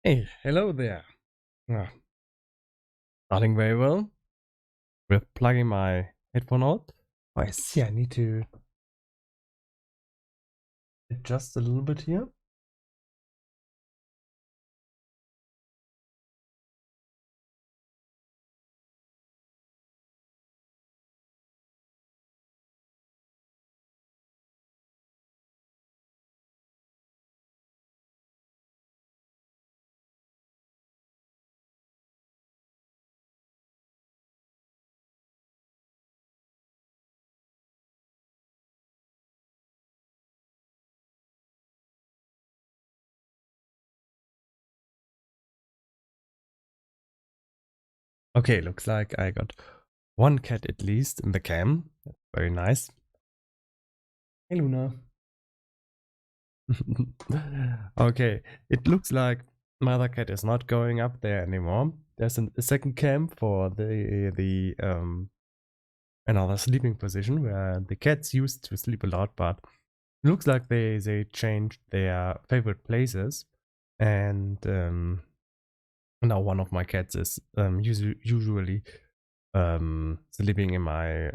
Hey, hello there. Ah, starting very well. We're plugging my headphone out. Oh, I see I need to adjust a little bit here. Okay, looks like I got one cat at least in the cam. That's very nice. Hey, Luna. Okay, it looks like my other cat is not going up there anymore. There's a second cam for the another sleeping position where the cats used to sleep a lot, but looks like they changed their favorite places, and now one of my cats is usually sleeping in my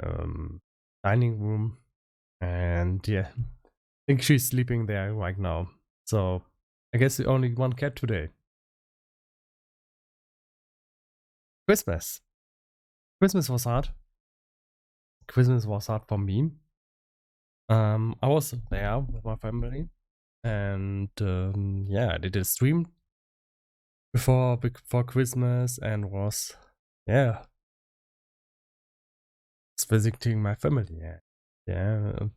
dining room, and yeah, I think she's sleeping there right now. So I guess only one cat today. Christmas. Christmas was hard. Christmas was hard for me. I was there with my family, and yeah, I did a stream before Christmas and was visiting my family. Yeah.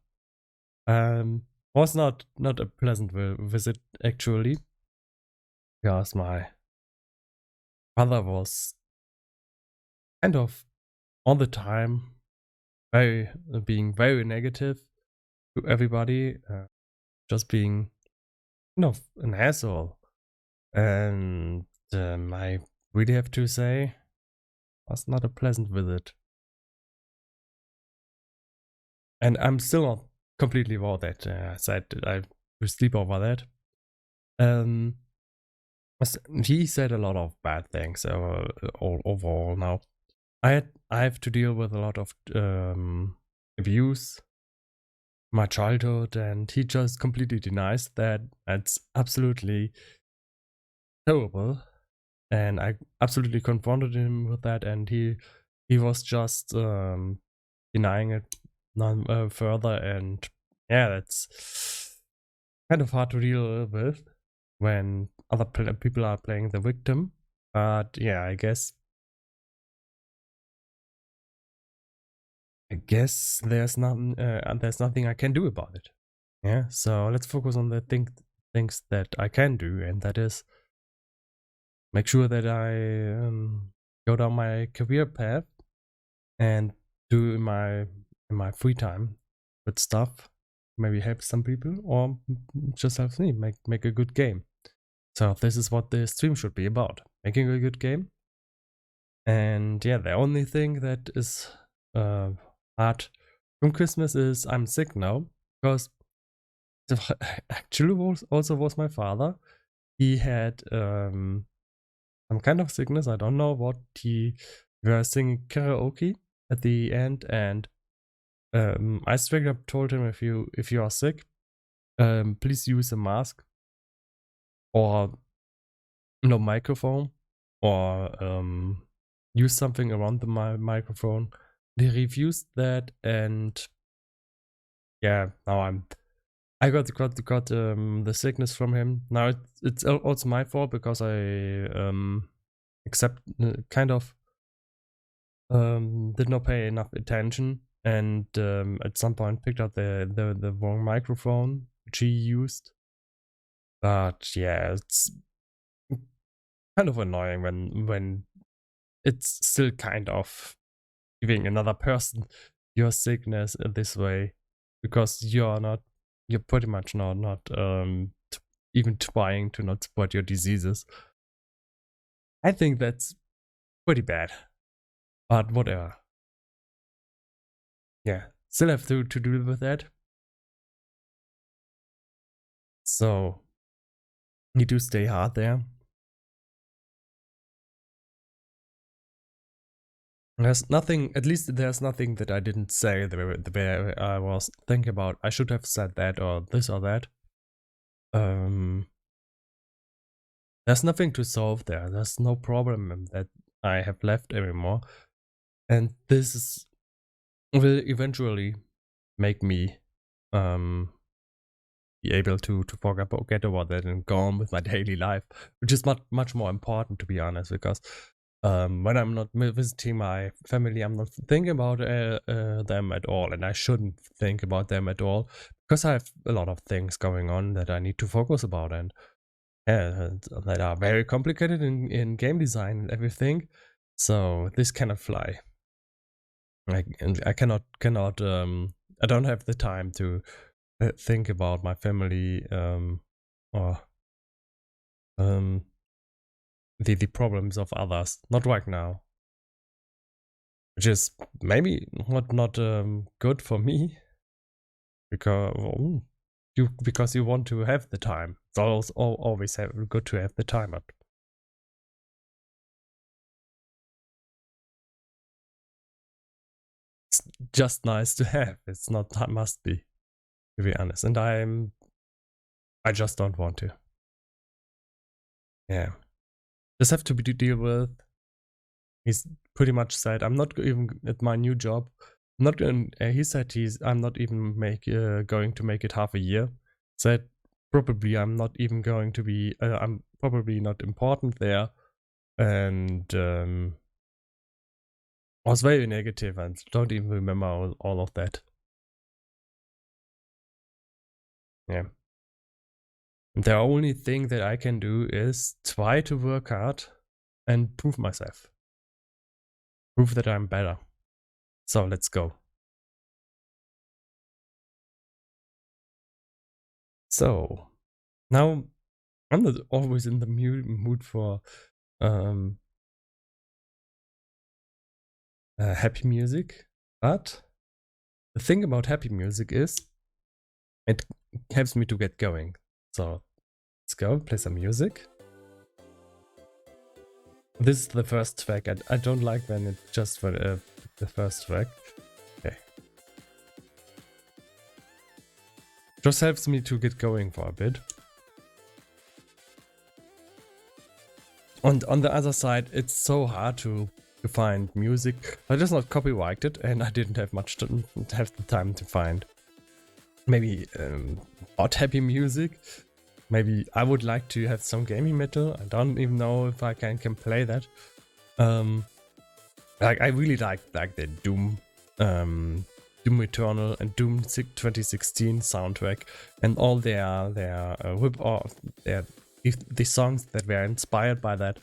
Was not a pleasant visit actually, because my father was kind of all the time being very negative to everybody, just being kind of an asshole. And I really have to say, was not a pleasant visit. And I'm still not completely over that. I said I will sleep over that. He said a lot of bad things overall now. I have to deal with a lot of abuse my childhood, and he just completely denies that. It's absolutely terrible, and I absolutely confronted him with that, and he was just denying it further. And yeah, that's kind of hard to deal with when other people are playing the victim. But yeah, I guess there's nothing I can do about it. Yeah, so let's focus on the things that I can do, and that is make sure that I go down my career path and do in my free time good stuff. Maybe help some people, or just help me make a good game. So this is what the stream should be about: making a good game. And yeah, the only thing that is hard from Christmas is I'm sick now, because actually was my father. He had some kind of sickness. I don't know what. We were singing karaoke at the end, and I straight up told him, if you are sick, please use a mask or no microphone, or use something around the microphone. He refused that, and yeah, now I got the sickness from him. Now it's also my fault, because I kind of did not pay enough attention, and at some point picked up the wrong microphone which he used. But yeah, it's kind of annoying when it's still kind of giving another person your sickness in this way, because you're pretty much not even trying to not spread your diseases. I think that's pretty bad, but whatever. Yeah, still have to deal with that. So need to stay hard there. There's nothing, at least there's nothing that I didn't say the way I was thinking about. I should have said that, or this or that. There's nothing to solve there. There's no problem that I have left anymore. And this will eventually make me be able to forget about that and go on with my daily life, which is much more important, to be honest, because when I'm not visiting my family, I'm not thinking about them at all, and I shouldn't think about them at all, because I have a lot of things going on that I need to focus about, and that are very complicated in game design and everything. So this cannot fly. I cannot. I don't have the time to think about my family or the problems of others. Not right now, which is maybe not good for me, because you want to have the time. It's always good to have the time, but it's just nice to have. It's not must be, to be honest. And I just don't want to. Yeah, just have to deal with. He's pretty much said, I'm not even at my new job. Not going. He said I'm not even going to make it half a year. Said probably I'm not even going to be. I'm probably not important there, and I was very negative and don't even remember all of that. Yeah. And the only thing that I can do is try to work hard and prove myself. Prove that I'm better. So let's go. So now I'm not always in the mood for happy music, but the thing about happy music is it helps me to get going. So let's go play some music. This is the first track. I don't like when it's just for the first track. Okay. Just helps me to get going for a bit. And on the other side, it's so hard to find music. I just not copyrighted, and I didn't have much to have the time to find. Maybe not happy music. Maybe I would like to have some gaming metal. I don't even know if I can play that. Like I really like the Doom Eternal and Doom 2016 soundtrack and all their rip-off, the songs that were inspired by that.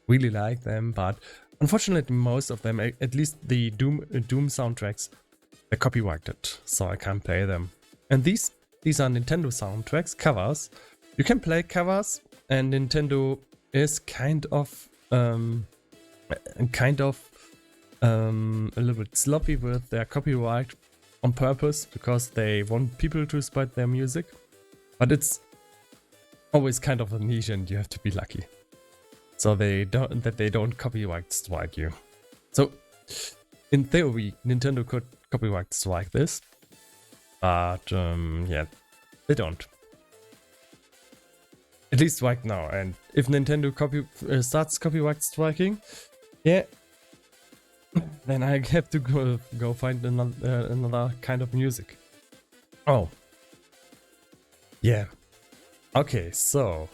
Really like them, but unfortunately most of them, at least the Doom soundtracks, are copyrighted, so I can't play them. And these are Nintendo soundtracks, covers. You can play covers, and Nintendo is kind of a little bit sloppy with their copyright on purpose because they want people to spread their music, but it's always kind of a niche and you have to be lucky. So they don't copyright strike you. So in theory, Nintendo could copyright strike this, but yeah, they don't. At least right now. And if Nintendo starts copyright striking, yeah, then I have to go find another kind of music. Oh, yeah. Okay, so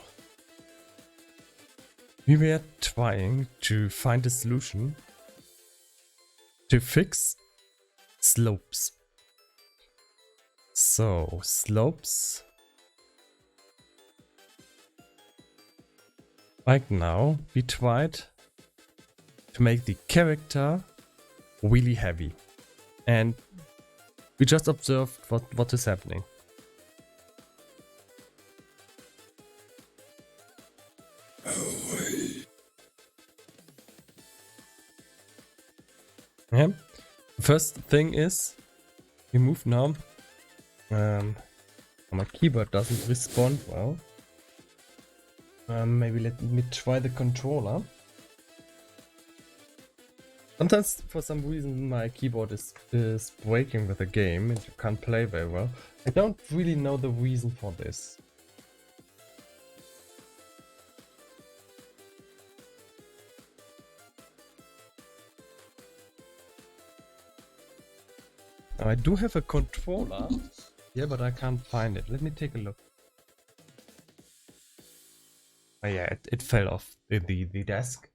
we were trying to find a solution to fix slopes. So, slopes. Right now, we tried to make the character really heavy. And we just observed what is happening. Yeah. First thing is, we move now. My keyboard doesn't respond well. Maybe let me try the controller. Sometimes, for some reason, my keyboard is breaking with the game and you can't play very well. I don't really know the reason for this. I do have a controller, yeah, but I can't find it. Let me take a look. Oh yeah, it fell off the desk.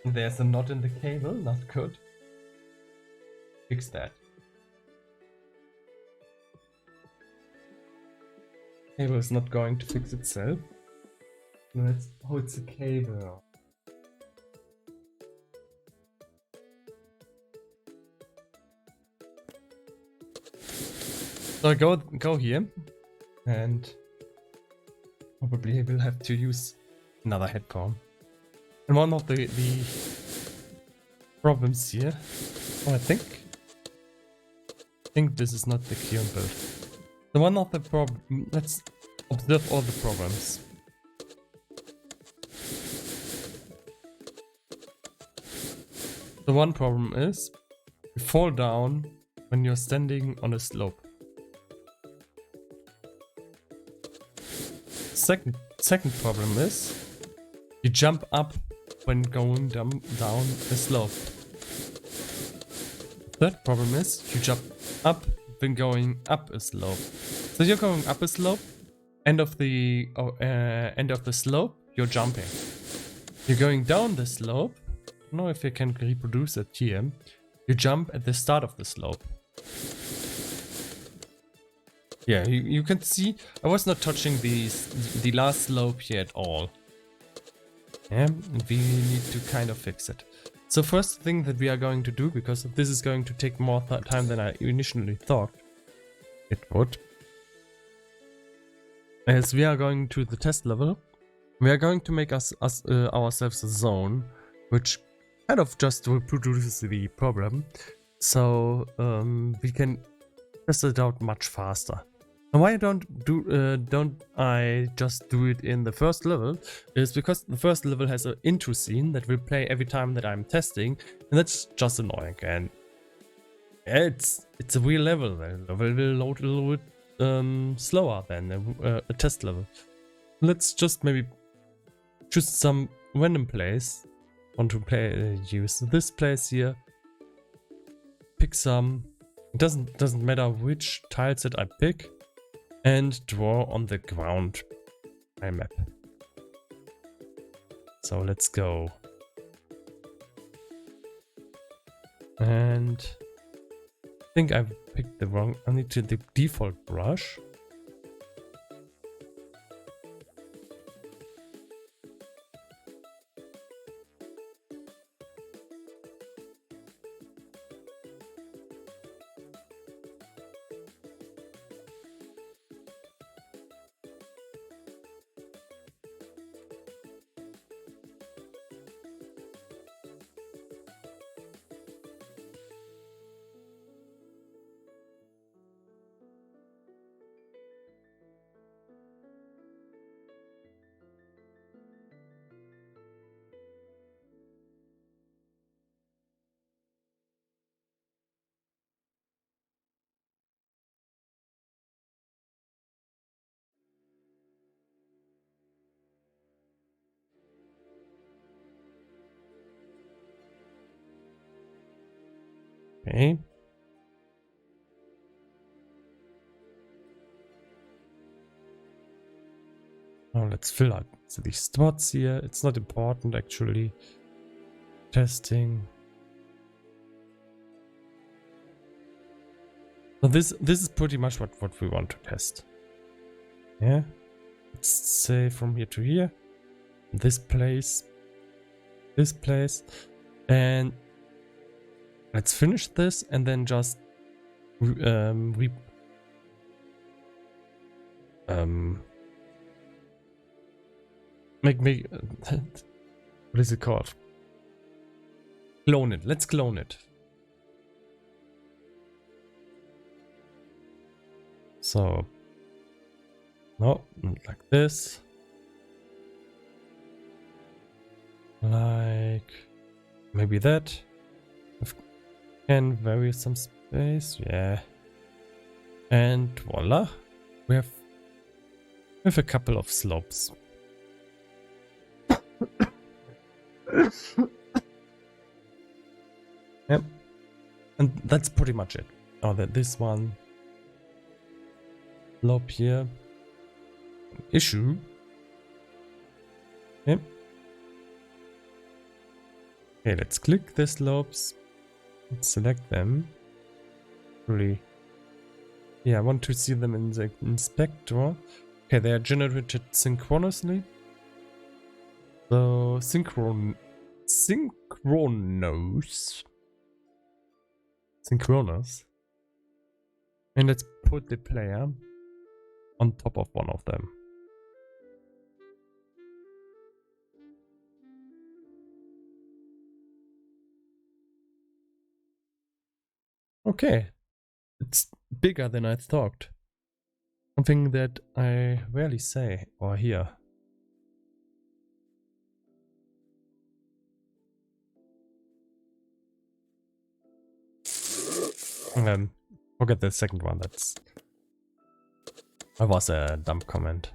There's a knot in the cable, not good. Fix that. Cable is not going to fix itself. No, it's a cable. So I go here, and probably I will have to use another headphone. And one of the problems here, I think this is not the clean build. So one of the let's observe all the problems. The one problem is you fall down when you're standing on a slope. Second problem is you jump up when going down a slope. Third problem is you jump up when going up a slope. So you're going up a slope, end of the slope, you're jumping. You're going down the slope. I don't know if you can reproduce it here. You jump at the start of the slope. Yeah, you can see I was not touching the last slope here at all. Yeah, we need to kind of fix it. So first thing that we are going to do, because this is going to take more time than I initially thought it would, as we are going to the test level, we are going to make ourselves a zone, which kind of just reproduces the problem, so we can test it out much faster. And why don't I just do it in the first level is because the first level has an intro scene that will play every time that I'm testing, and that's just annoying. And it's a real level. The level will load a little bit slower than a test level. Let's just maybe choose some random place. Want to use this place here. Pick some. It doesn't matter which tiles that I pick. And draw on the ground my map. So let's go. And I think I've picked the wrong. I need the default brush. Okay. Now let's fill out these spots here. It's not important actually. Testing. So this is pretty much what we want to test. Yeah. Let's say from here to here. This place. And let's finish this and then just make what is it called? Clone it. Let's clone it. So no, like this. Like maybe that. Can vary some space, yeah. And voila, we have a couple of slopes. Yep, and that's pretty much it. Oh, this one slope here. Issue. Yep. Okay, let's click the slopes. Let's select them. Really. Yeah, I want to see them in the inspector. Okay, they are generated synchronously. So synchronous. And let's put the player on top of one of them. Okay, it's bigger than I thought. Something that I rarely say or hear. Forget the second one. That was a dumb comment.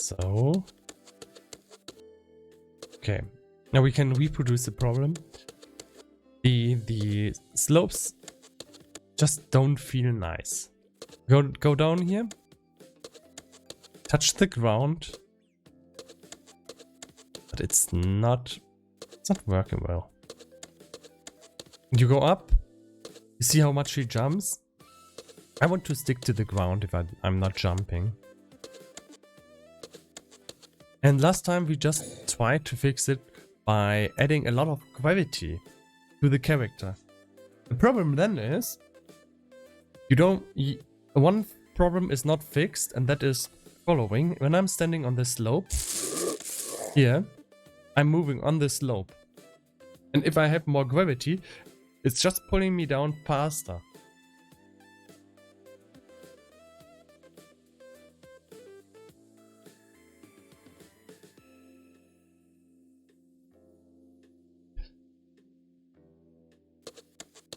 so. Okay, now we can reproduce the problem. The slopes just don't feel nice. Go down here. Touch the ground. But it's not working well. You go up. You see how much he jumps? I want to stick to the ground if I'm not jumping. And last time we just tried to fix it by adding a lot of gravity to the character. The problem then is one problem is not fixed, and that is following. When I'm standing on the slope here, I'm moving on the slope. And if I have more gravity, it's just pulling me down faster.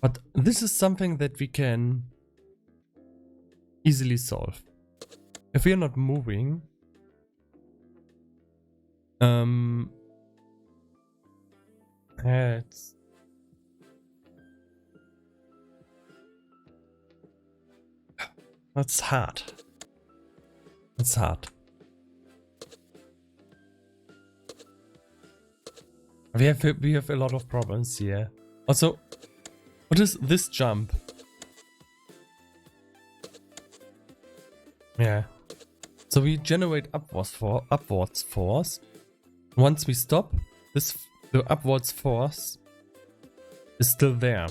But this is something that we can easily solve. If we are not moving, that's hard. It's hard. We have a lot of problems here. Also, what is this jump? Yeah. So we generate upwards force. Once we stop, the upwards force is still there.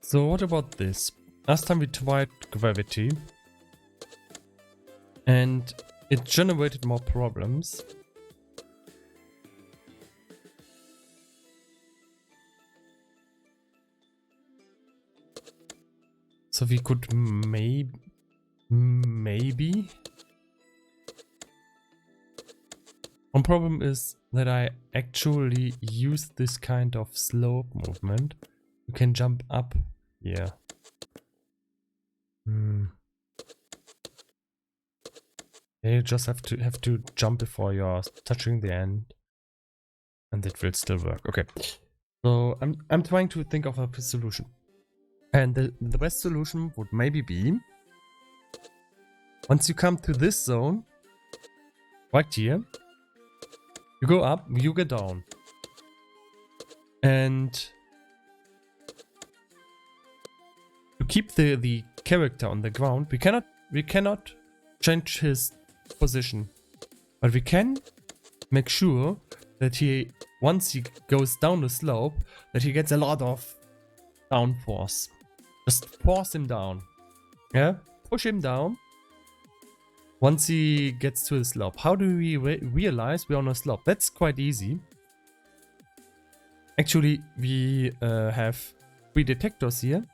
So what about this? Last time we tried gravity and it generated more problems. So we could maybe. One problem is that I actually use this kind of slope movement. You can jump up here. You just have to jump before you're touching the end, and it will still work. Okay, so I'm trying to think of a solution. And the best solution would maybe be, once you come to this zone, right here, you go up, you go down. And to keep the character on the ground, we cannot change his position. But we can make sure that once he goes down the slope, that he gets a lot of downforce. Just force him down. Yeah? Push him down. Once he gets to the slope. How do we realize we're on a slope? That's quite easy. Actually, we have 3 detectors here.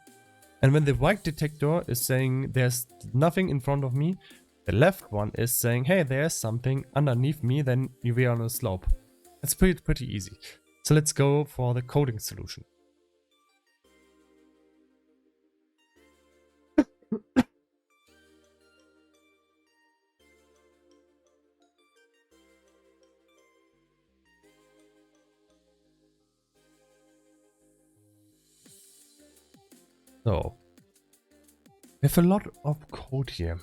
And when the right detector is saying there's nothing in front of me, the left one is saying, hey, there's something underneath me, then we are on a slope. That's pretty easy. So let's go for the coding solution. So, we have a lot of code here.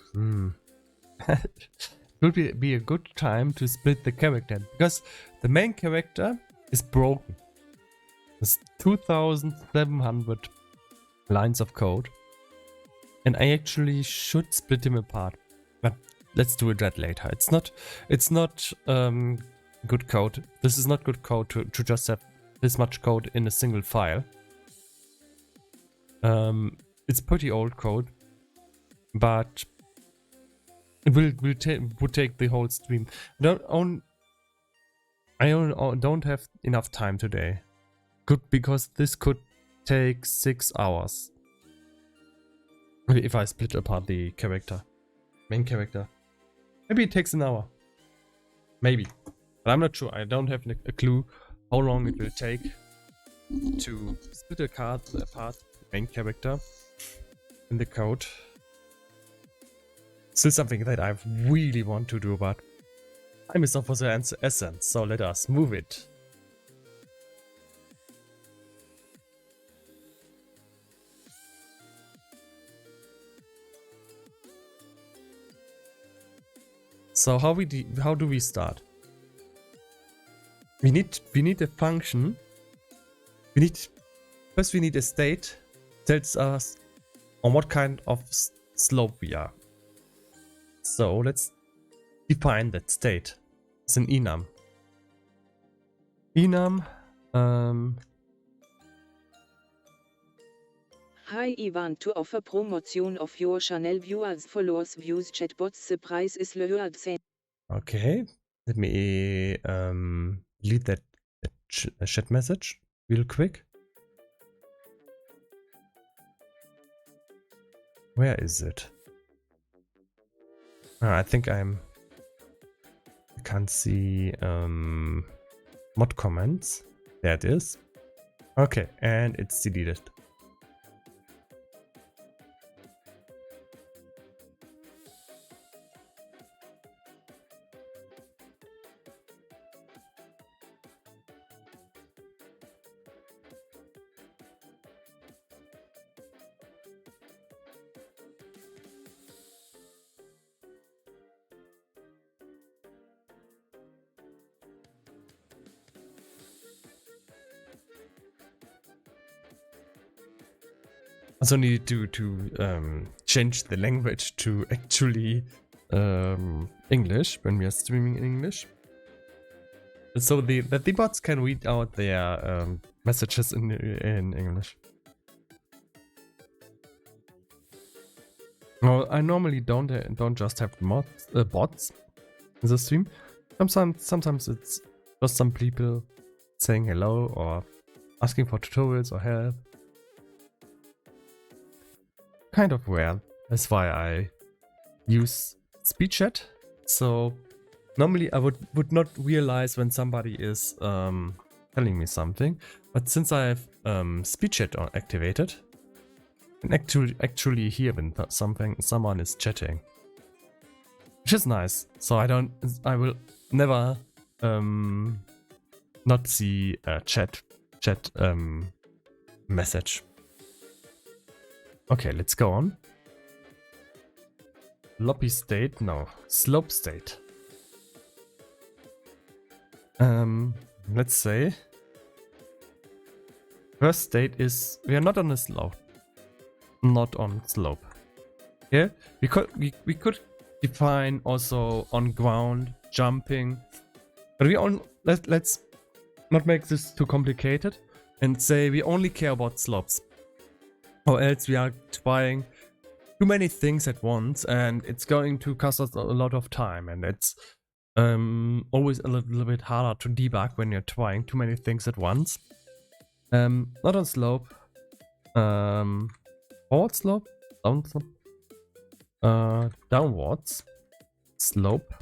It would be a good time to split the character, because the main character is broken. There's 2,700 lines of code, and I actually should split him apart. But let's do that later. It's not good code. This is not good code to just have this much code in a single file. It's pretty old code, but it would take the whole stream. I don't have enough time today. Because this could take 6 hours. If I split apart the main character. Maybe it takes an hour. Maybe. But I'm not sure. I don't have a clue how long it will take to split a card apart the main character in the code. Still something that I really want to do, but time is of the essence, so let us move it. So how do we start? We need a function. First we need a state tells us on what kind of slope we are. So let's define that state. It's an enum. Hi Ivan, to offer promotion of your channel viewers, followers, views, chatbots, the price is lower than. Okay, let me delete that chat message real quick. Where is it? I think I can't see mod comments. There it is. Okay, and it's deleted. Also need to change the language to actually English when we are streaming in English, so that the bots can read out their messages in English. Well, I normally don't just have bots in the stream. Sometimes it's just some people saying hello or asking for tutorials or help. Kind of rare. That's why I use speech chat. So normally I would not realize when somebody is telling me something, but since I have speech chat activated, I can actually hear when someone is chatting, which is nice. So I will never not see a chat message. Okay, let's go on. Loppy state, no. Slope state. Let's say first state is we are not on a slope. Not on slope. Yeah, we could define also on ground, jumping, but let's not make this too complicated and say we only care about slopes. Or else we are trying too many things at once and it's going to cost us a lot of time, and it's always a little bit harder to debug when you're trying too many things at once. Not on slope. Forward slope? Down slope? Downwards slope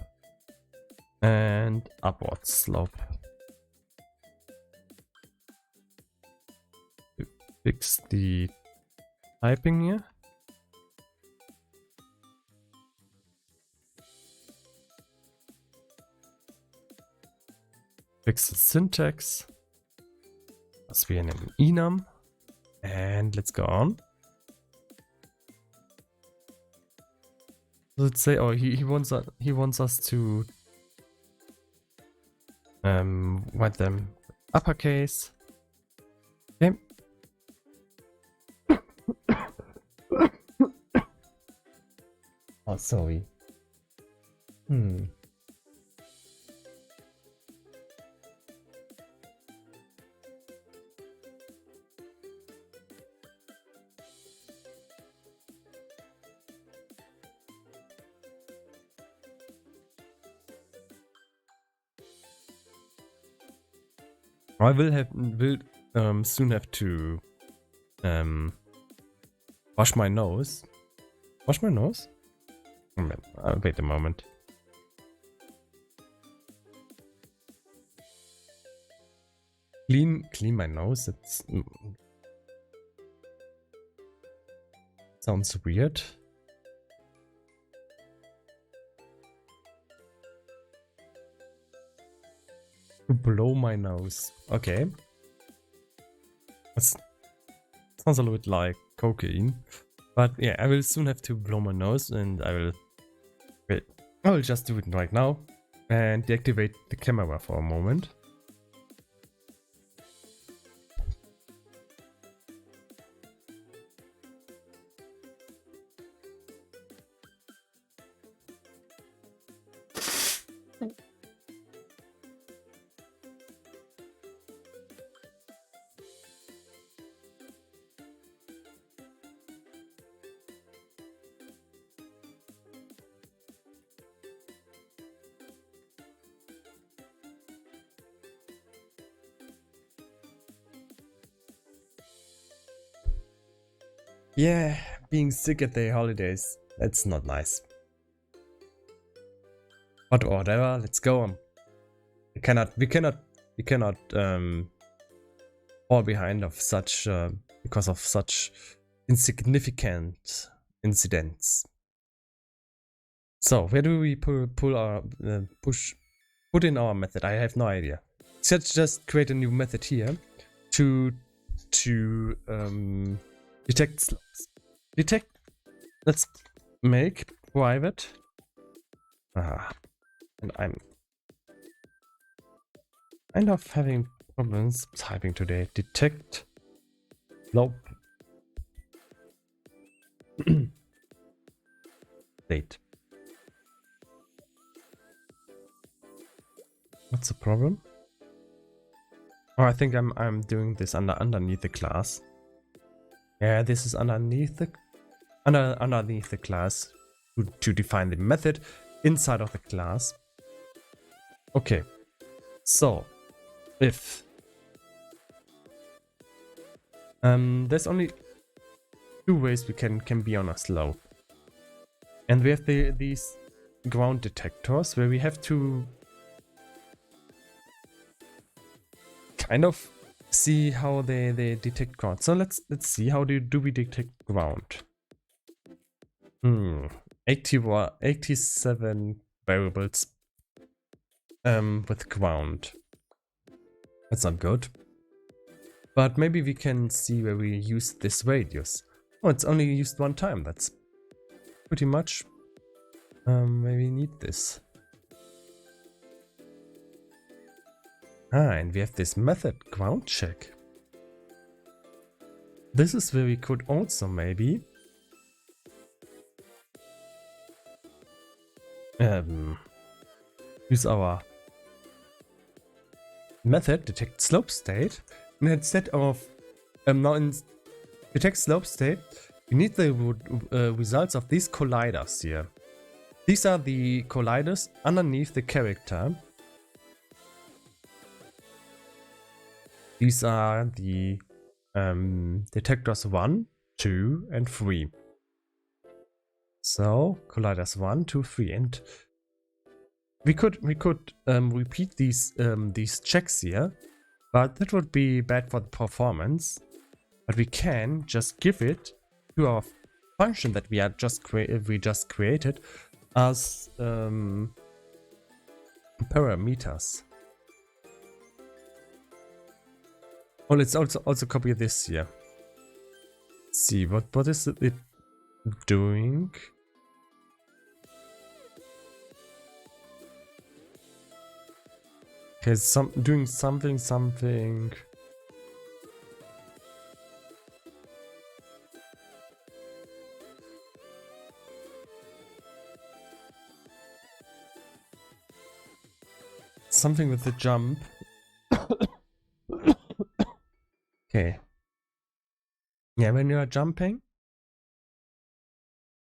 and upwards slope. Fix the typing here. Fix the syntax. As we in an enum. And let's go on. Let's say, oh, he wants us to write them uppercase. Okay. Oh, sorry. I will soon have to wash my nose. Wash my nose? Wait a moment. Clean my nose. It's sounds weird. To blow my nose. Okay. That's sounds a little bit like cocaine. But yeah, I will soon have to blow my nose, and I will just do it right now and deactivate the camera for a moment. Yeah, being sick at the holidays, that's not nice. But whatever, let's go on. We cannot fall behind of such because of such insignificant incidents. So where do we put in our method? I have no idea. Let's just create a new method here to detect slopes. Let's make private. And I'm kind of having problems typing today. Detect slope state. What's the problem? Oh, I think I'm doing this underneath the class. Yeah, this is underneath the class to define the method inside of the class. Okay, so if there's only two ways we can be on a slope, and we have these ground detectors where we have to kind of see how they detect ground. So let's see how do we detect ground. 87 variables with ground. That's not good. But maybe we can see where we use this radius. Oh, it's only used one time. That's pretty much where we need this. And we have this method, ground check. This is where we could also maybe use our method, detect slope state, and instead of now in detect slope state, we need the results of these colliders here. These are the colliders underneath the character. These are the detectors 1, 2, and 3. So colliders 1, 2, 3, and we could repeat these checks here, but that would be bad for the performance. But we can just give it to our function that we just created as parameters. Oh, let's also copy this here. Let's see what is it doing? Okay, doing something. Something with the jump. Okay. Yeah, when you are jumping,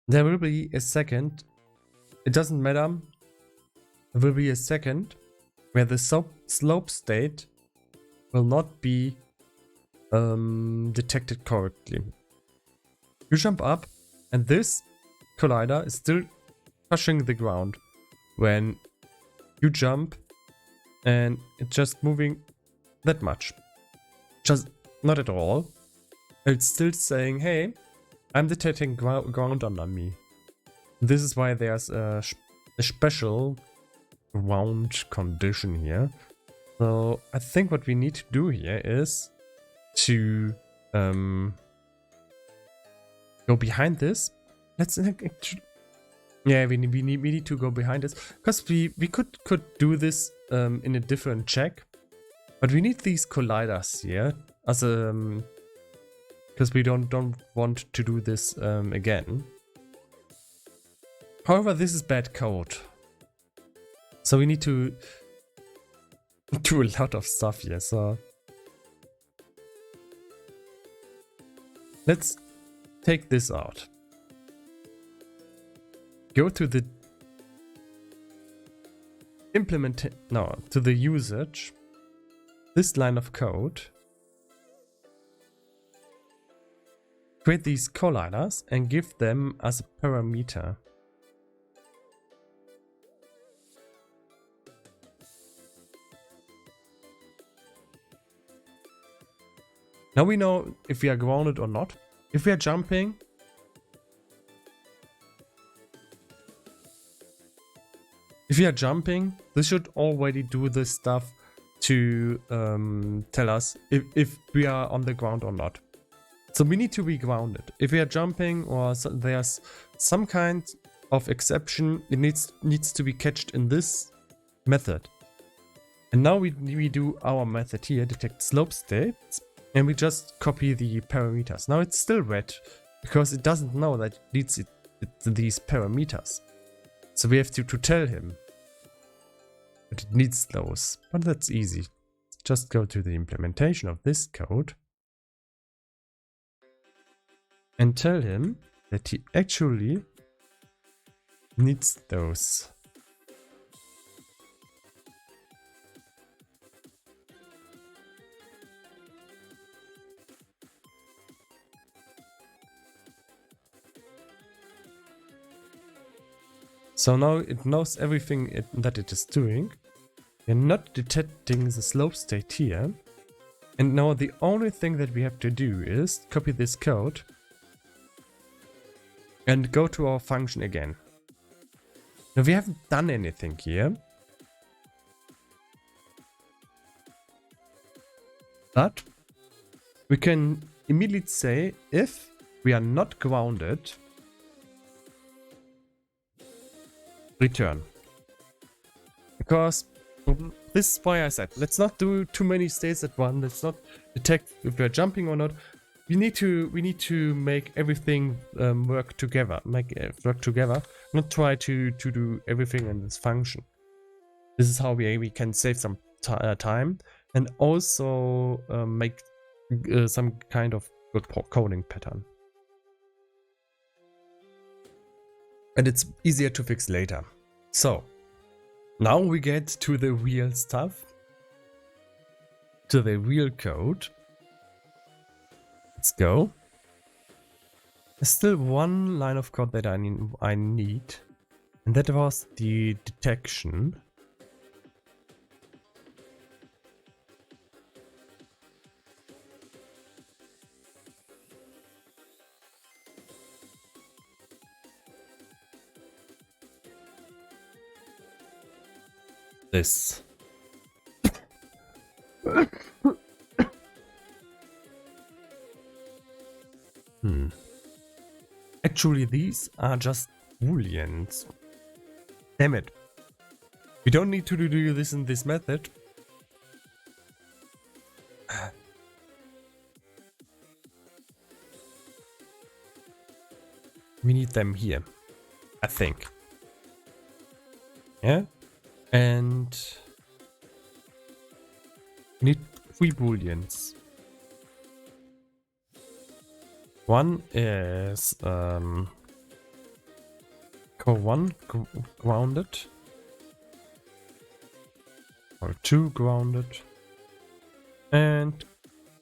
there will be a second. It doesn't matter. There will be a second where the slope state will not be detected correctly. You jump up, and this collider is still touching the ground when you jump, and it's just moving that much. Just not at all. It's still saying, hey, I'm detecting ground under me. This is why there's a special ground condition here. So I think what we need to do here is to go behind this. Let's actually, yeah, we need to go behind this because we could do this in a different check, but we need these colliders here as a because we don't want to do this again. However, this is bad code, so we need to do a lot of stuff here. So let's take this out. Go to the to the usage, this line of code, create these colliders and give them as a parameter. Now we know if we are grounded or not. If we are jumping, this should already do this stuff to tell us if we are on the ground or not. So we need to be grounded. If we are jumping or there's some kind of exception, it needs to be catched in this method. And now we do our method here, detect slope states, and we just copy the parameters. Now it's still red because it doesn't know that it needs these parameters. So we have to tell him that it needs those, but that's easy. Just go to the implementation of this code and tell him that he actually needs those. So now it knows everything that it is doing. We're not detecting the slope state here. And now the only thing that we have to do is copy this code and go to our function again. Now we haven't done anything here. But we can immediately say if we are not grounded, return. Because this is why I said, let's not do too many states at once. Let's not detect if we're jumping or not. We need to make everything work together. Not try to do everything in this function. This is how we can save some time and also make some kind of good coding pattern. And it's easier to fix later. So now we get to the real stuff, to the real code. Let's go. There's still one line of code that I need, and that was the detection. This. Actually, these are just booleans. Damn it. We don't need to do this in this method. We need them here, I think. Yeah? And we need 3 booleans. One is core 1 grounded, or 2 grounded, and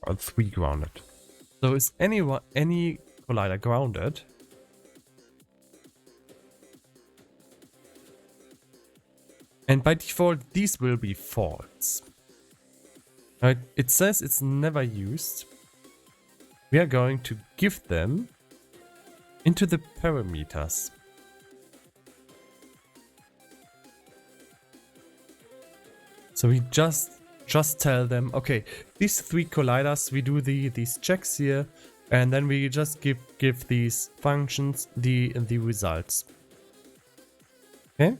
or 3 grounded. So is any collider grounded? And by default, these will be false. It says it's never used. We are going to give them into the parameters. So we just tell them, okay, these 3 colliders, we do these checks here, and then we just give these functions the results. Okay.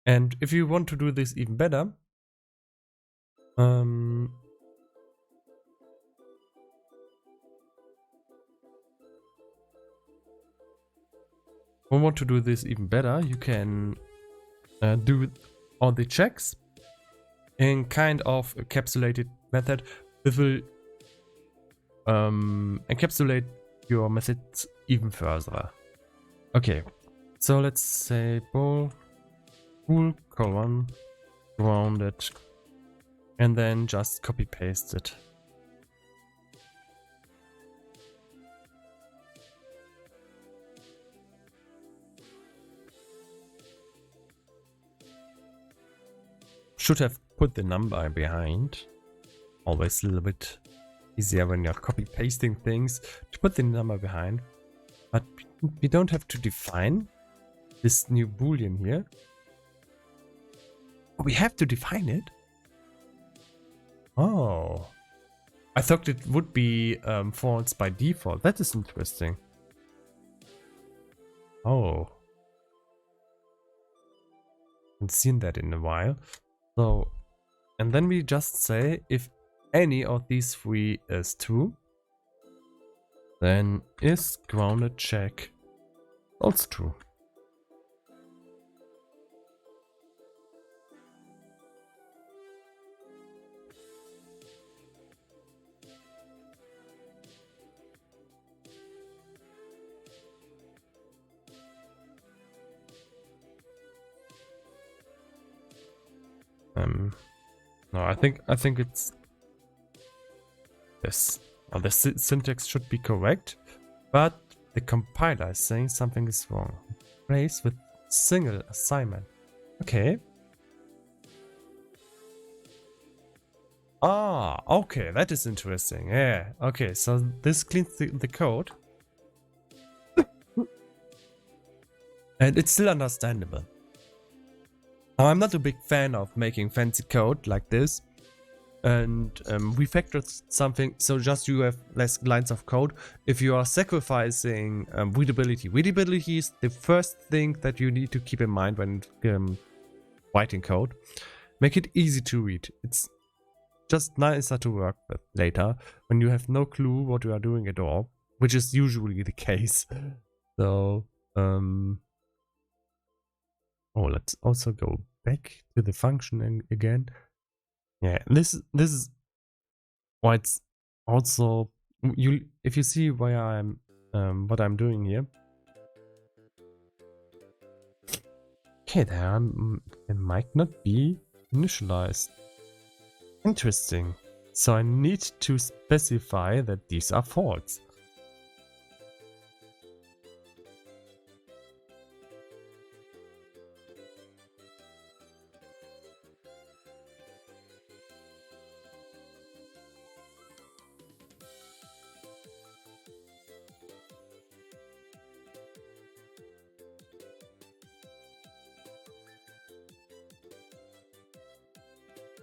And if you want to do this even better, you can do all the checks in kind of encapsulated method. This will encapsulate your methods even further. Okay, so let's say bool colon grounded, and then just copy paste it. Should have put the number behind. Always a little bit easier when you're copy pasting things to put the number behind. But we don't have to define this new boolean here. Oh, we have to define it? Oh. I thought it would be false by default. That is interesting. Oh. I haven't seen that in a while. So, and then we just say if any of these 3 is true, then is grounded check also true. No, I think it's this. Well, the syntax should be correct, but the compiler is saying something is wrong. Replace with single assignment. Okay. Ah, okay, that is interesting. Yeah, okay, so this cleans the code. And it's still understandable. Now, I'm not a big fan of making fancy code like this. And we factored something, so just you have less lines of code. If you are sacrificing readability. Readability is the first thing that you need to keep in mind when writing code. Make it easy to read. It's just nicer to work with later when you have no clue what you are doing at all, which is usually the case. So, oh, let's also go back to the function again. Yeah, this is why it's also if you see why I'm what I'm doing here. Okay, there might not be initialized. Interesting. So I need to specify that these are false.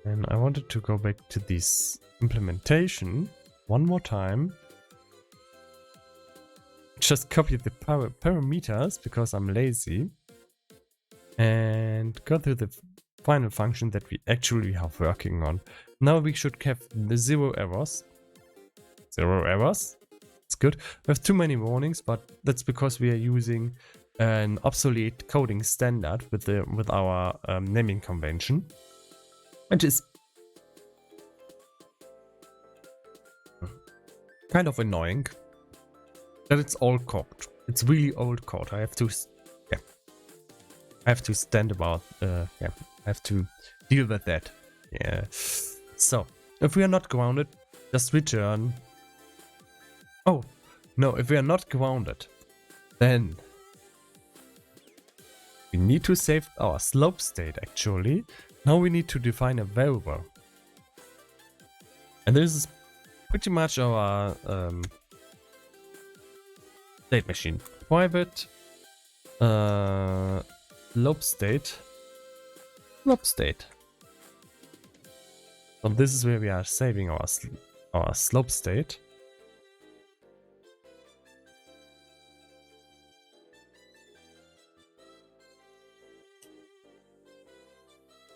And I wanted to go back to this implementation one more time. Just copy the parameters because I'm lazy. And go through the final function that we actually are working on. Now we should have the 0 errors. 0 errors. It's good. We have too many warnings, but that's because we are using an obsolete coding standard with our naming convention. Which is kind of annoying that it's old code. It's really old code. I have to stand about. I have to deal with that. Yeah. So if we are not grounded, just return. Oh no! If we are not grounded, then We need to save our slope state actually. Now we need to define a variable. And this is pretty much our state machine. Private slope state. Slope state. So this is where we are saving our slope state.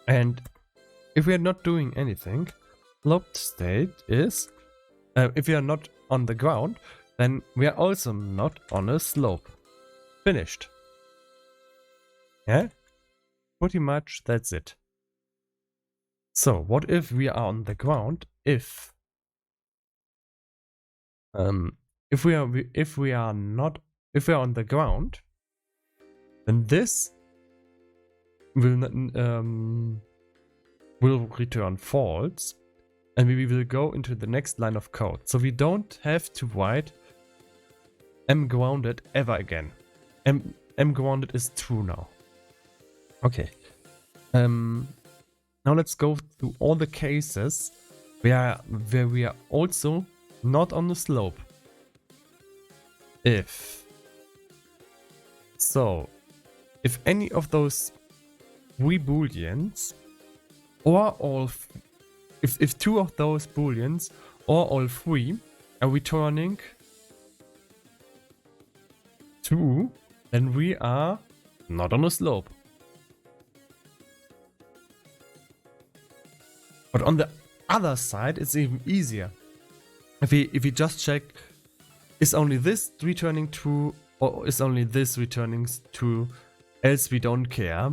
And if we are not doing anything, slope state is, if we are not on the ground, then we are also not on a slope. Finished. Yeah? Pretty much that's it. So what if we are on the ground? If we are on the ground, then this will return false, and we will go into the next line of code. So we don't have to write mgrounded ever again. Mgrounded is true now. Okay. Now let's go through all the cases where we are also not on the slope. If any of those 3 booleans, or all, if 2 of those booleans or all 3 are returning true, then we are not on a slope. But on the other side, it's even easier. If we just check, is only this returning true or is only this returning true, else we don't care.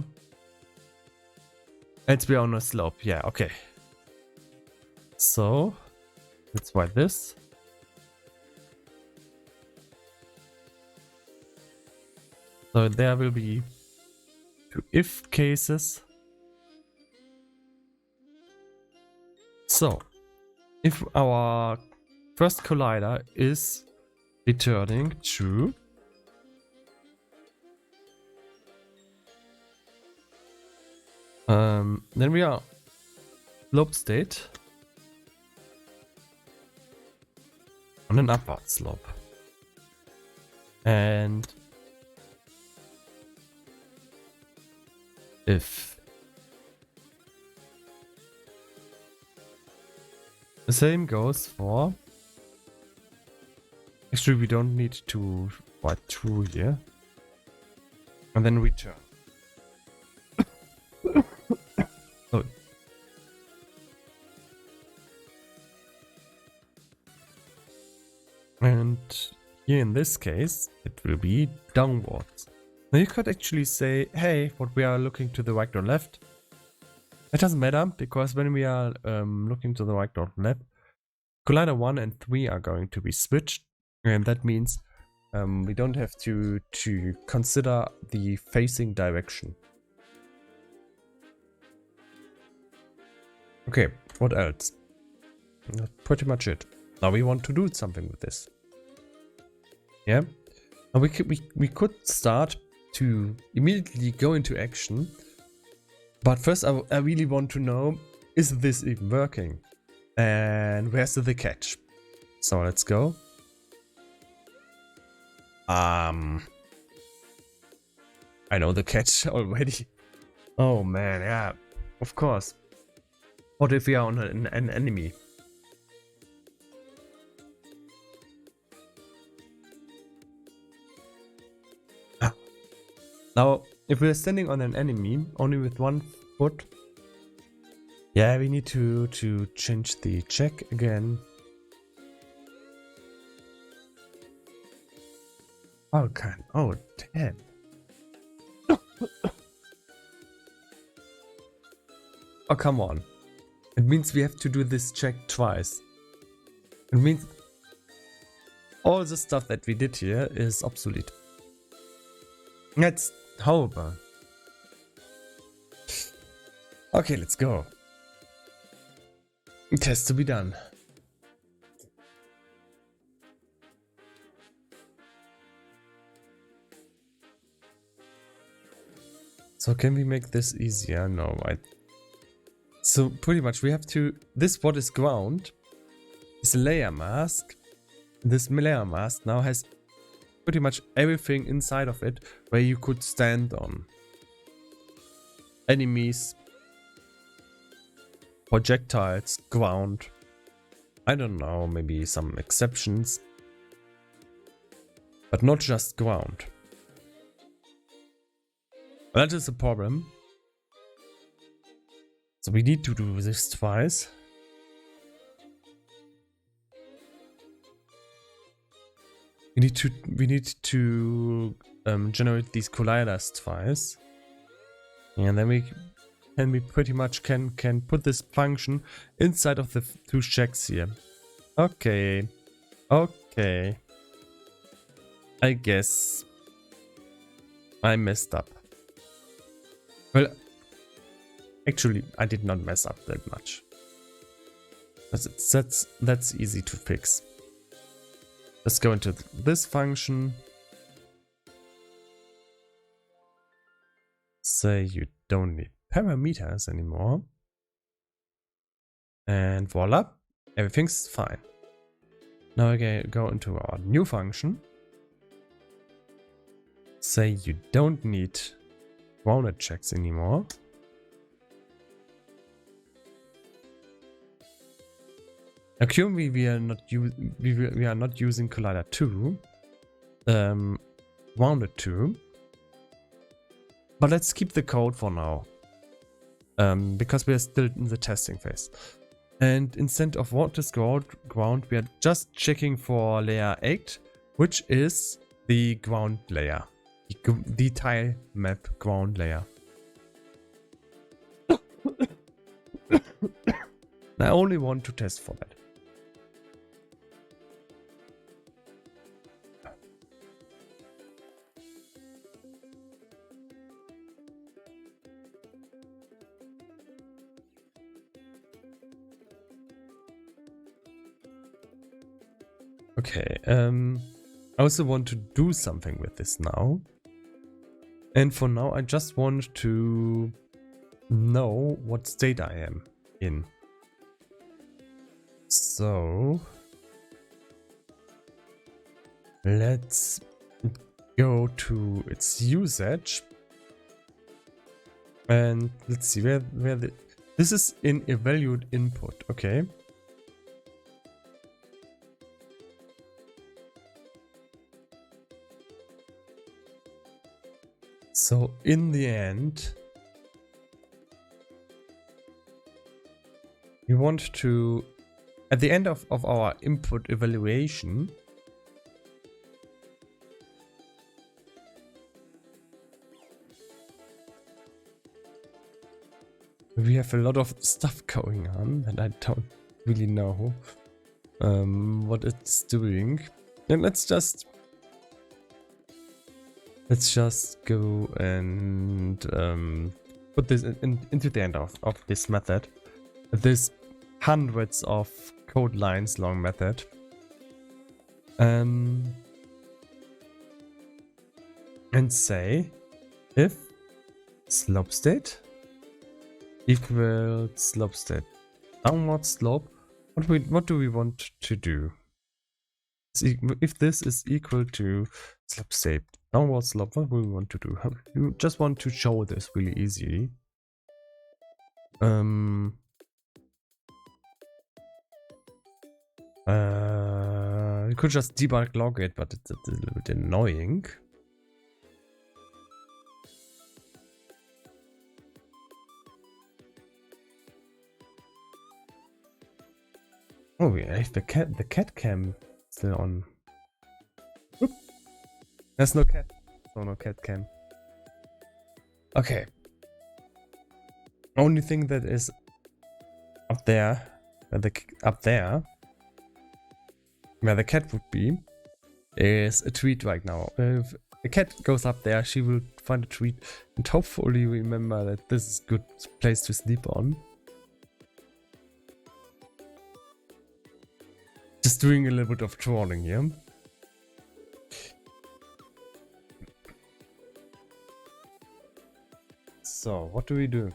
Else we are on a slope. Yeah, okay. So let's write this. So there will be 2 if cases. So if our first collider is returning true, then we are slope state on an upward slope. And if the same goes for, actually we don't need to write true here, and then return. Oh. And here in this case it will be downwards. Now you could actually say, hey, what we are looking to the right or left. It doesn't matter, because when we are looking to the right or left, collider 1 and 3 are going to be switched, and that means we don't have to consider the facing direction. Okay, what else? That's pretty much it. Now we want to do something with this. Yeah, and we could start to immediately go into action. But first I really want to know, is this even working? And where's the catch? So let's go. I know the catch already. Oh man, yeah, of course. What if we are on an enemy? Now, if we're standing on an enemy only with 1 foot, yeah, we need to change the check again. Okay. Oh, damn. Oh, come on. It means we have to do this check twice. It means all the stuff that we did here is obsolete. That's horrible. Okay, let's go. It has to be done. So can we make this easier? No, right? So pretty much we have to, this what is ground is a layer mask. This layer mask now has pretty much everything inside of it where you could stand on. Enemies, projectiles, ground. I don't know, maybe some exceptions. But not just ground. That is a problem. So we need to do this twice. We need to generate these colliders twice. And then we pretty much can put this function inside of the two checks here. Okay. Okay. I guess I messed up. Well, actually, I did not mess up that much. That's easy to fix. Let's go into this function. Say you don't need parameters anymore. And voila, everything's fine. Now we go into our new function. Say you don't need grounded checks anymore. Now currently we are not using collider 2, grounded 2. But let's keep the code for now, because we are still in the testing phase. And instead of what is ground, we are just checking for layer 8, which is the ground layer, the tile map ground layer. I only want to test for that. Okay, I also want to do something with this now. And for now, I just want to know what state I am in. So let's go to its usage. And let's see where this is in evaluate input, okay? So in the end, we want to, at the end of our input evaluation, we have a lot of stuff going on and I don't really know what it's doing. And let's just go and put this into the end of this method. This hundreds of code lines long method. And say if slope state equals slope state downward slope, what do we want to do? If this is equal to slope state downward slope, what do we want to do? You just want to show this really easily. You could just debug log it, but it's a little bit annoying. Oh yeah, the cat cam still on. Oop. There's no cat. Oh, no cat cam. Okay. Only thing that is up there, where the cat would be, is a tweet right now. If a cat goes up there, she will find a tweet and hopefully remember that this is a good place to sleep on. Just doing a little bit of trolling here. So what do we do?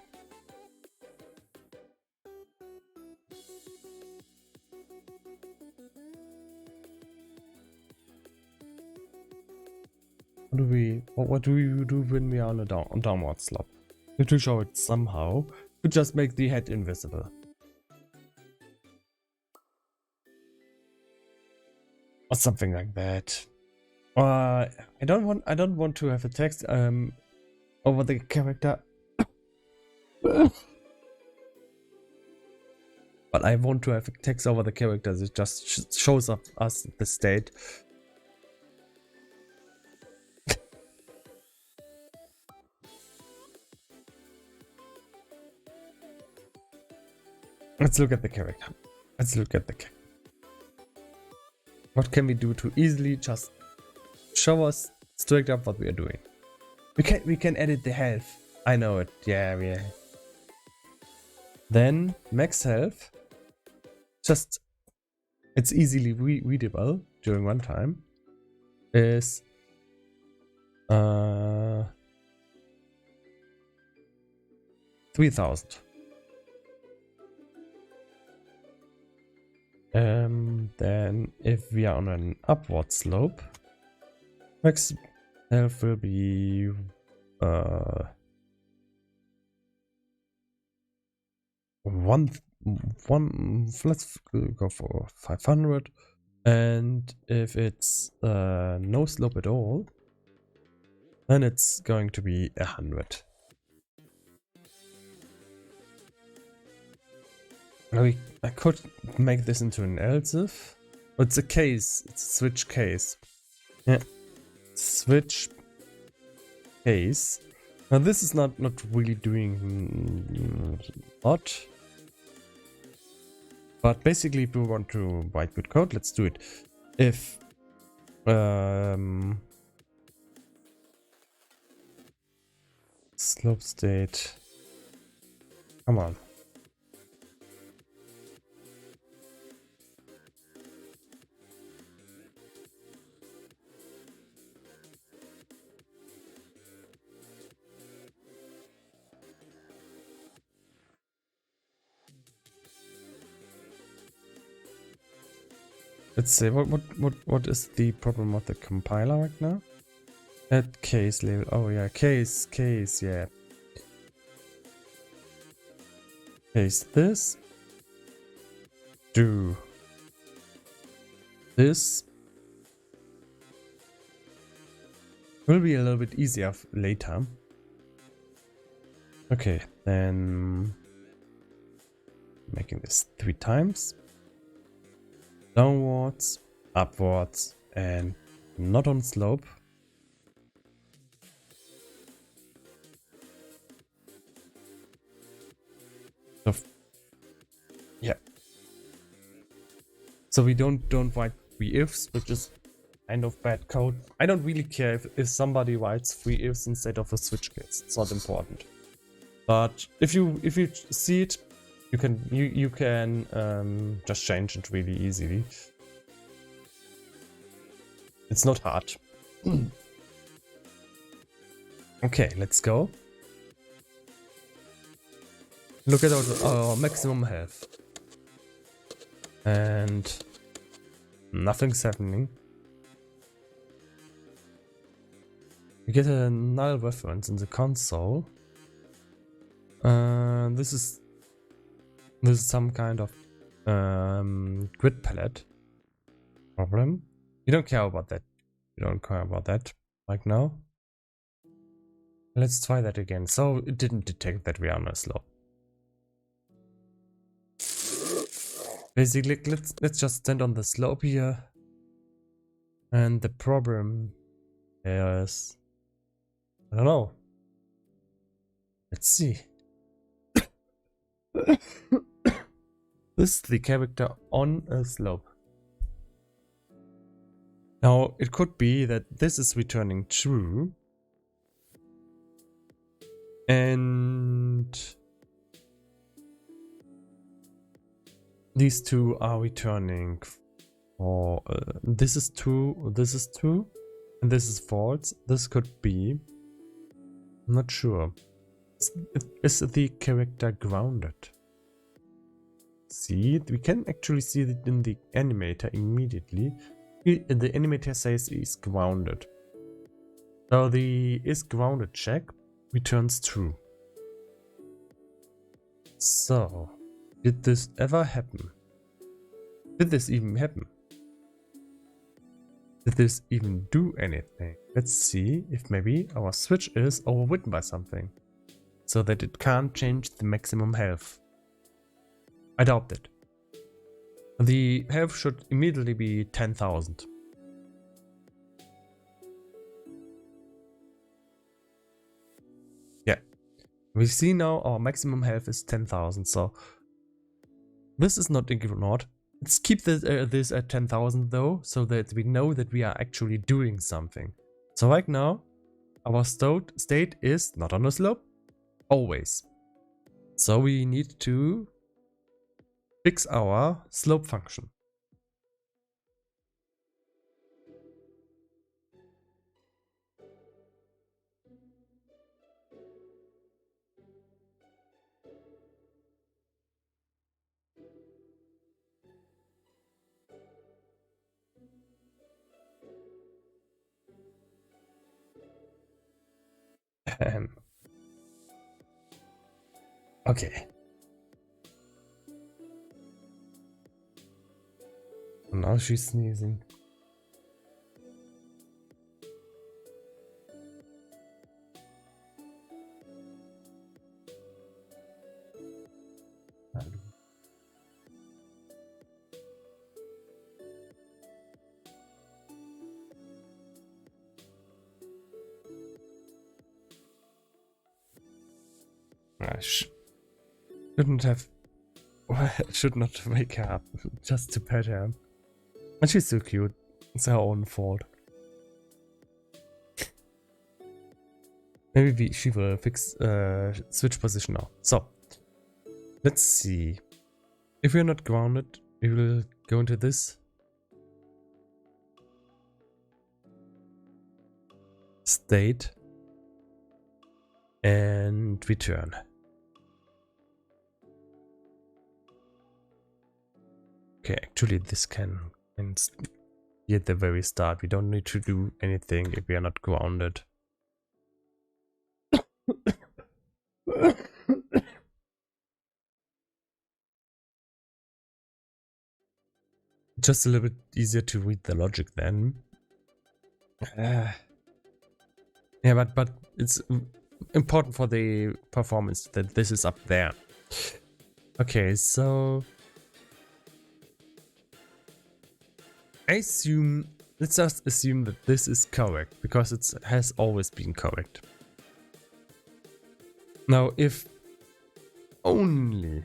What do we do when we are on a downward slope? To show it somehow, to just make the head invisible. Or something like that. I don't want to have a text over the character. But I want to have a text over the characters. It just shows us the state. Let's look at the character. What can we do to easily just show us straight up what we are doing? We can edit the health. I know it. Yeah. Then max health. Just it's easily readable during runtime. Is 3000. Then if we are on an upward slope, max health will be let's go for 500, and if it's no slope at all, then it's going to be 100. I could make this into an else if. It's a case. It's a switch case. Yeah. Switch case. Now this is not really doing a lot. But basically if we want to write good code, let's do it. If slope state. Come on. Let's see, what is the problem with the compiler right now? At case label. Oh yeah, case, yeah. Case this. Do this. Will be a little bit easier later. Okay, then making this 3 times. Downwards, upwards, and not on slope. So, yeah. So we don't write 3 ifs, which is kind of bad code. I don't really care if somebody writes 3 ifs instead of a switch case. It's not important. But if you see it, you can just change it really easily. It's not hard. Okay, let's go. Look at our maximum health. And nothing's happening. We get a null reference in the console. This is some kind of grid palette problem. You don't care about that. You don't care about that right now. Let's try that again. So it didn't detect that we are on a slope. Basically, let's just stand on the slope here. And the problem is, I don't know. Let's see. This is the character on a slope. Now, it could be that this is returning true. And these two are returning for this is true, and this is false. This could be, I'm not sure. Is the character grounded? See, we can actually see it in the animator immediately. The animator says he's grounded. So the is grounded check returns true. So, did this ever happen? Did this even happen? Did this even do anything? Let's see if maybe our switch is overwritten by something, so that it can't change the maximum health. I doubt it. The health should immediately be 10,000. Yeah. We see now our maximum health is 10,000, so this is not ignored. Let's keep this at 10,000 though, so that we know that we are actually doing something. So right now, our state is not on a slope, always. So we need to fix our slope function. Okay. Now she's sneezing. I shouldn't have. Should not wake her up just to pet her. And she's so cute. It's her own fault. Maybe she will fix switch position now. So let's see. If we're not grounded, we will go into this state and return. Okay, actually this can be at the very start. We don't need to do anything if we are not grounded. Just a little bit easier to read the logic then. Yeah, but it's important for the performance that this is up there. Okay, so let's just assume that this is correct, because it has always been correct. Now, if only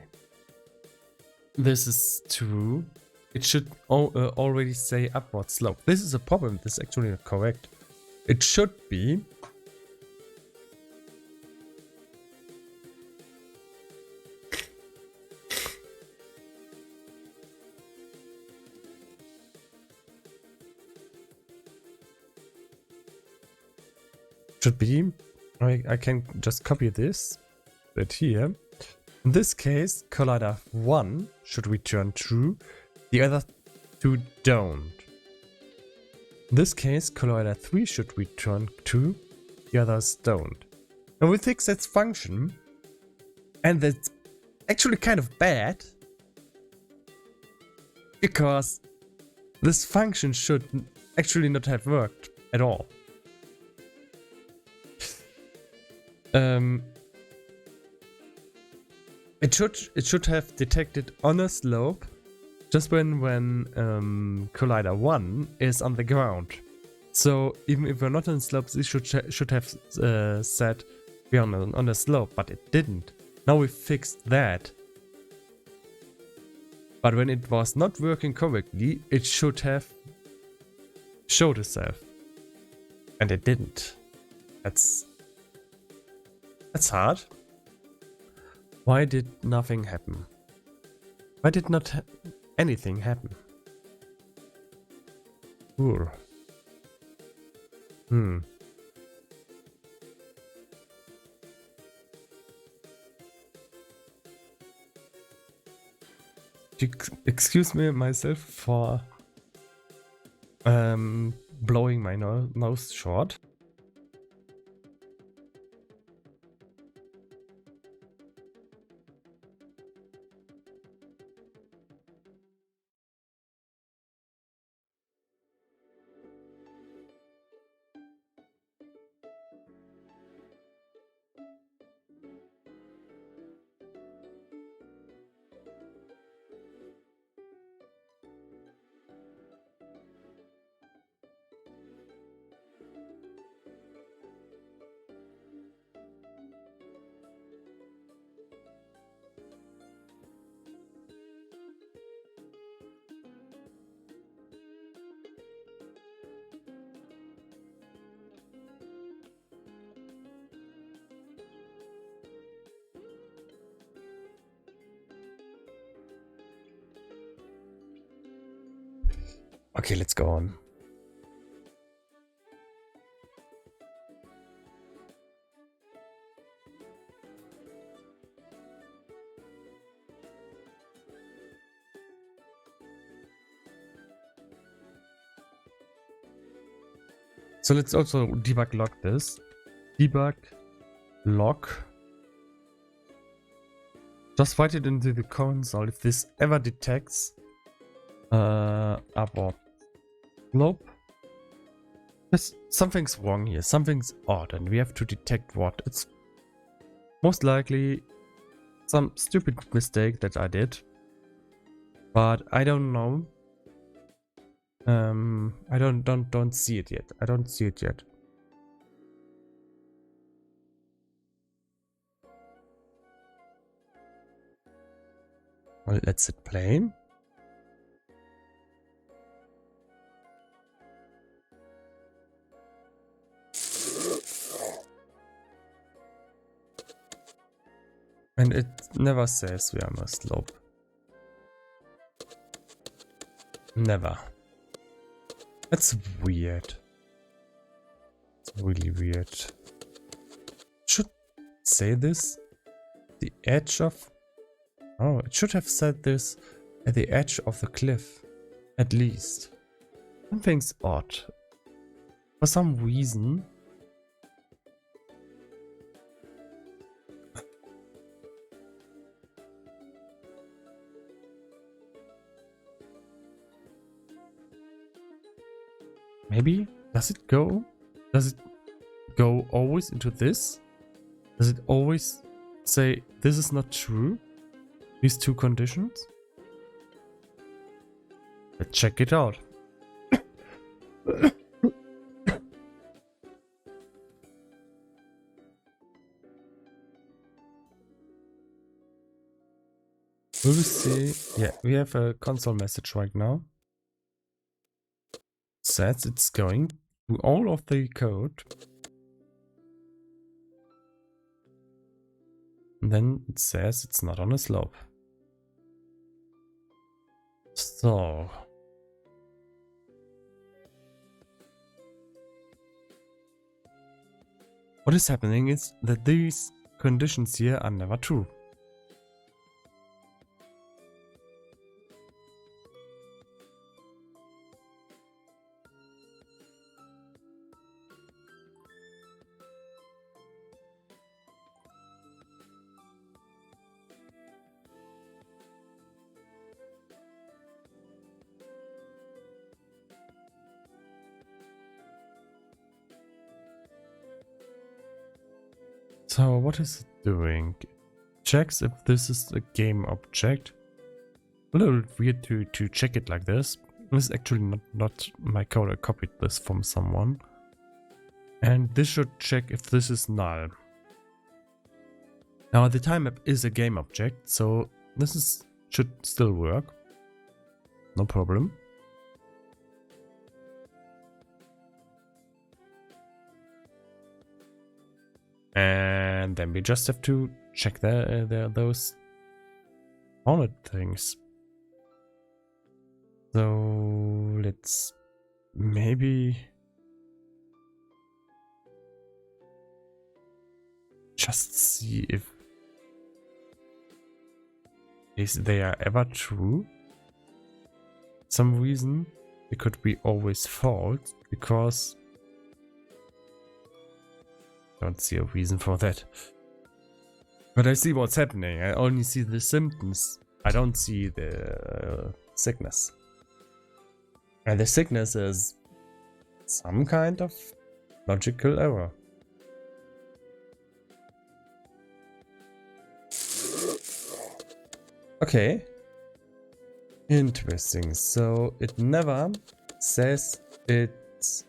this is true, it should already say upward slope. This is a problem. This is actually not correct. It should be I can just copy this right here. In this case, collider 1 should return true, the other two don't. In this case, collider 3 should return true, the others don't. And we fix its function, and that's actually kind of bad, because this function should actually not have worked at all. It should have detected on a slope just when collider 1 is on the ground. So even if we're not on slopes, it should have said we're on a slope, but it didn't. Now we fixed that. But when it was not working correctly, it should have showed itself. And it didn't. That's hard. Why did nothing happen? Why did not anything happen? Ooh. Excuse me myself for blowing my nose short. Okay, let's go on. So let's also debug log this. Debug log. Just write it into the console if this ever detects abort slope. Something's wrong here. Something's odd, and we have to detect what. It's most likely some stupid mistake that I did, but I don't know. I don't see it yet. I don't see it yet. Well, let's hit play. And it never says we are on a slope. Never. That's weird. It's really weird. Should say this? The edge of... Oh, it should have said this at the edge of the cliff. At least. Something's odd. For some reason... Maybe? Does it go? Does it go always into this? Does it always say this is not true? These two conditions? Let's check it out. Will we see? Yeah, we have a console message right now. Says it's going through all of the code. And then it says it's not on a slope. So... what is happening is that these conditions here are never true. So what is it doing? Checks if this is a game object. A little weird to check it like this. This is actually not my code. I copied this from someone. And this should check if this is null. Now the time map is a game object, so this should still work. No problem. And then we just have to check those hornet things. So let's maybe just see Is they are ever true? Some reason it could be always false, because I don't see a reason for that. But I see what's happening. I only see the symptoms. I don't see the sickness. And the sickness is some kind of logical error. Okay. Interesting. So it never says it's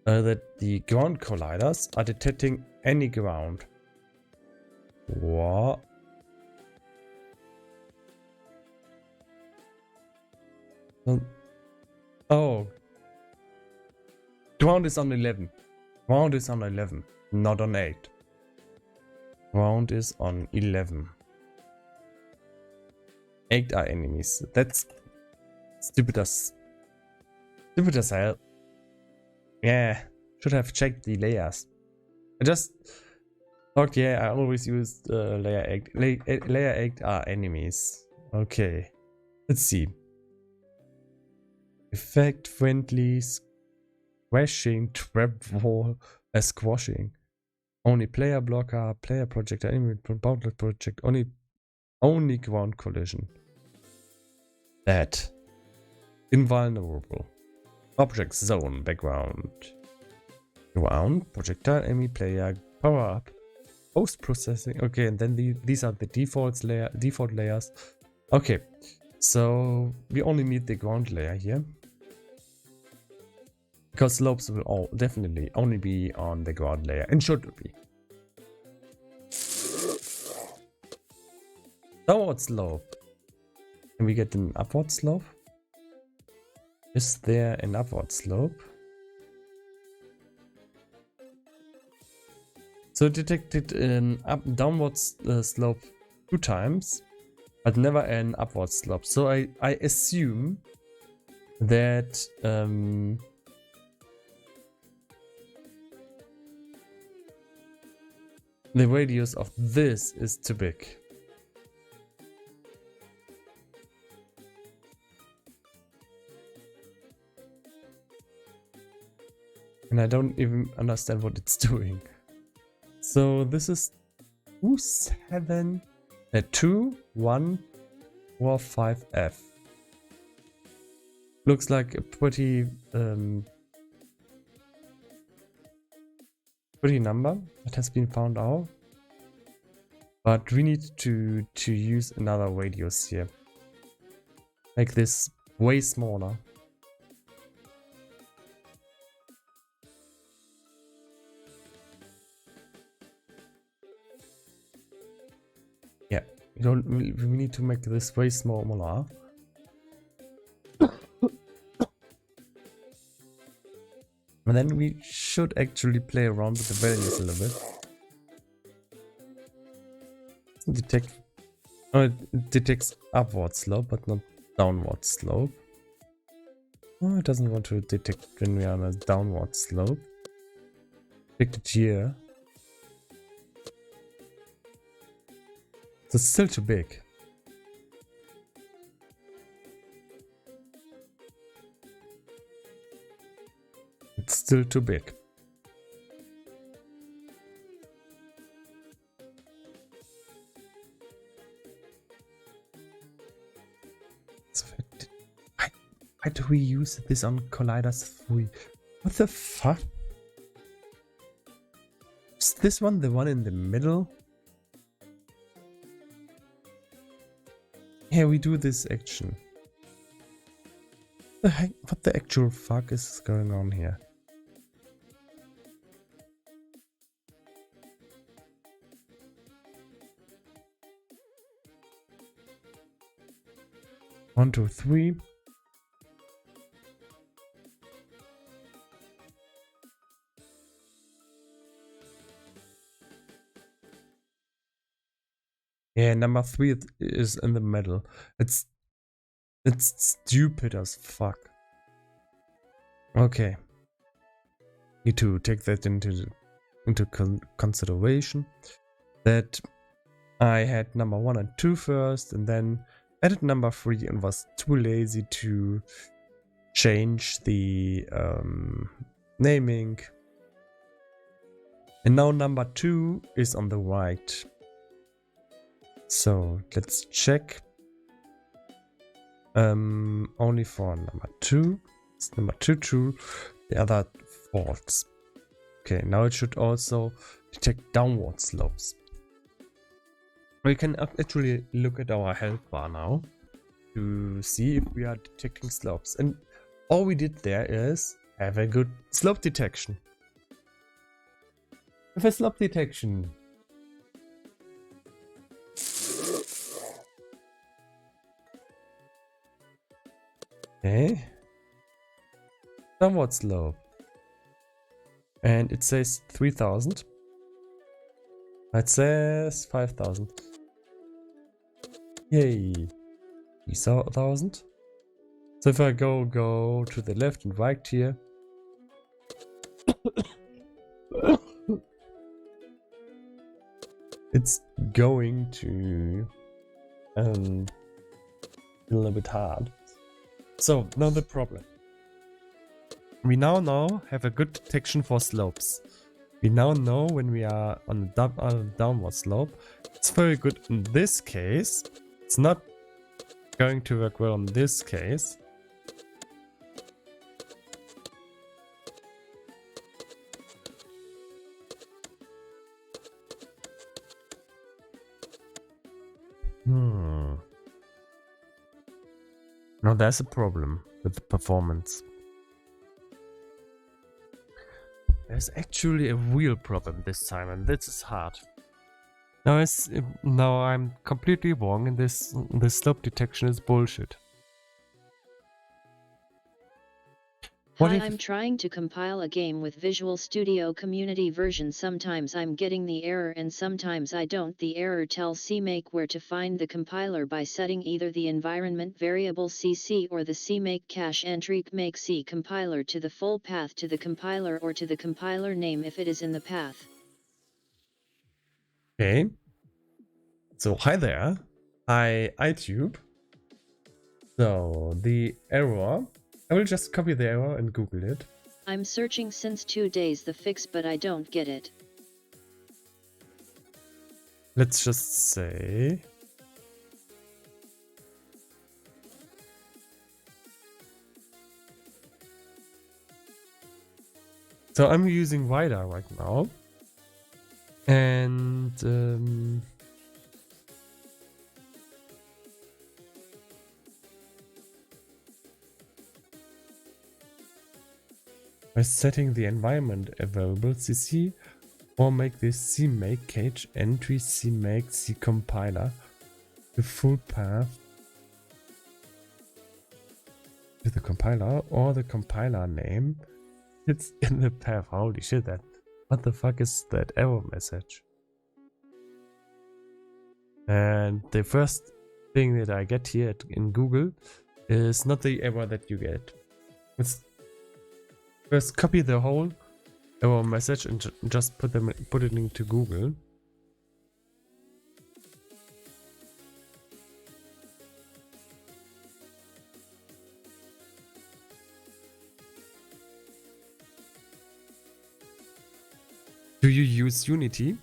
that the ground colliders are detecting any ground. What? Oh. Ground is on 11. Ground is on 11, not on 8. Ground is on 11. 8 are enemies. That's stupid as hell. Yeah, should have checked the layers. I just thought, yeah, I always used layer 8. Layer 8 are enemies. Okay, let's see. Effect friendly squashing trap wall squashing. Only player blocker, player projector, enemy boundless project, only ground collision. That. Invulnerable. Object zone background. Ground, projectile, enemy player, power up. Post processing. Okay, and then these are the default layers. Okay, so we only need the ground layer here. Because slopes will definitely only be on the ground layer, and should be. Downward slope. Can we get an upward slope? Is there an upward slope? So it detected an downward slope 2 times, but never an upward slope. So I assume that the radius of this is too big. And I don't even understand what it's doing. So this is 2, 7, 2, 1, 4, 5, F. Looks like a pretty number that has been found out. But we need to use another radius here. Make this way smaller. Yeah, we need to make this way smaller. And then we should actually play around with the values a little bit. It detects upward slope, but not downward slope. Oh, it doesn't want to detect when we are on a downward slope. Detect it here. So it's still too big. It's still too big. Why do we use this on Colliders 3? What the fuck? Is this one the one in the middle? Yeah, we do this action. The heck? What the actual fuck is going on here? One, two, three. Yeah, number 3 is in the middle. It's stupid as fuck. Okay. Need to take that into consideration. That I had number 1 and 2 first, and then added number 3 and was too lazy to change the naming. And now number 2 is on the right. So let's check. Only for number 2. It's number 2 true, the other false. Okay, now it should also detect downward slopes. We can actually look at our health bar now to see if we are detecting slopes. And all we did there is have a good slope detection. With a slope detection. Okay. Downward slope. And it says 3000. It says 5000. Yay. 3000. So if I go to the left and right here. It's going to a little bit hard. So now the problem. We now have a good detection for slopes. We now know when we are on a downward slope. It's very good in this case. It's not going to work well in this case. Now there's a problem with the performance. There's actually a real problem this time, and this is hard. Now I'm completely wrong, and this slope detection is bullshit. Hi, I'm trying to compile a game with Visual Studio Community version. Sometimes I'm getting the error and sometimes I don't. The error tells CMake where to find the compiler by setting either the environment variable cc or the CMake cache entry. Make C compiler to the full path to the compiler or to the compiler name if it is in the path. Okay. So hi there. Hi iTube. So the error. I will just copy the error and Google it. I'm searching since 2 days the fix, but I don't get it. Let's just say... So I'm using Wider right now. And... by setting the environment variable cc or make this CMake cache entry CMake C compiler the full path to the compiler or the compiler name. It's in the path. Holy shit, that what the fuck is that error message? And the first thing that I get here in Google is not the error that you get. It's first copy the whole error message and just put it into Google. Do you use Unity?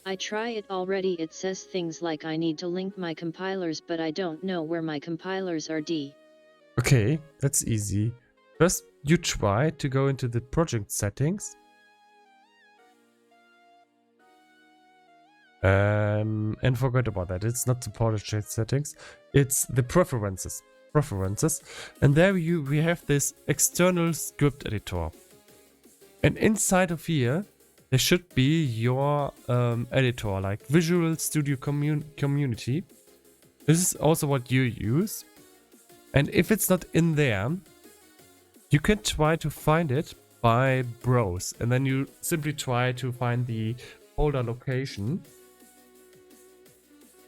I try it already. It says things like I need to link my compilers, but I don't know where my compilers are. Okay, that's easy. First, you try to go into the project settings. And forget about that. It's not the project settings. It's the preferences. And there we have this external script editor. And inside of here, there should be your editor, like Visual Studio Community. This is also what you use. And if it's not in there, you can try to find it by browse. And then you simply try to find the folder location.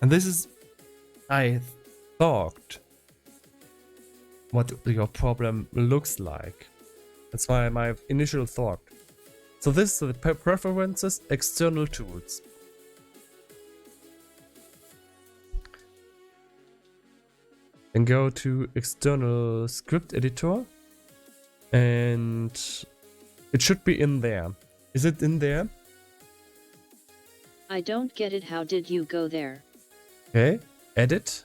And this is, I thought, what your problem looks like. That's why my initial thought. So this is the preferences, external tools. And go to external script editor. And it should be in there. Is it in there? I don't get it. How did you go there? Okay, edit.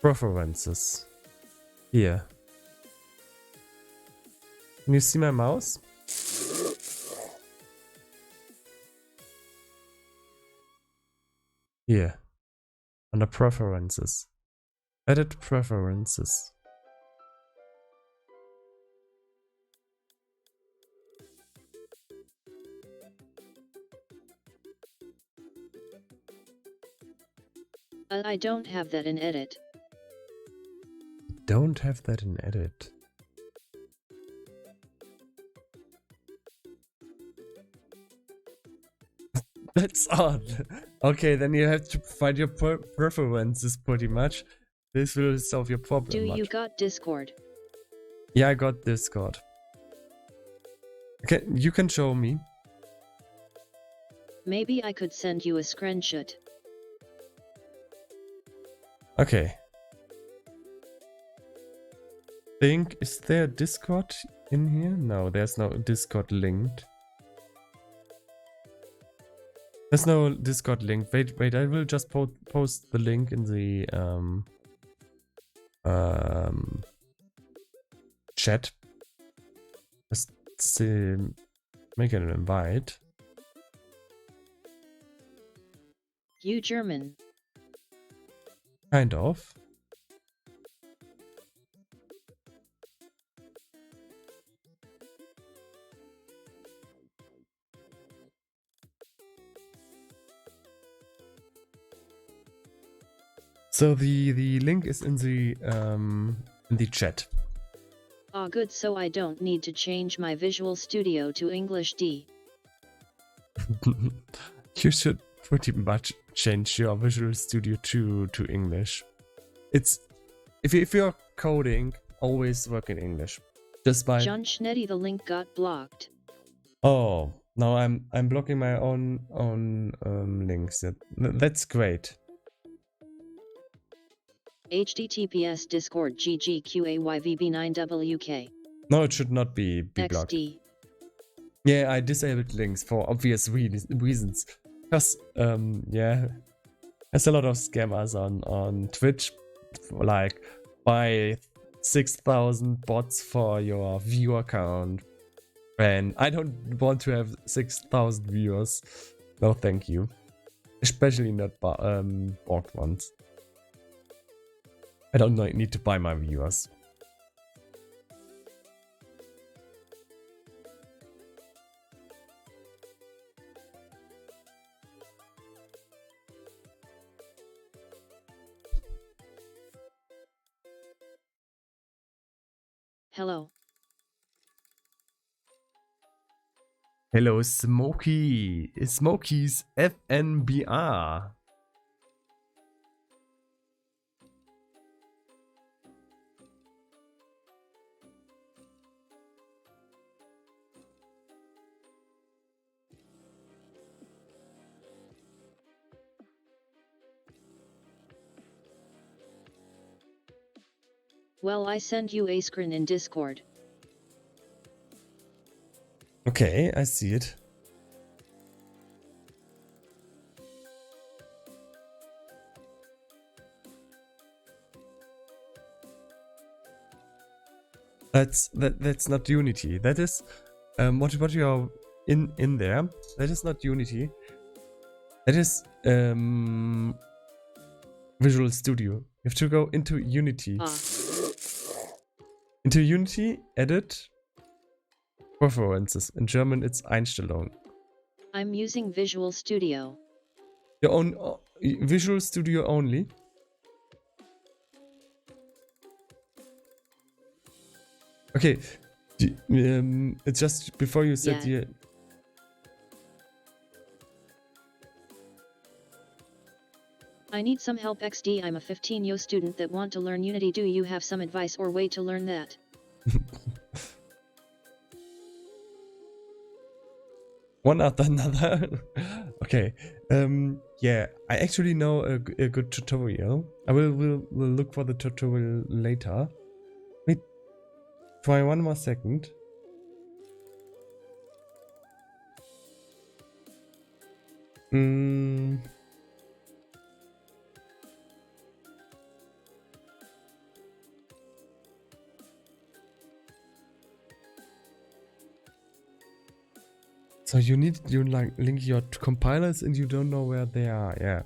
Preferences. Here. Can you see my mouse? Here. Under preferences. Edit preferences. I don't have that in edit. Don't have that in edit. That's odd. Okay, then you have to find your preferences pretty much. This will solve your problem. Do you got Discord? Yeah, I got Discord. Okay, you can show me. Maybe I could send you a screenshot. Okay. Is there Discord in here? No, there's no Discord linked. There's no Discord link. Wait, I will just post the link in the chat. Just make an invite. You German? Kind of. So the link is in the chat. Ah, good. So I don't need to change my Visual Studio to English D. You should pretty much change your Visual Studio to English. It's if you're coding, always work in English. Just by John Schnetti, the link got blocked. Oh, now I'm blocking my own links. That's great. https discord ggqayvb9wk. No, it should not be blocked. XD. Yeah, I disabled links for obvious reasons. Because yeah, there's a lot of scammers on Twitch, like buy 6,000 bots for your view account, and I don't want to have 6,000 viewers. No, thank you. Especially not bought ones. I don't need to buy my viewers. Hello. Hello, Smokey. Smokey's FNBR. Well, I send you a screen in Discord. Okay, I see it. That's not Unity. That is what you are in there. That is not Unity. That is Visual Studio. You have to go into Unity. Into Unity, edit, preferences. In German, it's Einstellung. I'm using Visual Studio. Your own Visual Studio only. Okay, it's just before you said I need some help XD. I'm a 15-year student that want to learn Unity. Do you have some advice or way to learn that? One after another. Okay. Yeah, I actually know a good tutorial. I will look for the tutorial later. Wait, try one more second. So you like link your compilers and you don't know where they are. Yeah.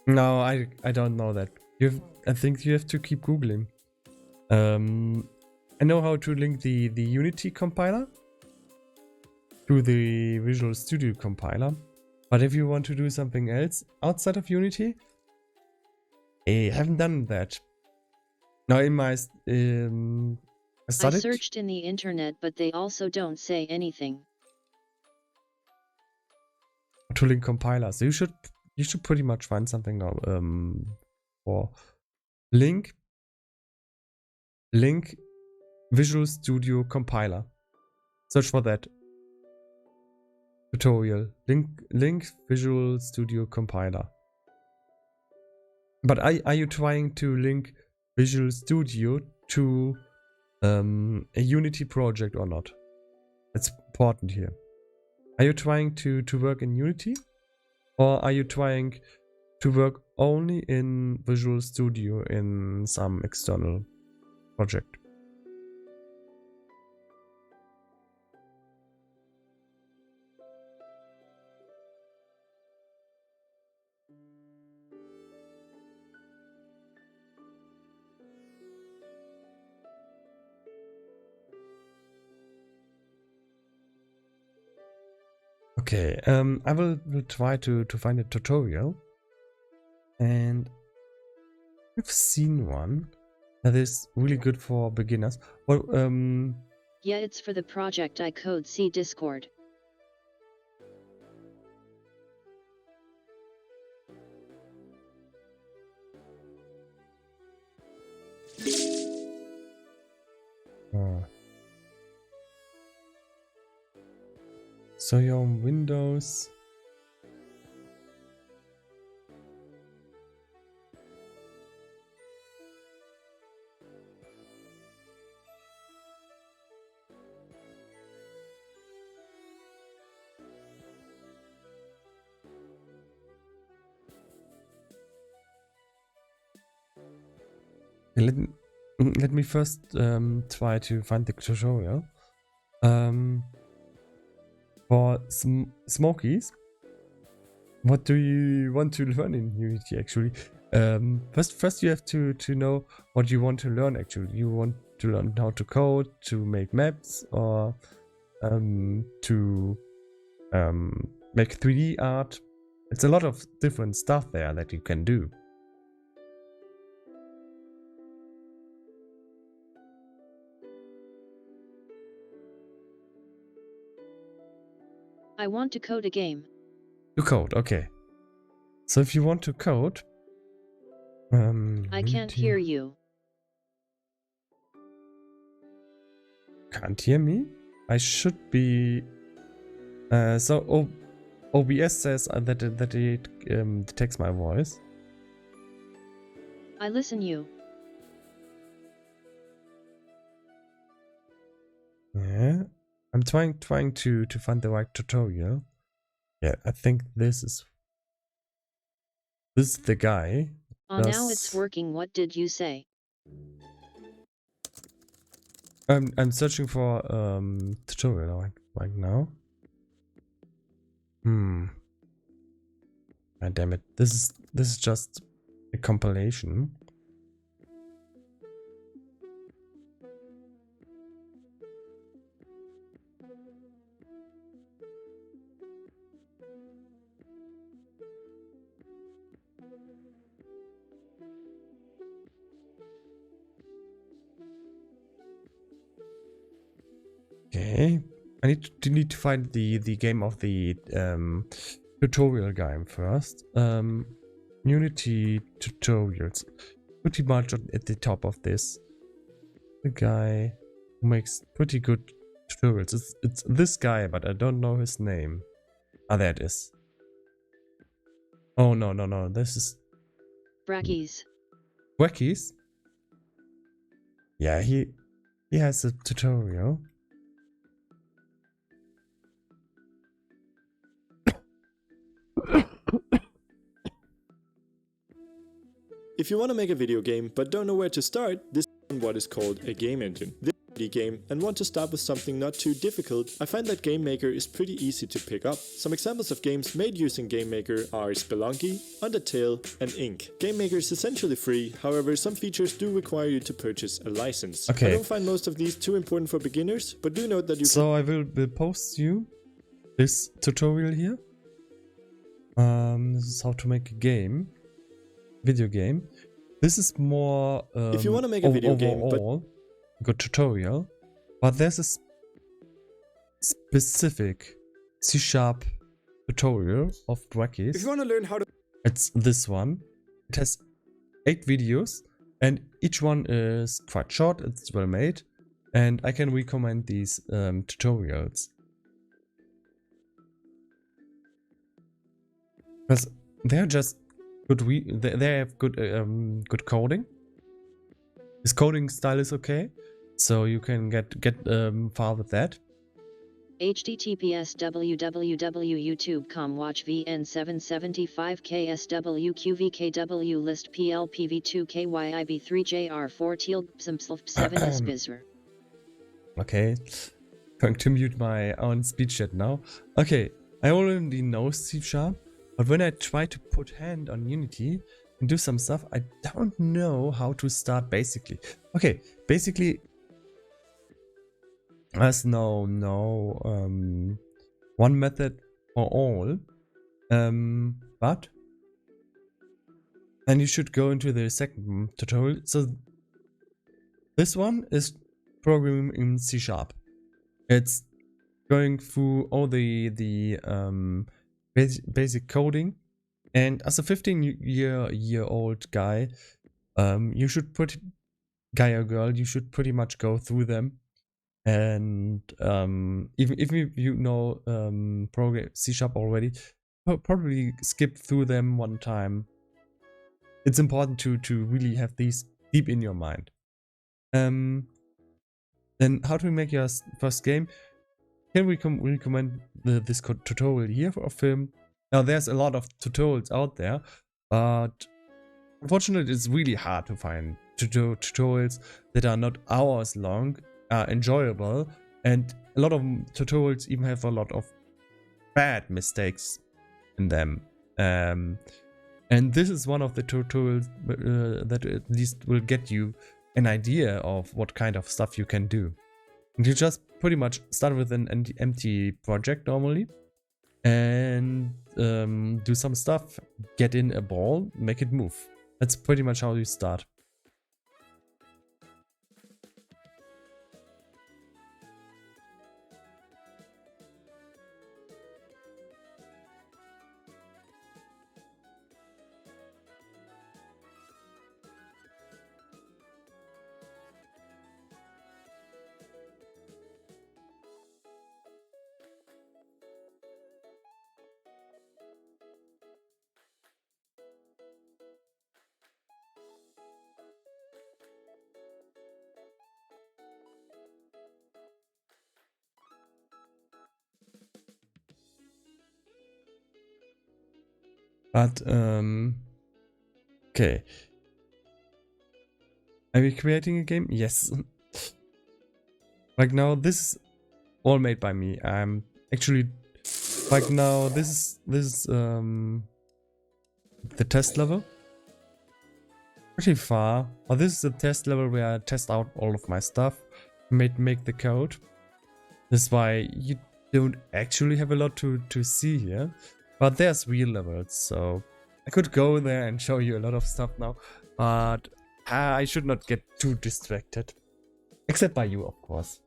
No, I don't know that. I think you have to keep googling. I know how to link the Unity compiler to the Visual Studio compiler, but if you want to do something else outside of Unity, I haven't done that. Now in my I searched in the internet, but they also don't say anything. To link compilers, so you should pretty much find something now. For link Visual Studio compiler. Search for that tutorial. Link Visual Studio compiler. But are you trying to link Visual Studio to a Unity project or not? That's important here. Are you trying to work in Unity, or are you trying to work only in Visual Studio in some external project? Okay, I will try to find a tutorial, and I've seen one that is really good for beginners. Well, yeah, it's for the project I code. See Discord. So you're on Windows. Let me first try to find the tutorial. For Smokies, what do you want to learn in Unity actually? First you have to know what you want to learn actually. You want to learn how to code, to make maps, or to make 3D art. It's a lot of different stuff there that you can do. I want to code a game. To code, okay. So if you want to code, I can't hear you. Can't hear me? I should be. So OBS says that it detects my voice. I listen you. Yeah, I'm trying to find the right tutorial. Yeah, I think this is the guy. Oh, now it's working. What did you say? I'm searching for tutorial right now. Ah, damn it! This is just a compilation. Okay, I need to find the game of the tutorial game first. Unity tutorials. Pretty much at the top of this. The guy who makes pretty good tutorials. It's this guy, but I don't know his name. Ah, there it is. Oh, no. This is... Brackies. Wackies? Yeah, he has a tutorial. If you want to make a video game but don't know where to start, this is what is called a game engine. This is a game and want to start with something not too difficult, I find that GameMaker is pretty easy to pick up. Some examples of games made using GameMaker are Spelunky, Undertale and Ink. GameMaker is essentially free, however some features do require you to purchase a license. Okay. I don't find most of these too important for beginners, but do note that you So I will post you this tutorial here. This is how to make a game. Video game. This is more if you want to make a video game, but good tutorial, but there's a specific C# tutorial of Brackies. if you want to learn how to It's this one. It has 8 videos and each one is quite short. It's well made and I can recommend these tutorials because they're just good. They have good good coding. His coding style is okay, so you can get far with that. https www.youtube.com watch vn775kswqvkw list plpv2kyib3jr4 tilde 7 spizr. Okay, going to mute my own speech chat now. Okay, I already know C#, but when I try to put hand on Unity and do some stuff, I don't know how to start basically. Okay, basically there's no one method for all, but and you should go into the second tutorial. So this one is programming in C#. It's going through all the basic coding, and as a 15-year-old guy, you should guy or girl, you should pretty much go through them. And even if you know program C# already, probably skip through them one time. It's important to really have these deep in your mind. Then how to make your first game? Can we recommend this tutorial here for a film? Now there's a lot of tutorials out there, but unfortunately it's really hard to find tutorials that are not hours long, are enjoyable, and a lot of tutorials even have a lot of bad mistakes in them. And this is one of the tutorials that at least will get you an idea of what kind of stuff you can do. And you just pretty much start with an empty project normally and do some stuff, get in a ball, make it move. That's pretty much how you start. But okay. Are we creating a game? Yes. Like now, this is all made by me. I'm actually like now. This is the test level. Pretty far. But this is the test level where I test out all of my stuff, make the code. That's why you don't actually have a lot to see here. But there's real levels, so I could go there and show you a lot of stuff now, but I should not get too distracted. Except by you, of course.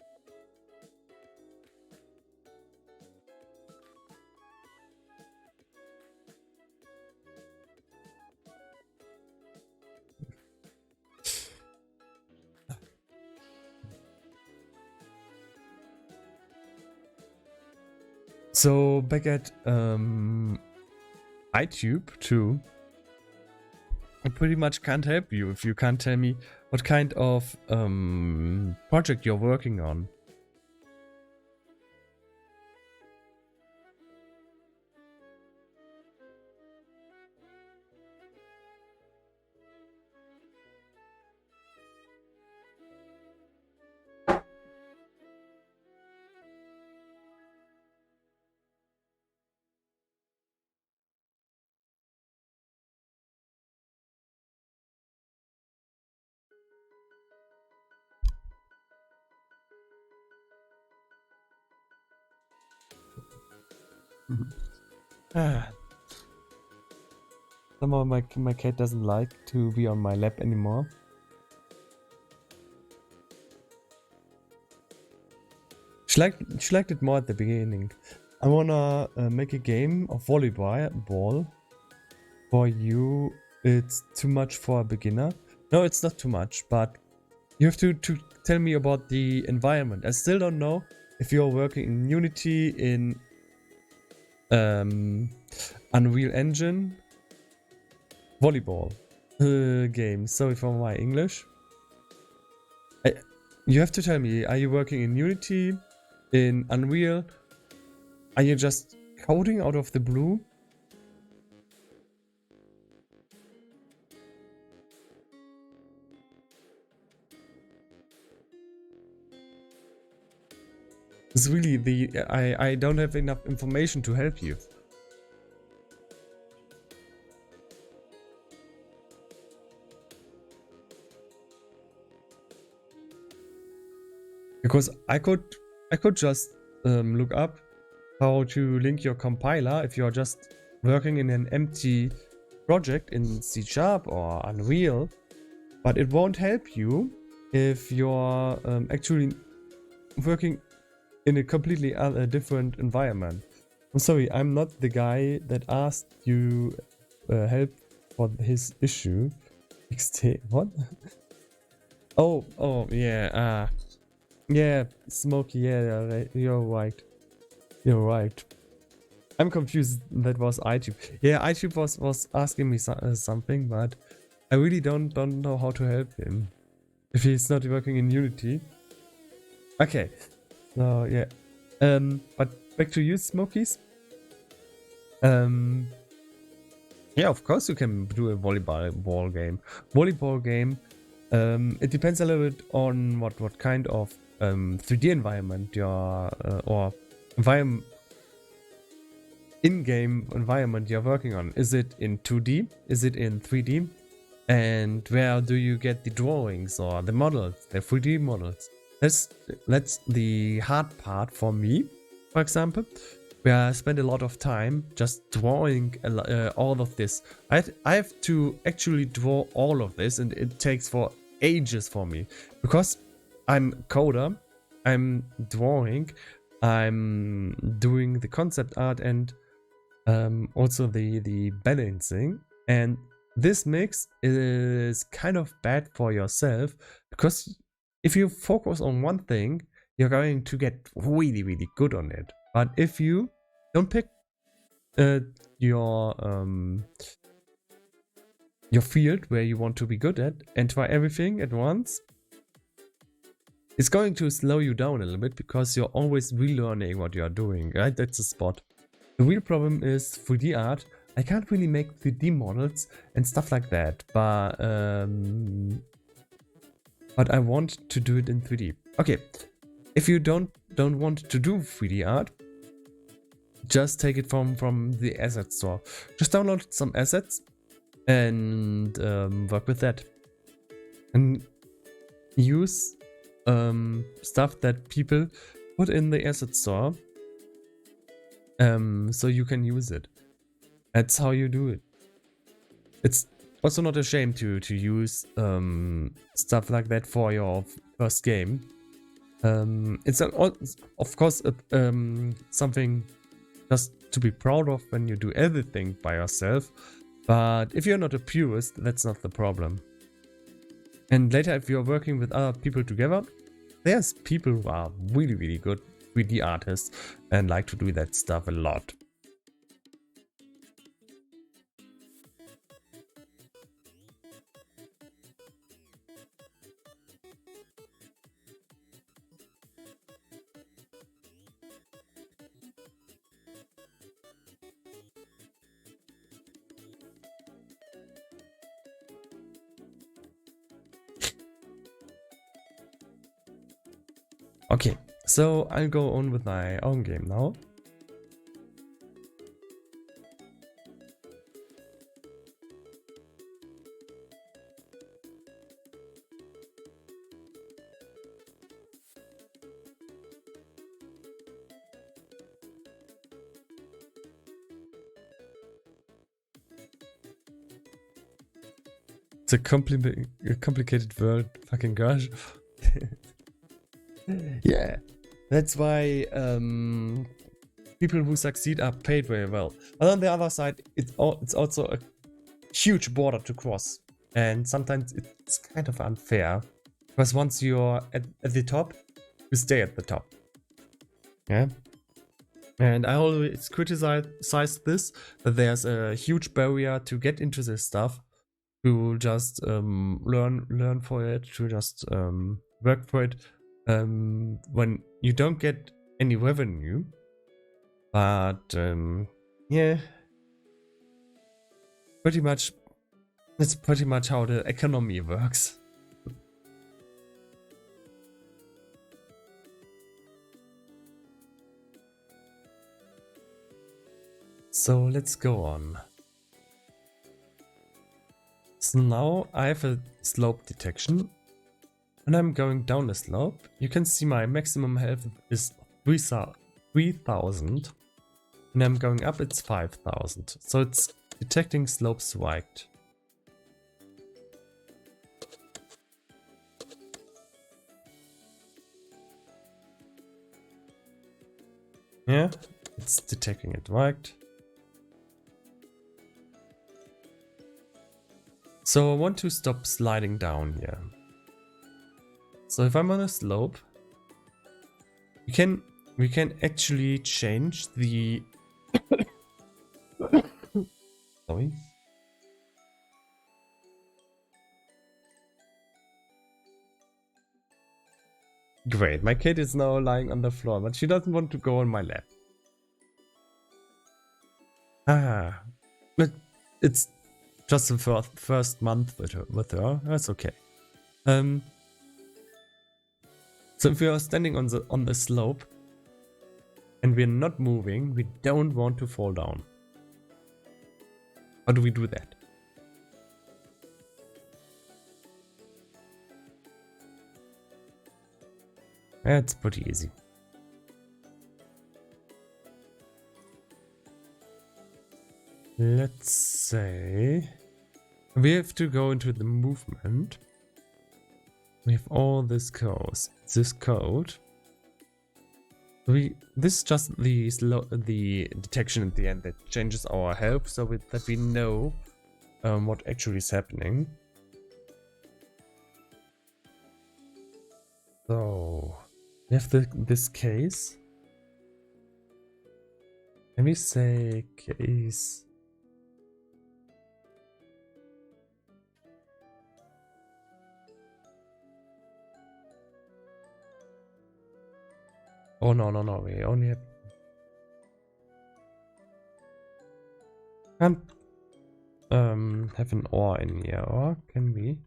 So back at iTube too, I pretty much can't help you if you can't tell me what kind of project you're working on. Somehow my cat doesn't like to be on my lap anymore. She liked it more at the beginning. I wanna make a game of volleyball for you. It's too much for a beginner. No, it's not too much, but you have to tell me about the environment. I still don't know if you're working in Unity, in Unreal Engine, volleyball game. Sorry for my English. You have to tell me, are you working in Unity, in Unreal? Are you just coding out of the blue? It's really I don't have enough information to help you. Because I could just look up how to link your compiler if you're just working in an empty project in C# or Unreal, but it won't help you if you're actually working in a completely different environment. I'm sorry, I'm not the guy that asked you help for his issue. XT, what? oh, yeah, yeah, Smokey, yeah, you're right. You're right. I'm confused. That was iTube. Yeah, iTube was asking me something, but I really don't know how to help him if he's not working in Unity. Okay, so yeah, but back to you, Smokies. Yeah, of course you can do a volleyball game. It depends a little bit on what kind of 3D environment you're or in-game environment you're working on. Is it in 2D? Is it in 3D? And where do you get the drawings or the models, the 3D models? That's the hard part for me, for example, where I spend a lot of time just drawing all of this. I have to actually draw all of this, and it takes for ages for me because I'm coder, I'm drawing, I'm doing the concept art and also the balancing, and this mix is kind of bad for yourself because if you focus on one thing, you're going to get really good on it. But if you don't pick your field where you want to be good at and try everything at once, it's going to slow you down a little bit because you're always relearning what you're doing, right? That's the spot. The real problem is 3D art. I can't really make 3D models and stuff like that, but I want to do it in 3D. Okay, if you don't want to do 3D art, just take it from the asset store. Just download some assets and work with that. And use stuff that people put in the asset store so you can use it. That's how you do it. It's also not a shame to use stuff like that for your first game. It's of course something just to be proud of when you do everything by yourself, but if you're not a purist, that's not the problem. And later, if you're working with other people together, there's people who are really good 3D artist and like to do that stuff a lot. Okay, so I'll go on with my own game now. It's a complicated world, fucking gosh. Yeah, that's why people who succeed are paid very well. But on the other side, it's also a huge border to cross, and sometimes it's kind of unfair because once you're at the top, you stay at the top. Yeah, and I always criticize this, that there's a huge barrier to get into this stuff, to just learn for it, to just work for it. When you don't get any revenue, but yeah, that's pretty much how the economy works. So let's go on. So now I have a slope detection. When I'm going down the slope, you can see my maximum health is 3000. When I'm going up, it's 5000. So it's detecting slopes right. Yeah, it's detecting it right. So I want to stop sliding down here. So if I'm on a slope, we can actually change the sorry. Great, my kid is now lying on the floor, but she doesn't want to go on my lap. Ah, but it's just the first month with her. That's okay. So if we are standing on the slope and we're not moving, we don't want to fall down. How do we do that? That's pretty easy. Let's say we have to go into the movement. We have all this code. This is just the detection at the end that changes our health, so that we know what actually is happening. So we have this case. Can we say case? Oh no, we only have... Can't have an or in here, or can we?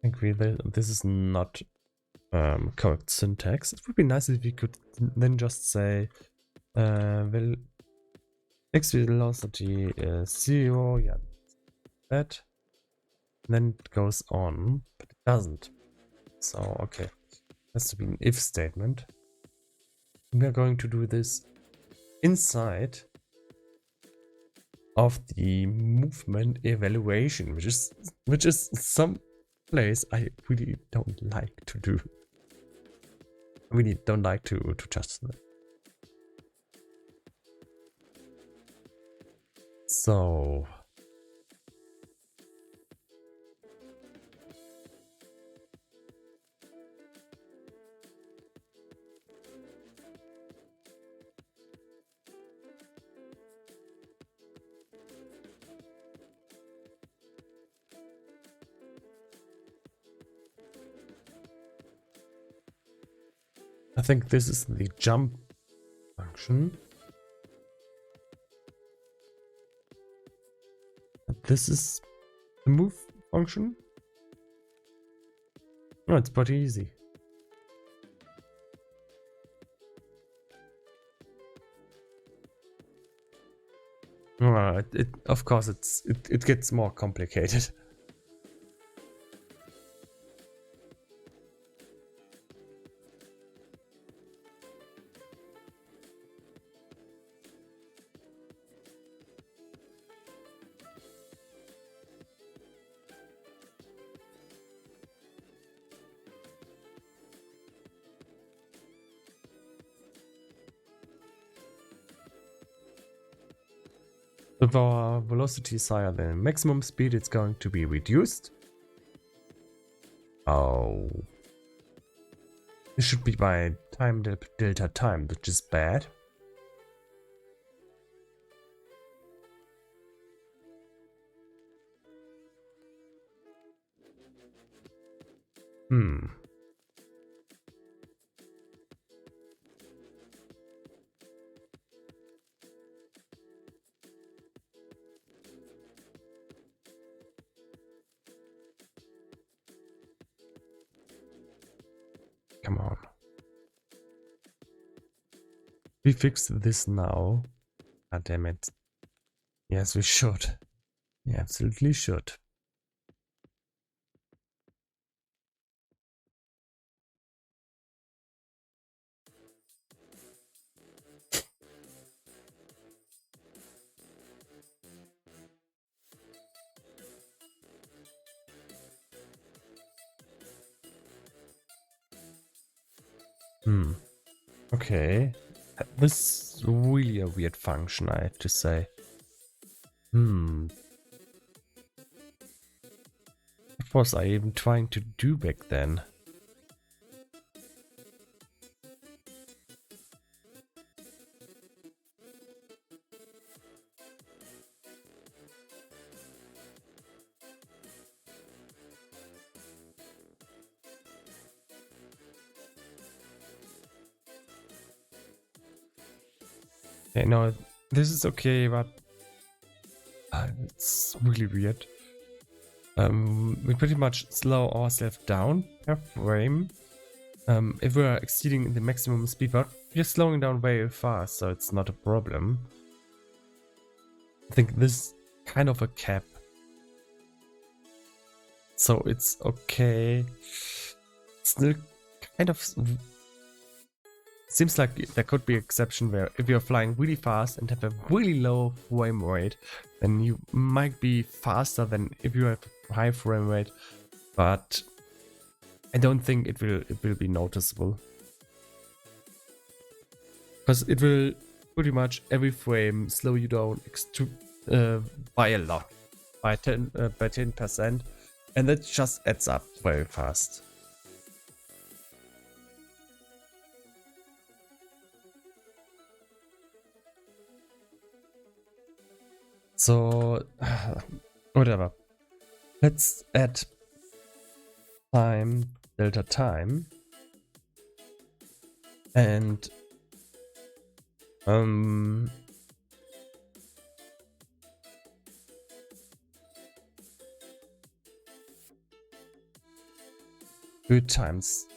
I think this is not correct syntax. It would be nice if we could then just say well, x velocity is 0, yeah, that. Then it goes on, but it doesn't. So okay, has to be an if statement. We are going to do this inside of the movement evaluation, which is some place I really don't like to do. I really don't like to touch that. So I think this is the jump function. This is the move function. Oh, it's pretty easy. Of course it gets more complicated. If our velocity is higher than maximum speed, it's going to be reduced. Oh. This should be by time delta time, which is bad. Come on. We fix this now. Ah, damn it. Yes, we should. We absolutely should. Okay. This is really a weird function, I have to say. What was I even trying to do back then? Okay, no, this is okay, but it's really weird. We pretty much slow ourselves down per frame if we're exceeding the maximum speed, but we're slowing down very fast, so it's not a problem. I think this is kind of a cap, so it's okay. Still kind of seems like there could be an exception where if you're flying really fast and have a really low frame rate, then you might be faster than if you have a high frame rate, but I don't think it will be noticeable. Because it will pretty much every frame slow you down by a lot, by 10%, and that just adds up very fast. So, whatever. Let's add time, delta time, and good times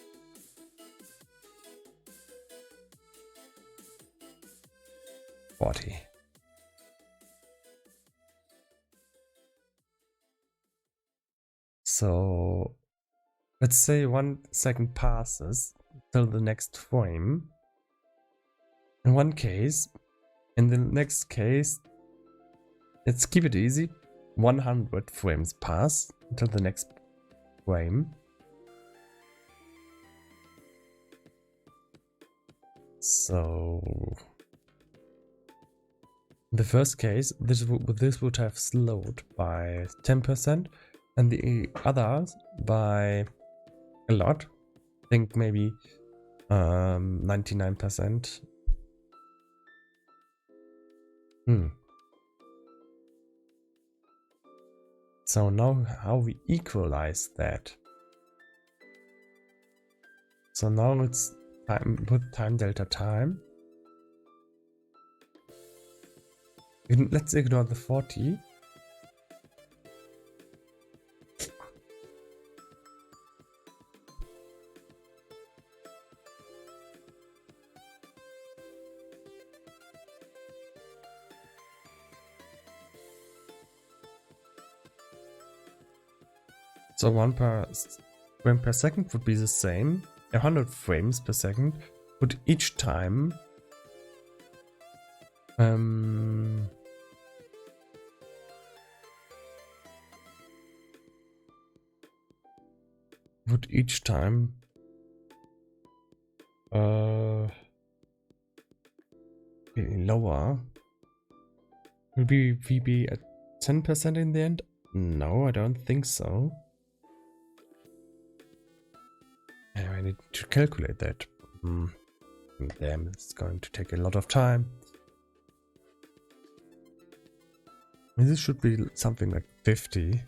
40. So let's say 1 second passes till the next frame. In one case, in the next case, let's keep it easy. 100 frames pass until the next frame. So in the first case, this would have slowed by 10%. And the others by a lot. I think maybe 99%. So now how we equalize that? So now it's put time delta time. Let's ignore the 40. So 1 per frame per second would be the same. 100 frames per second would each time be lower. Will we be at 10% in the end? No, I don't think so. I need to calculate that. Damn, it's going to take a lot of time. This should be something like 50.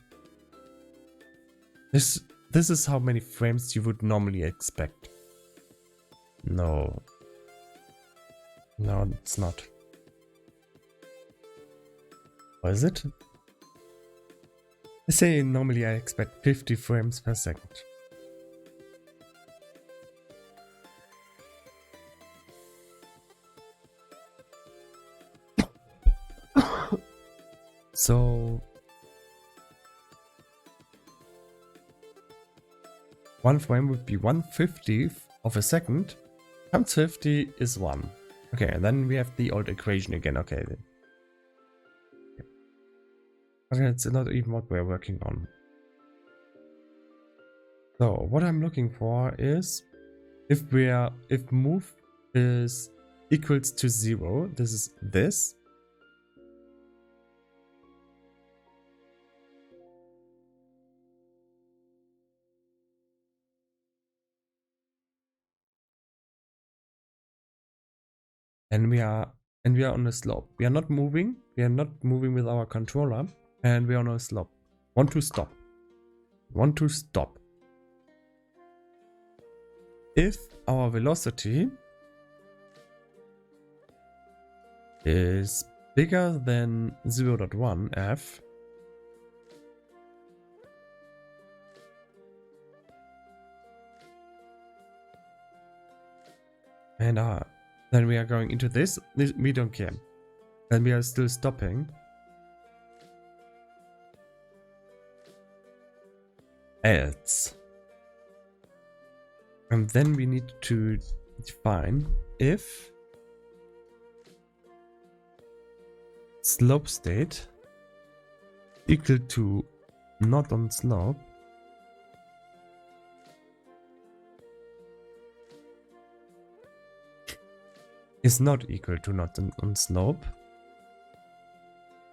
This is how many frames you would normally expect. No. No, it's not. What is it? I say normally I expect 50 frames per second. So 1 frame would be 1/50th of a second. Times 50 is 1. Okay, and then we have the old equation again. Okay. Okay, it's not even what we're working on. So what I'm looking for is if move is equals to 0, this is this. And we are on a slope. We are not moving. We are not moving with our controller, and we are on a slope. Want to stop. Want to stop. If our velocity is bigger than 0.1 f, and then we are going into this. We don't care. Then we are still stopping. Else. And then we need to define if slope state equal to not on slope is not equal to not on slope,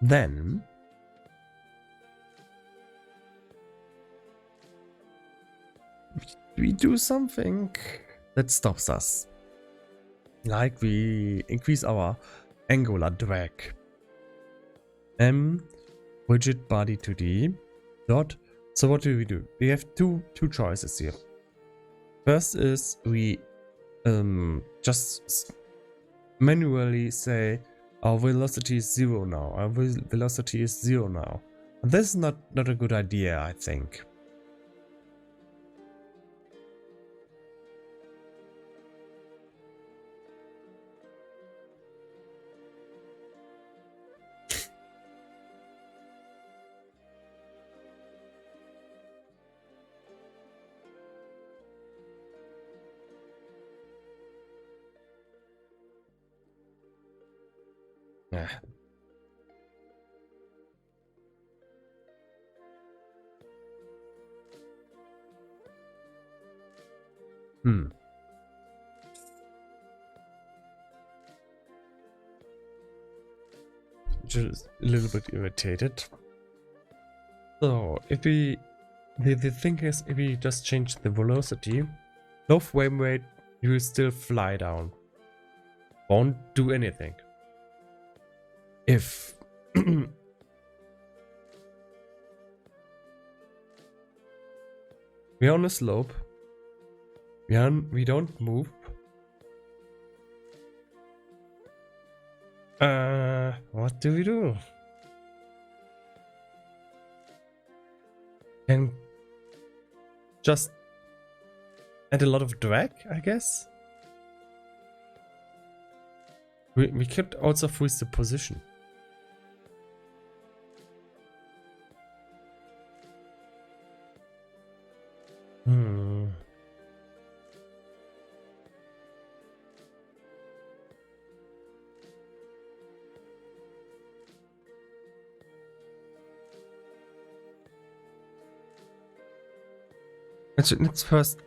then we do something that stops us. Like we increase our angular drag. Widget body to d dot. So what do? We have two choices here. First is we just manually say our velocity is 0 now. Our velocity is 0 now. And this is not a good idea, I think. Yeah. Just a little bit irritated. So if we the thing is, if we just change the velocity, low frame rate, you will still fly down. Won't do anything. If we're on a slope, we don't move, What do we do? Can just add a lot of drag, I guess? We could also freeze the position. Let's first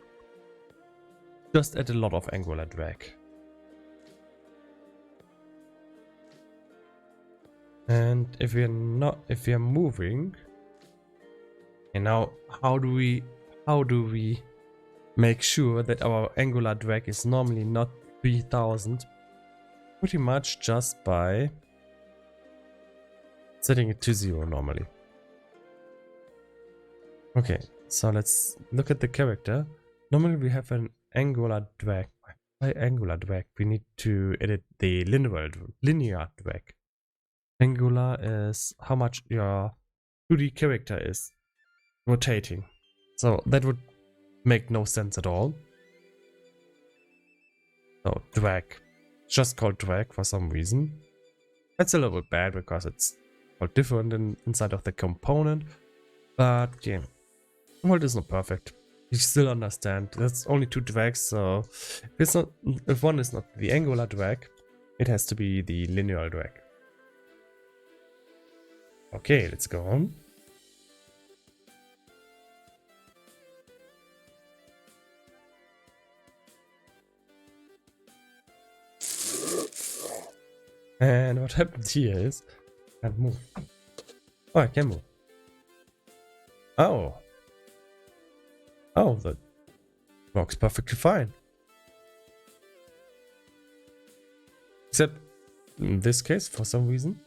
just add a lot of angular drag. And if we're moving, and now how do we make sure that our angular drag is normally not 3000? Pretty much just by setting it to 0 normally. Okay, so let's look at the character. Normally we have an angular drag. By angular drag, we need to edit the linear drag. Angular is how much your 2D character is rotating. So that would make no sense at all. So drag, just called drag for some reason. That's a little bit bad because it's called different inside of the component. But yeah, well, it is not perfect. You still understand. That's only 2 drags, so if one is not the angular drag, it has to be the linear drag. Okay, let's go on. And what happens here is I can't move. Oh, I can move. Oh. Oh, that works perfectly fine. Except in this case, for some reason,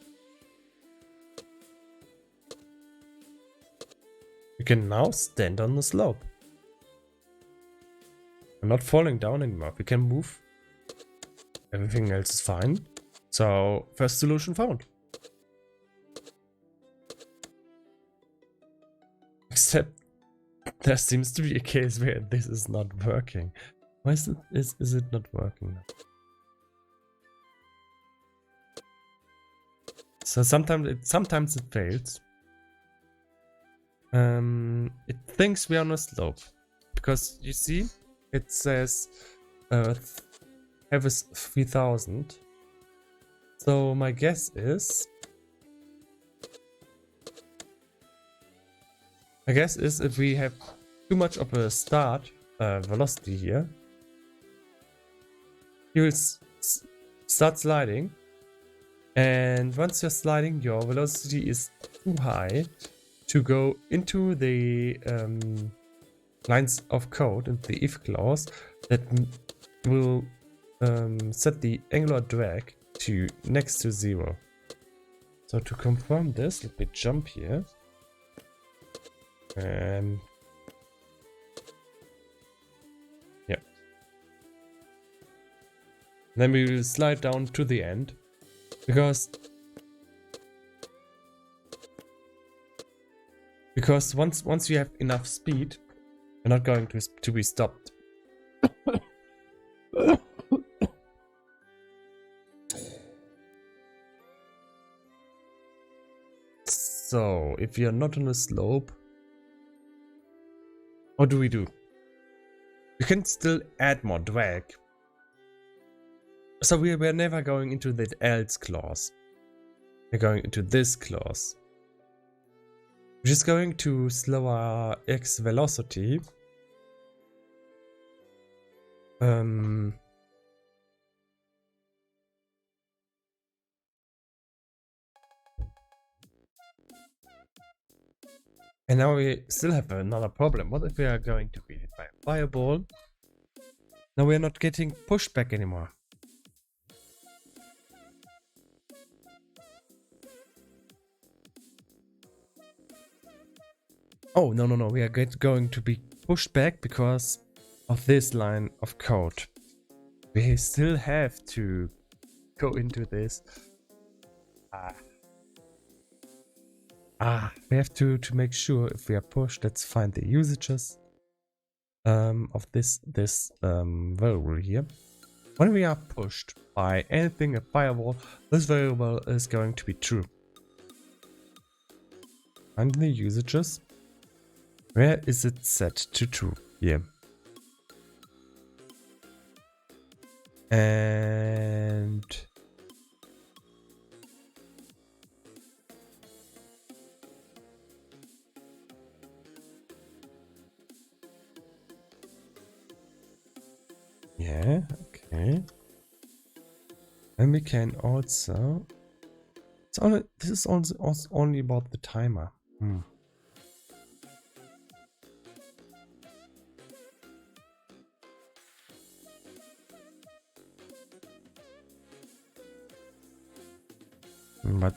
we can now stand on the slope. We're not falling down anymore. We can move. Everything else is fine. So, first solution found. Except there seems to be a case where this is not working. Why is it not working? So sometimes it fails. It thinks we are on a slope because you see it says have is 3000. So my guess is if we have too much of a start velocity here, you will start sliding, and once you're sliding, your velocity is too high to go into the lines of code and the if clause that will set the angular drag to next to 0. So to confirm this, let me jump here. And yeah, then we will slide down to the end because once you have enough speed, you're not going to be stopped. So if you're not on a slope, what do we do? We can still add more drag. So we're never going into that else clause. We're going into this clause, which is going to slow our x velocity. And now we still have another problem. What if we are going to be hit by a fireball? Now we are not getting pushed back anymore. Oh, no. We are going to be pushed back because of this line of code. We still have to go into this We have to make sure if we are pushed. Let's find the usages of this variable here. When we are pushed by anything, a firewall, this variable is going to be true. Find the usages. Where is it set to true? Here. And yeah, okay. And we can also. This is also only about the timer. But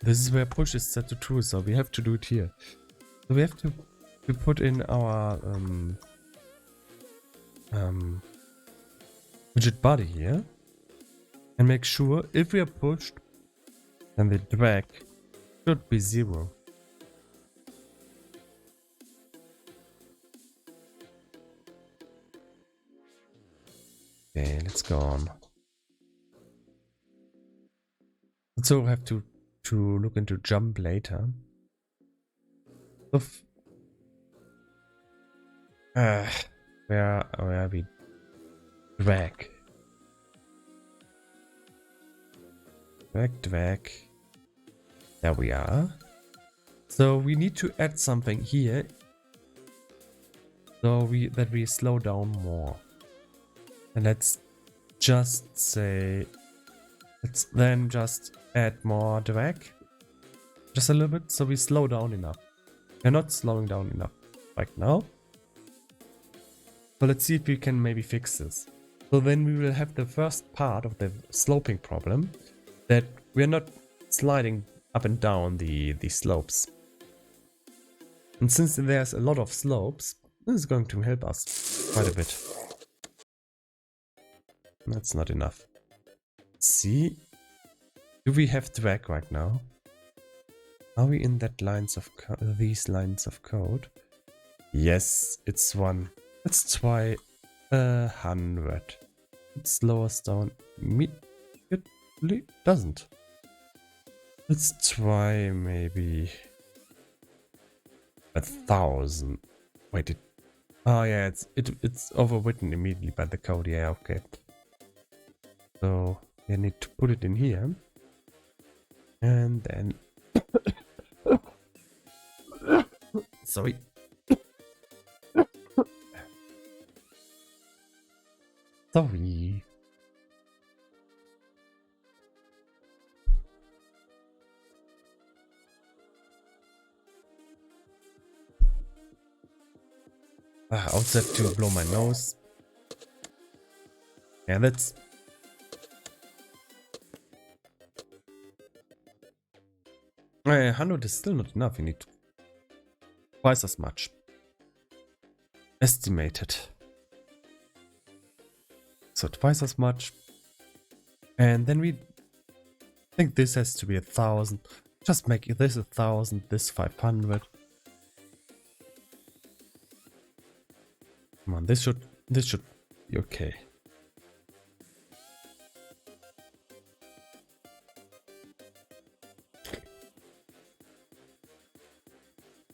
this is where push is set to true, so we have to do it here. So we have to put in our widget body here and make sure if we are pushed, then the drag should be 0. Okay, let's go on. So we have to look into jump later. Where are we? Drag. Drag. There we are. So we need to add something here. So that we slow down more. And let's just say, let's then just add more drag. Just a little bit, so we slow down enough. We're not slowing down enough right now. So let's see if we can maybe fix this. So then we will have the first part of the sloping problem, that we're not sliding up and down the slopes. And since there's a lot of slopes, this is going to help us quite a bit. That's not enough. Let's see. Do we have drag right now? Are we in that these lines of code? Yes, it's 1. Let's try 100. It slows down immediately. Doesn't. Let's try maybe 1,000. Wait, oh yeah, it's overwritten immediately by the code. Yeah, okay. So we need to put it in here, and then sorry. Sorry. Outside to blow my nose. Yeah, that's 100 is still not enough. You need twice as much. Estimated. So twice as much. And then we think this has to be 1,000. Just make this 1,000, this 500. Come on, this should be okay.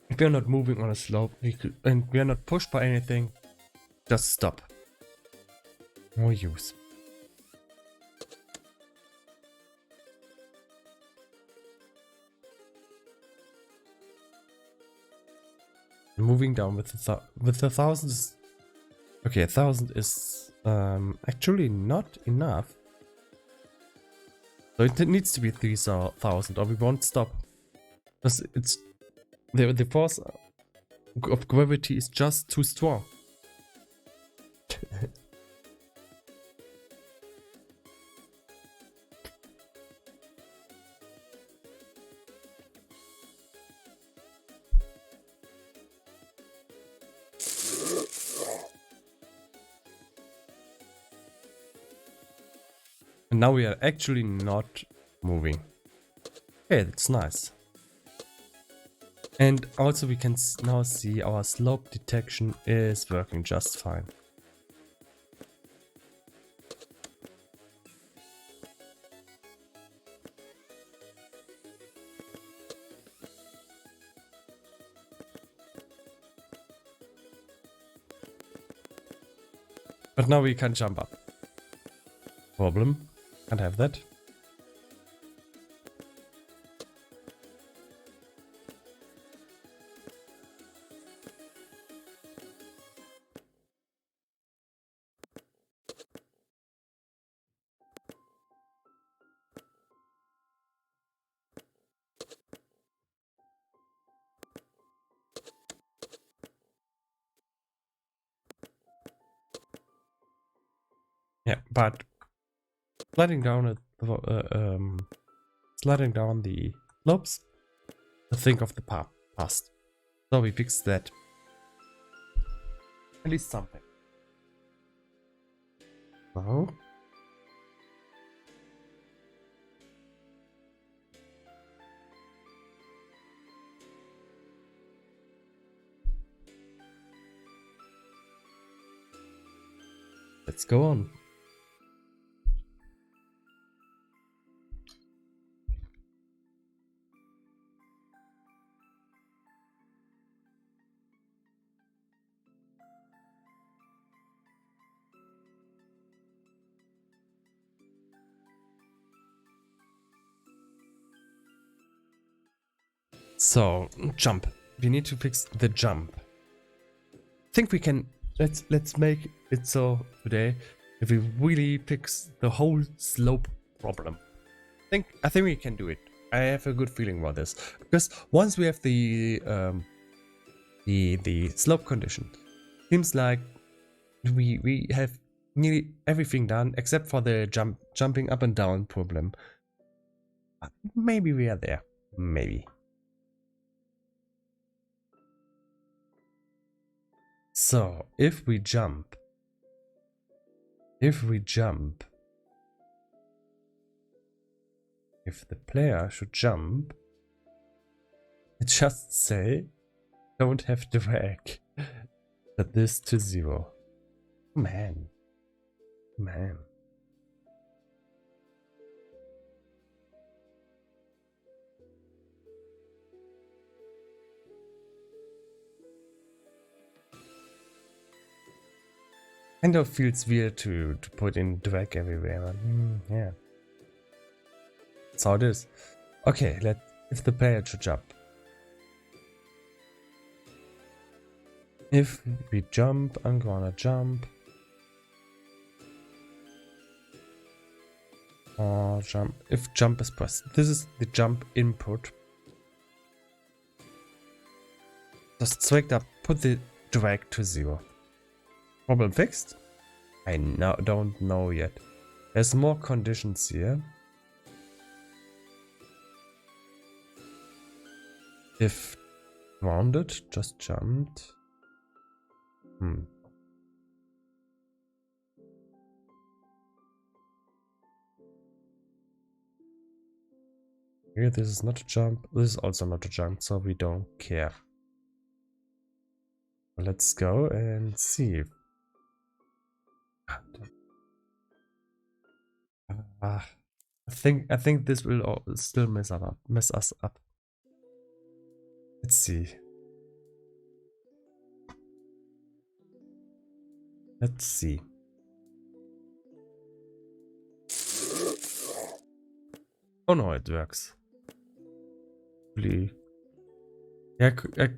If we are not moving on a slope and we are not pushed by anything, just stop. No use. Moving down with the 1,000 is okay. 1,000 is actually not enough. So it needs to be 3,000, or we won't stop. Because it's the force of gravity is just too strong. And now we are actually not moving. Okay, that's nice. And also we can now see our slope detection is working just fine. But now we can jump up. Problem. Can't have that. Yeah, but sliding down the slopes, to think of the past. So we fixed that. At least something. So let's go on. So jump. We need to fix the jump. I think we can. Let's make it so today if we really fix the whole slope problem. I think we can do it. I have a good feeling about this because once we have the slope condition, seems like we have nearly everything done except for the jumping up and down problem. Maybe we are there. Maybe. So if we jump, if the player should jump, it just say don't have drag. Set this to 0. Man. Kind of feels weird to put in drag everywhere, but yeah. That's how it is. Okay, if the player should jump. If we jump, I'm gonna jump. Or jump. If jump is pressed. This is the jump input. Just select up, put the drag to 0. Problem fixed? I don't know yet. There's more conditions here. If rounded, just jumped. Here, this is not a jump. This is also not a jump, so we don't care. Let's go and see. I think this will still mess us up. Let's see. Oh no, it works. Really. Yeah, I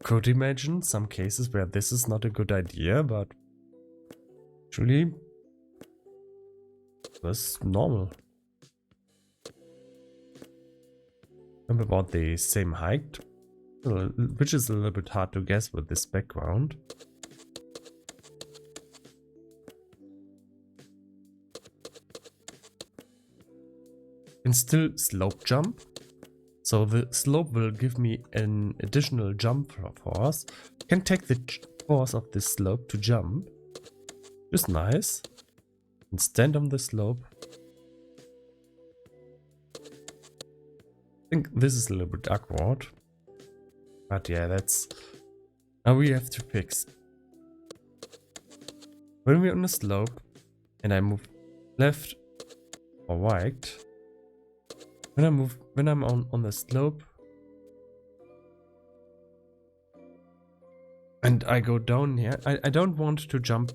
could imagine some cases where this is not a good idea, but actually that's normal. I'm about the same height, which is a little bit hard to guess with this background. Can still slope jump, so the slope will give me an additional jump force. Can take the force of this slope to jump, which is nice. And stand on the slope. think this is a little bit awkward. But yeah, that's... Now we have to fix. When we're on a slope, and I move left or right, when I'm on the slope, and I go down here, I don't want to jump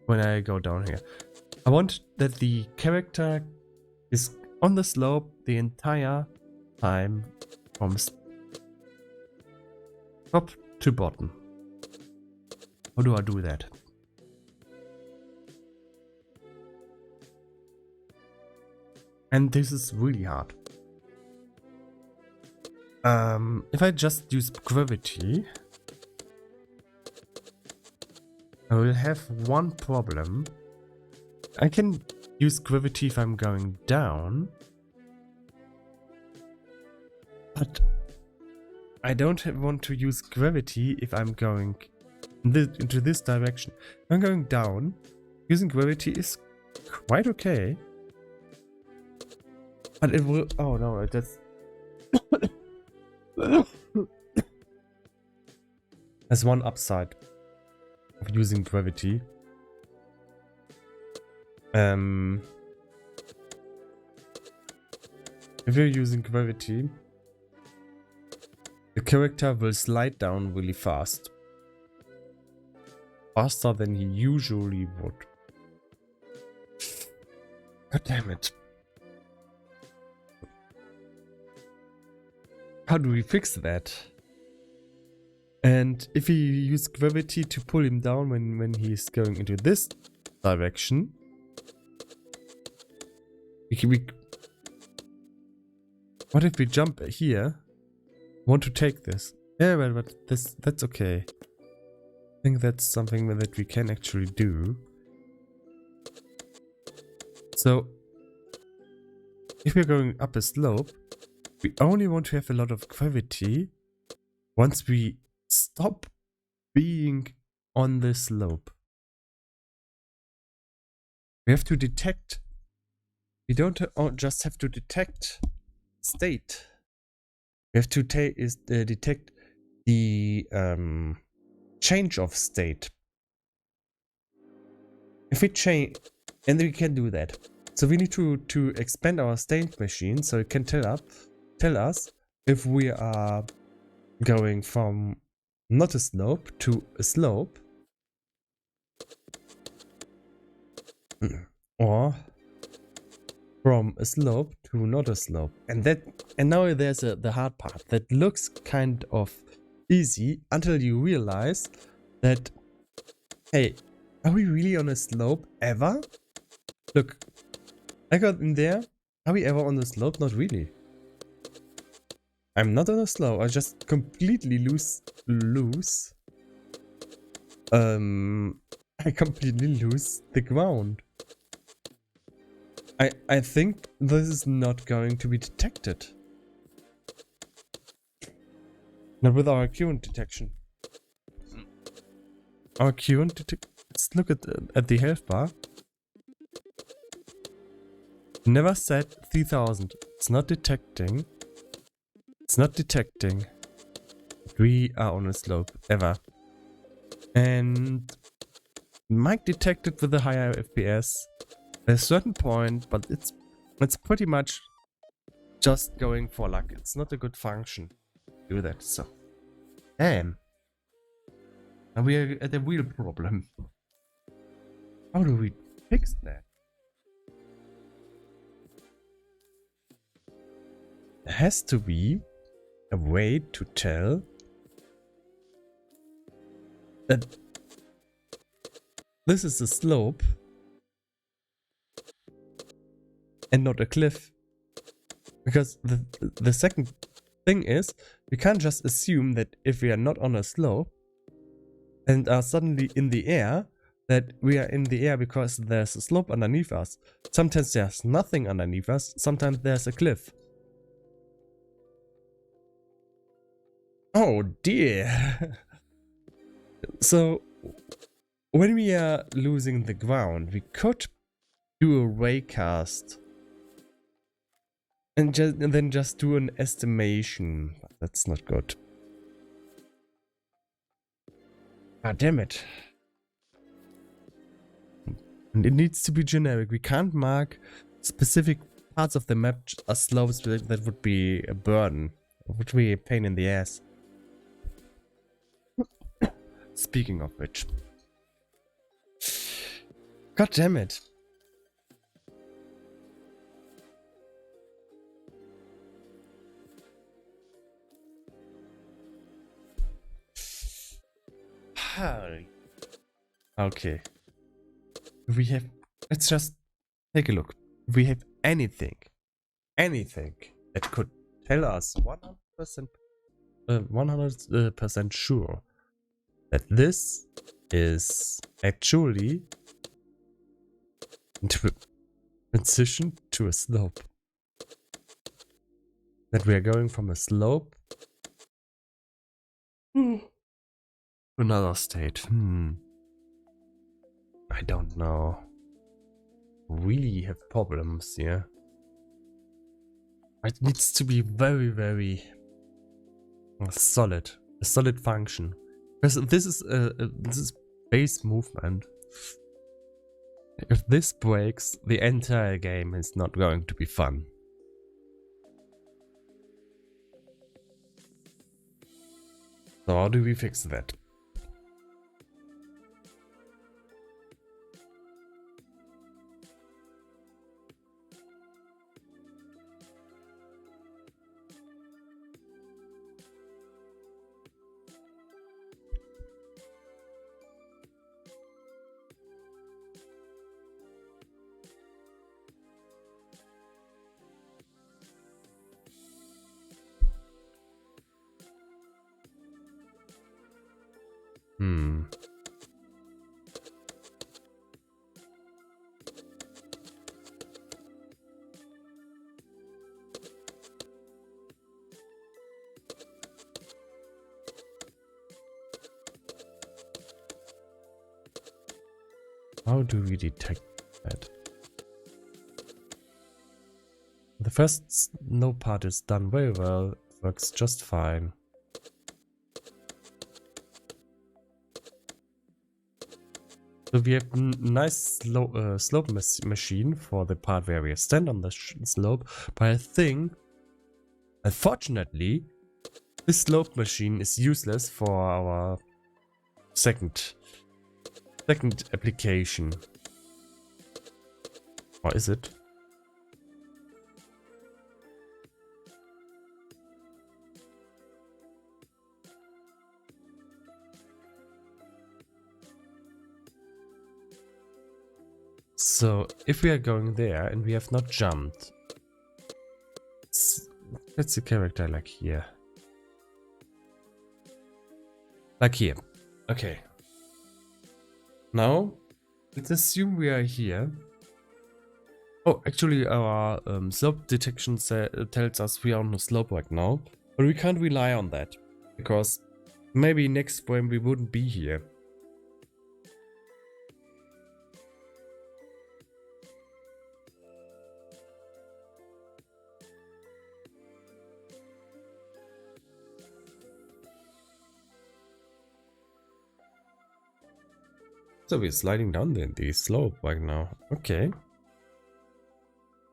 when I go down here. I want that the character is on the slope the entire time from top to bottom. How do I do that? And this is really hard. If I just use gravity, I will have one problem. I can use gravity if I'm going down, but I don't want to use gravity if I'm going into this direction. If I'm going down, using gravity is quite okay. But it will... Oh no, that's... There's one upside of using gravity. If you're using gravity, the character will slide down really fast. Faster than he usually would. God damn it. How do we fix that? And if we use gravity to pull him down when he's going into this direction, what if we jump here? Want to take this? Yeah, but that's okay. I think that's something that we can actually do. So, if we're going up a slope, we only want to have a lot of gravity once we stop being on the slope. We have to detect. We don't just have to detect state. We have to detect the change of state. If we change, and we can do that. So we need to expand our state machine so it can tell us if we are going from not a slope to a slope, or from a slope to not a slope. And now there's the hard part that looks kind of easy until you realize that, hey, are we really on a slope ever? Look, I got in there. Are we ever on the slope? Not really. I'm not on a slope. I just completely lose. I completely lose the ground. I think this is not going to be detected. Not with our current detection. Our current detection. Let's look at the health bar. Never said 3000. It's not detecting. It's not detecting. We are on a slope ever. And might detect it with a higher FPS at a certain point, but it's pretty much just going for luck. It's not a good function. Do that. So, damn. Now we are at a real problem. How do we fix that? There has to be a way to tell that this is a slope and not a cliff. Because the second thing is, we can't just assume that if we are not on a slope and are suddenly in the air, that we are in the air because there's a slope underneath us. Sometimes there's nothing underneath us, sometimes there's a cliff. Oh dear. So, when we are losing the ground, we could do a raycast. And then just do an estimation. That's not good. Ah, damn it. And it needs to be generic. We can't mark specific parts of the map as slopes. That would be a burden. It would be a pain in the ass. Speaking of which. God damn it. Okay. We have, let's just take a look. If we have anything that could tell us 100% sure that this is actually transition to a slope. That we are going from a slope to another state. I don't know. Really have problems here. It needs to be very, very solid. A solid function. Because this is base movement. If this breaks, the entire game is not going to be fun. So how do we fix that? How do we detect that? The first snow part is done very well. It works just fine. So we have a nice slope machine for the part where we stand on the slope. But I think, unfortunately, this slope machine is useless for our second application. Or is it? So, if we are going there and we have not jumped, let's the character like here. Like here. Okay. Now, let's assume we are here. Oh, actually our slope detection tells us we are on a slope right now. But we can't rely on that. Because maybe next frame we wouldn't be here. So we're sliding down the slope right now. Okay.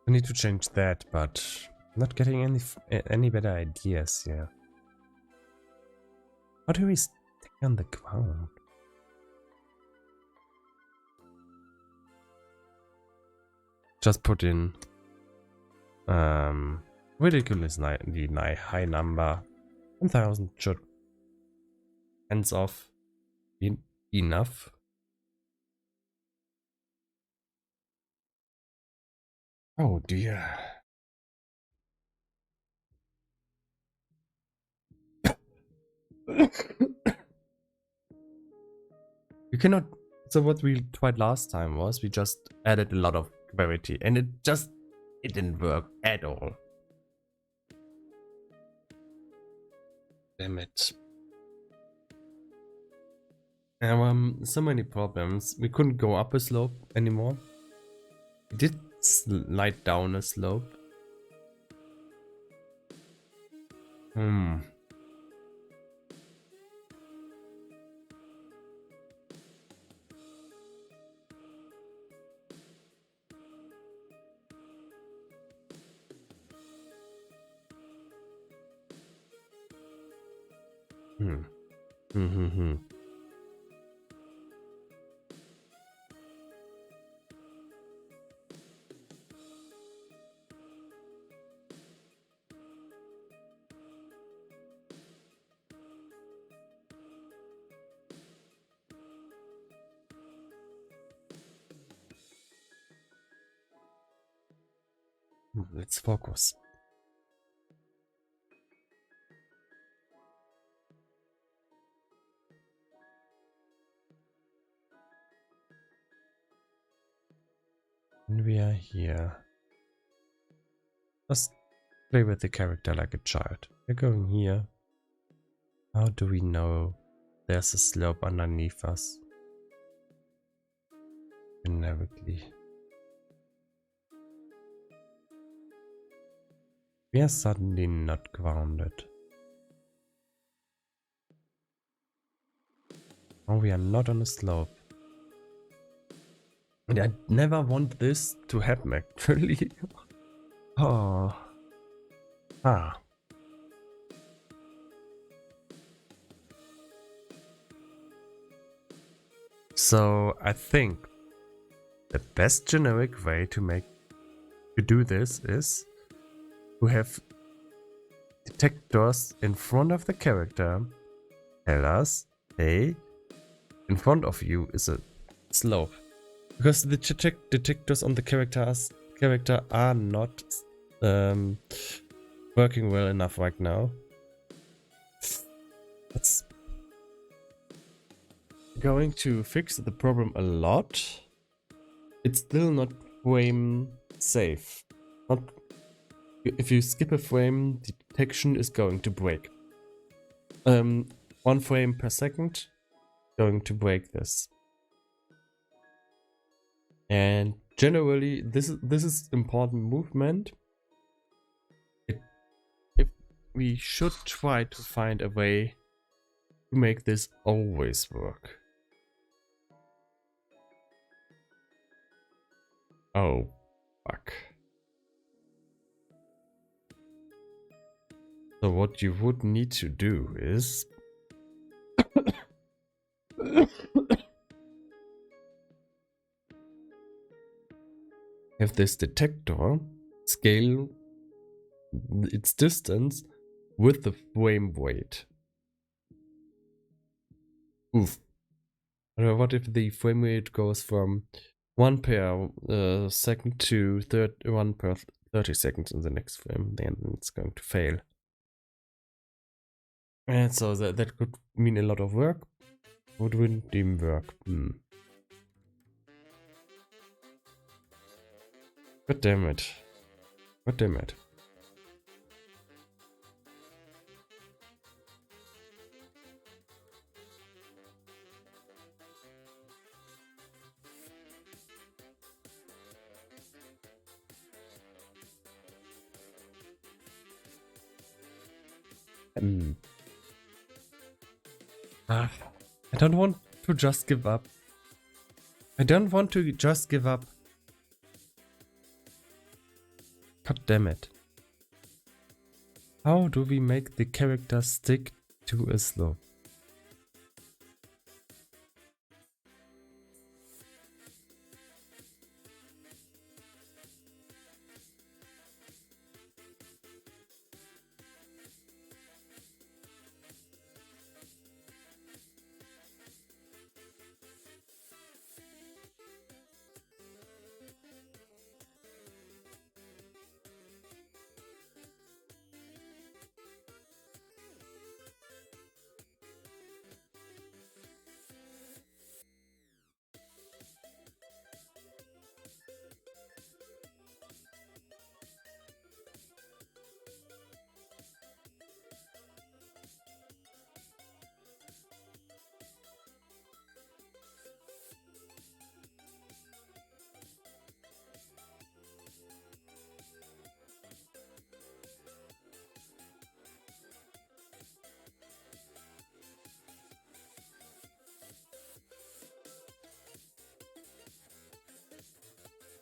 I need to change that, but I'm not getting any better ideas here. How do we stay on the ground? Just put in ridiculously high number. 1000 should hands off enough. Oh dear. You cannot. So what we tried last time was we just added a lot of gravity and it didn't work at all. Damn it. So many problems. We couldn't go up a slope anymore. We did slide down a slope. Hmm. Hmm. Hmm. Let's focus. And we are here. Just play with the character like a child. We're going here. How do we know there's a slope underneath us? Generically. We are suddenly not grounded. Oh, we are not on a slope. And I never want this to happen, actually. Oh. Ah. So, I think the best generic way to do this is to have detectors in front of the character tell us, hey, in front of you is a slope. Because the detectors on the character are not working well enough right now. That's going to fix the problem a lot. It's still not frame safe. Not if you skip a frame, the detection is going to break. 1 frame per second going to break this. And generally, this is important movement. If we should try to find a way to make this always work. Oh, fuck. So what you would need to do is have this detector scale its distance with the frame weight. Oof. What if the frame rate goes from 1 per second to 1 per 30 seconds in the next frame? Then it's going to fail. And so that could mean a lot of work. Or wouldn't even work. God damn it. God damn it. I don't want to just give up. I don't want to just give up. God damn it. How do we make the character stick to a slope?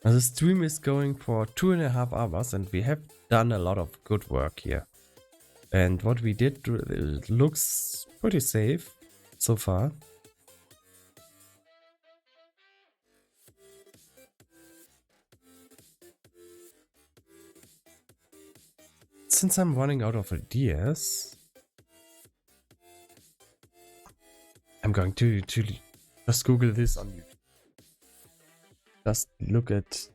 Now the stream is going for 2.5 hours and we have done a lot of good work here. And what we did looks pretty safe so far. Since I'm running out of ideas, I'm going to just Google this on YouTube. Just look at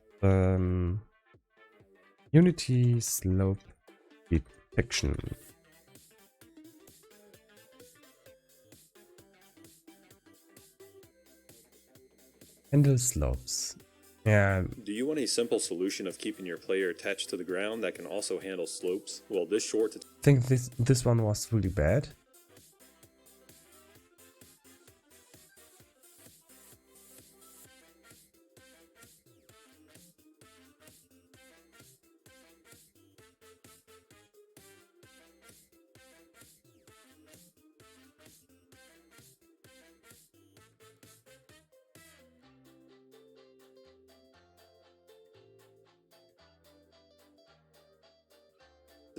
Unity slope detection. Handle slopes. Yeah. Do you want a simple solution of keeping your player attached to the ground that can also handle slopes? Well, this short... I think this one was really bad.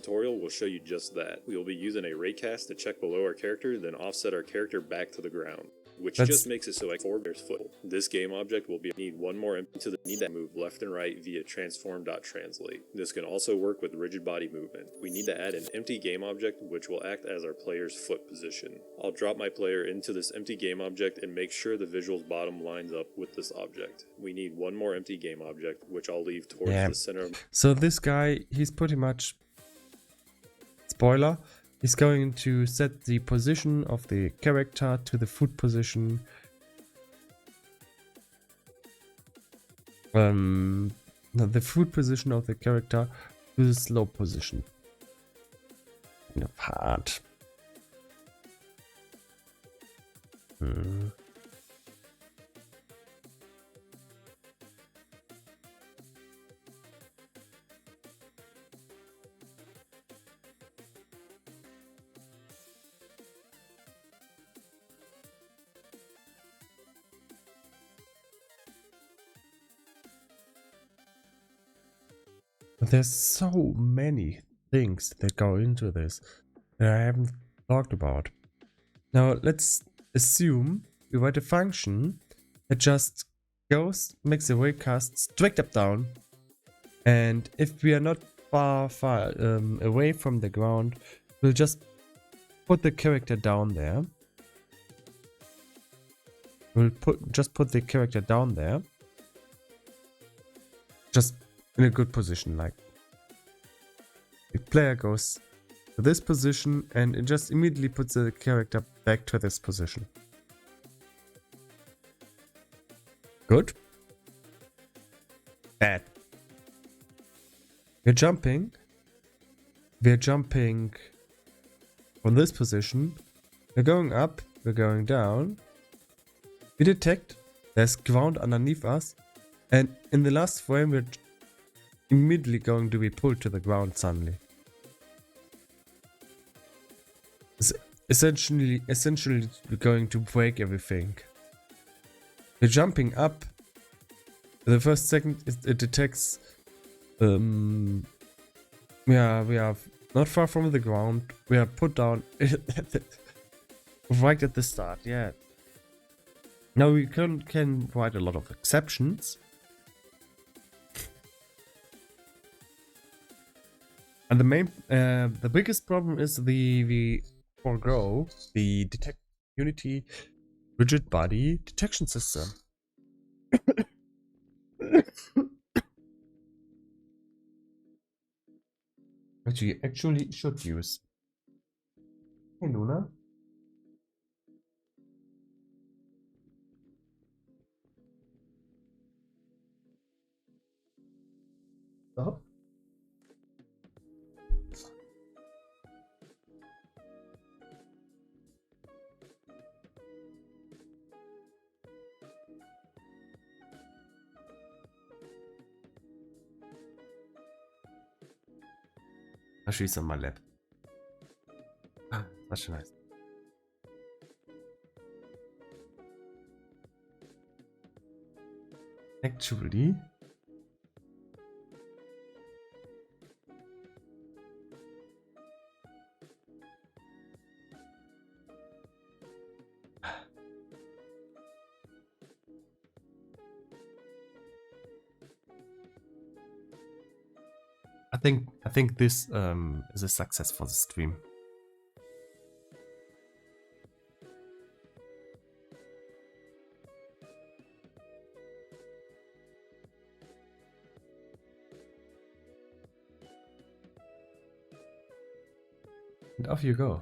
tutorial will show you just that. We will be using a raycast to check below our character, then offset our character back to the ground, which just makes it so like forward there's foot. This game object will need one more input to the need to move left and right via transform.translate. This can also work with rigid body movement. We need to add an empty game object which will act as our player's foot position. I'll drop my player into this empty game object and make sure the visual's bottom lines up with this object. We need one more empty game object which I'll leave towards the center of... So this guy, he's pretty much... Spoiler, he's going to set the position of the character to the foot position. The foot position of the character to the slope position. Kind of hard. There's so many things that go into this that I haven't talked about. Now let's assume we write a function that just goes, makes a raycast straight up down, and if we are not far away from the ground, we'll just put the character down there. We'll just put the character down there. Just in a good position, like the player goes to this position and it just immediately puts the character back to this position. Good. Bad. We're jumping from this position. We're going up, we're going down. We detect there's ground underneath us, and in the last frame we're immediately going to be pulled to the ground suddenly. It's essentially going to break everything. We're jumping up. The first second it detects we are not far from the ground. We are put down right at the start. Yeah. Now we can write a lot of exceptions. And the biggest problem is the forego the Unity rigid body detection system. Which we actually should use. Hey Luna. Stop. She's on my lap. That's nice. Actually, I think this is a success for the stream. And off you go.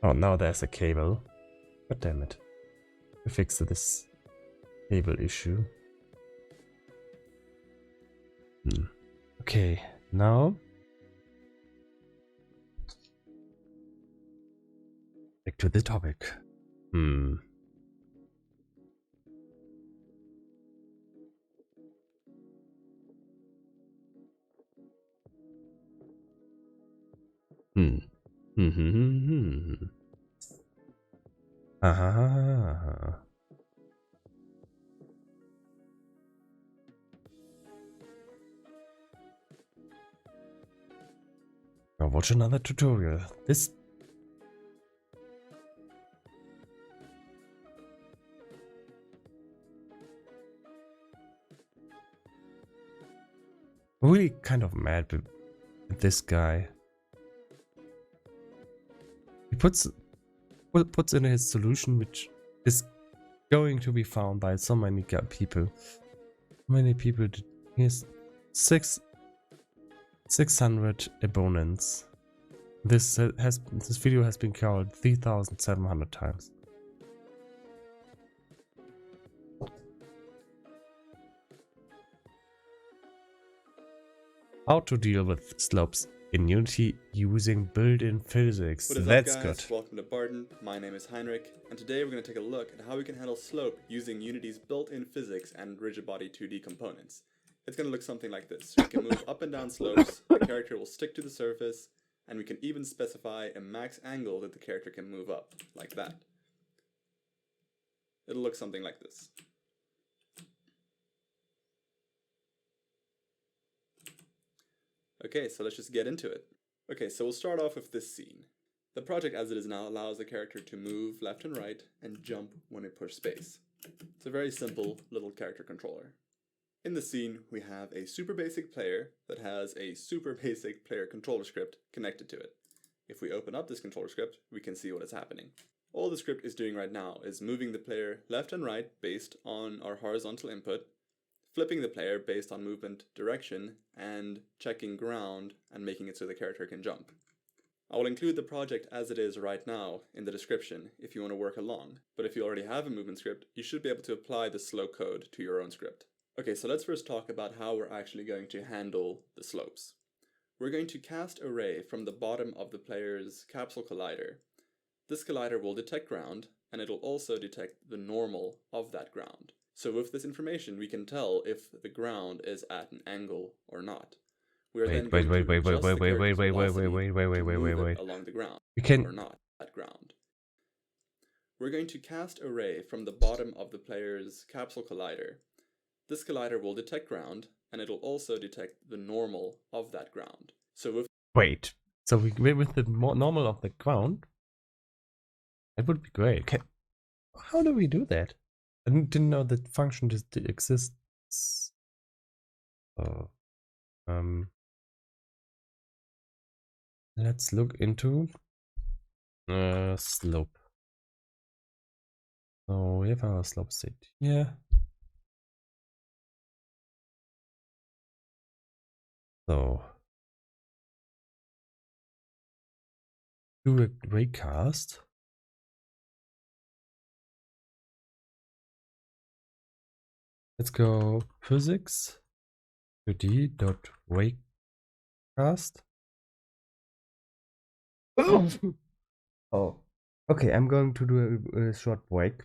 Oh, now there's a cable. God damn it. We fixed this cable issue. Okay, now back to the topic. Now watch another tutorial. This I'm really kind of mad with this guy. He puts in his solution, which is going to be found by so many people. Many people. He has 600 opponents. This video has been called 3,700 times. How to deal with slopes in Unity using built-in physics. What is That's up, guys? good. Welcome to Barton. My name is Heinrich, and today we're going to take a look at how we can handle slope using Unity's built-in physics and rigid body 2D components. It's going to look something like this. We can move up and down slopes, the character will stick to the surface, and we can even specify a max angle that the character can move up, like that. It'll look something like this. Okay, so let's just get into it. Okay, so we'll start off with this scene. The project as it is now allows the character to move left and right and jump when we push space. It's a very simple little character controller. In the scene, we have a super basic player that has a super basic player controller script connected to it. If we open up this controller script, we can see what is happening. All the script is doing right now is moving the player left and right based on our horizontal input, flipping the player based on movement direction, and checking ground and making it so the character can jump. I will include the project as it is right now in the description if you want to work along, but if you already have a movement script, you should be able to apply the slope code to your own script. Okay, so let's first talk about how we're actually going to handle the slopes. We're going to cast a ray from the bottom of the player's capsule collider. This collider will detect ground, and it'll also detect the normal of that ground. So with this information, we can tell if the ground is at an angle or not. We are then going to adjust the character's velocity along the ground, or not at ground. We're going to cast a ray from the bottom of the player's capsule collider. This collider will detect ground, and it'll also detect the normal of that ground. So with so we with the normal of the ground? That would be great. Okay. How do we do that? I didn't know that function just exists. Let's look into slope. So we have our slope state here. So do a raycast. Let's go physics 2d.raycast. Oh, okay. I'm going to do a short break.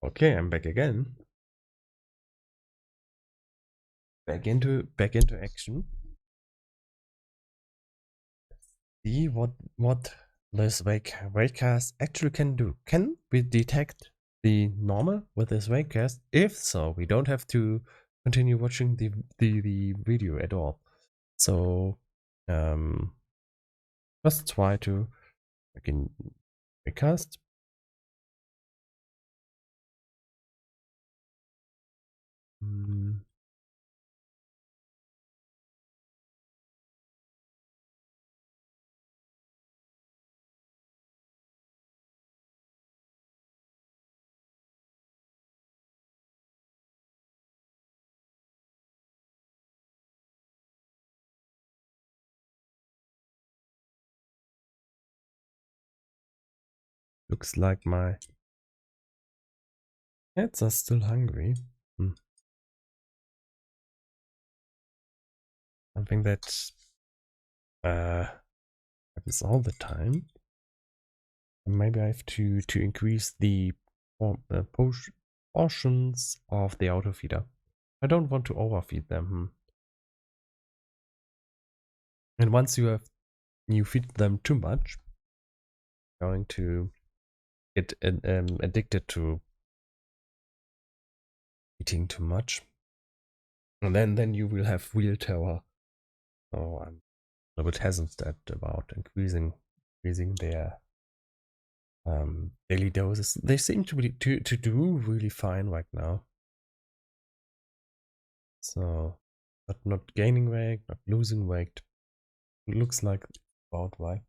Okay, I'm back again. Back into action. See what this wakecast actually can do. Can we detect the normal with this wakecast? If so, we don't have to continue watching the video at all. So let's try to again wakecast. Looks like my cats are still hungry. Something that happens all the time. And maybe I have to increase the portions of the auto feeder. I don't want to overfeed them. And once you feed them too much, you're going to get addicted to eating too much, and then you will have wheel terror. So I'm a bit hesitant about increasing their daily doses. They seem to do really fine right now. So not gaining weight, not losing weight. It looks like about right.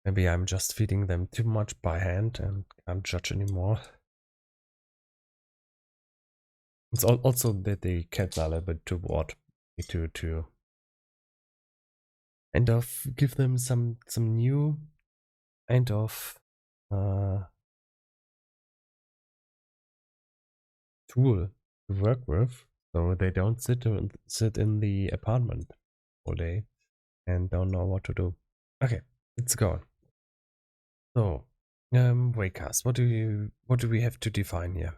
Maybe I'm just feeding them too much by hand and can't judge anymore. It's also that the cats are a little bit too bored to kind of give them some new kind of tool to work with, so they don't sit in the apartment all day and don't know what to do. Okay, let's go. So, Waycast. What do we have to define here?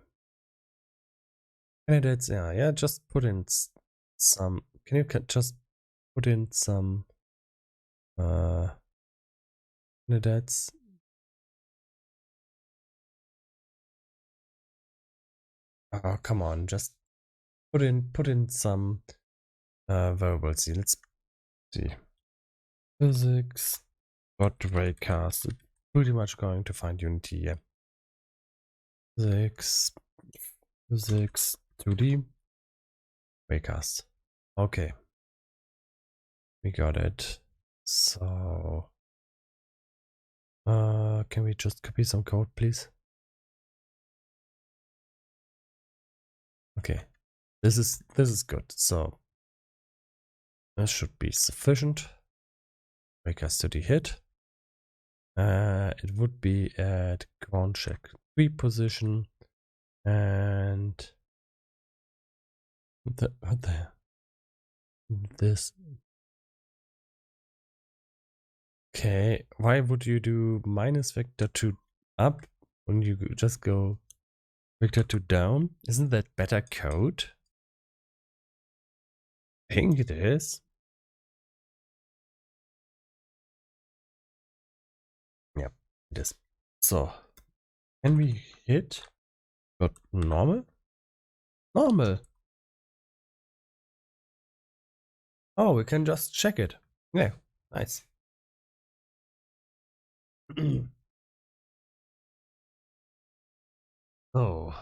Candidates, yeah, just put in some. Can you just put in some candidates? Oh, come on, just put in some variables here. Let's see. Physics .raycast. It's pretty much going to find Unity here. Physics 2D raycast. Okay. We got it. So can we just copy some code, please? Okay. This is good. So this should be sufficient. Raycast 2D hit. It would be at ground check 3 position and what the this. Okay, why would you do minus vector 2 up when you just go vector 2 down? Isn't that better code? I think it is. Yep, it is. So, can we hit got normal? Normal. Oh, we can just check it. Yeah, nice. So,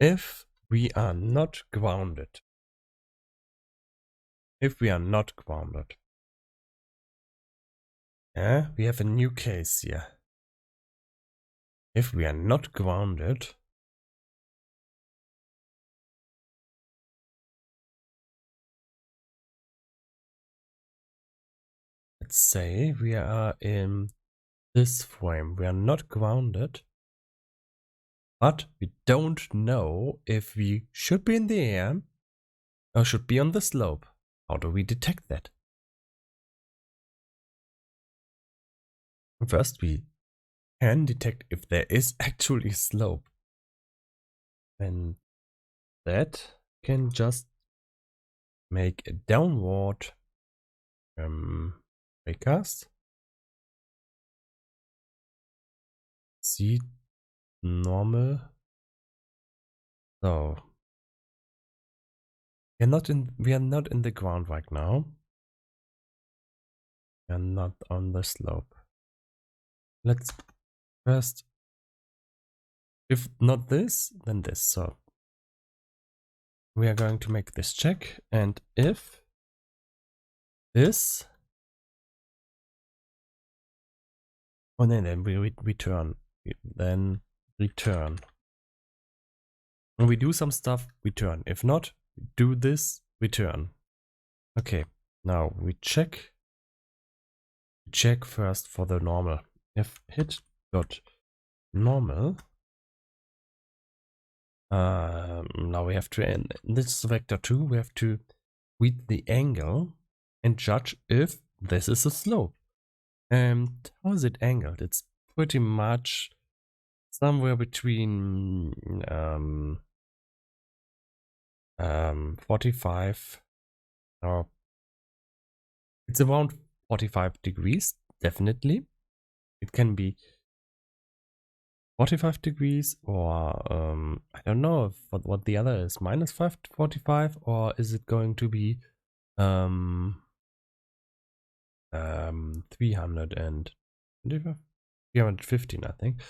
if we are not grounded, yeah, we have a new case here. If we are not grounded, let's say we are in this frame, we are not grounded, but we don't know if we should be in the air or should be on the slope. How do we detect that? First, we can detect if there is actually a slope. And that can just make a downward raycast. See normal. So we are not in the ground right now. We are not on the slope. Let's first, if not this, then this. So we are going to make this check, and if this, oh, then we return. Then return. When we do some stuff, return. If not, do this, return. Okay, now we check. Check first for the normal. If hit dot normal. Now we have to end this vector 2. We have to read the angle and judge if this is a slope. And how is it angled? It's pretty much somewhere between 45 or it's around 45 degrees, definitely. It can be 45 degrees or I don't know what the other is, minus 45, or is it going to be 315, I think.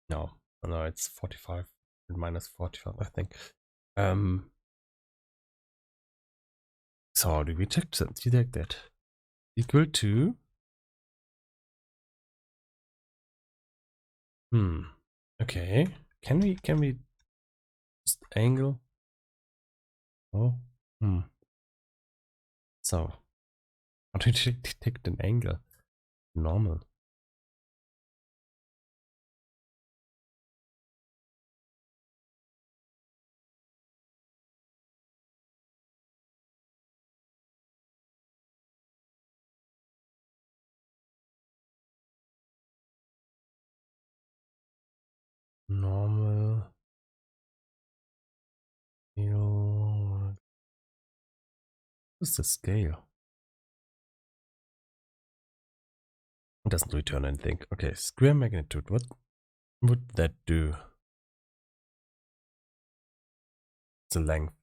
No, it's 45 and minus 45, I think. So how do we detect that? Equal to okay. Can we just angle? Oh. So how do you detect an angle? Normal. normal. What's the scale? It doesn't return anything. Okay, square magnitude. What would that do? The length.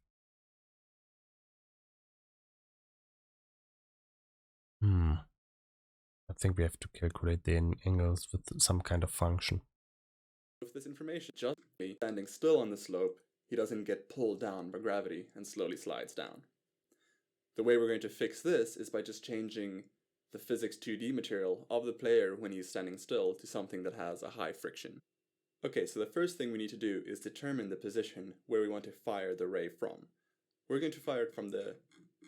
I think we have to calculate the angles with some kind of function. With this information, just standing still on the slope, he doesn't get pulled down by gravity and slowly slides down. The way we're going to fix this is by just changing the physics 2D material of the player when he's standing still to something that has a high friction. Okay, so the first thing we need to do is determine the position where we want to fire the ray from. We're going to fire it from the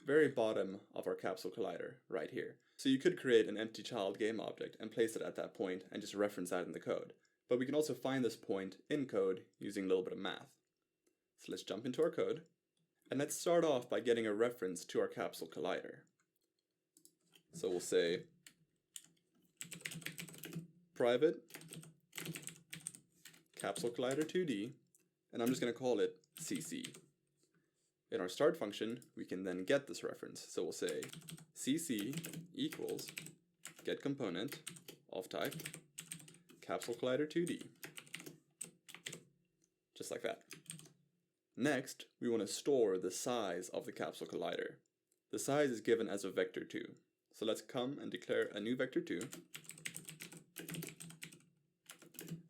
very bottom of our capsule collider, right here. So you could create an empty child game object and place it at that point and just reference that in the code. But we can also find this point in code using a little bit of math. So let's jump into our code. And let's start off by getting a reference to our capsule collider. So we'll say private capsule collider 2D, and I'm just going to call it CC. In our start function, we can then get this reference. So we'll say CC equals get component of type capsule collider 2D. Just like that. Next, we want to store the size of the capsule collider. The size is given as a vector 2. So let's come and declare a new vector 2.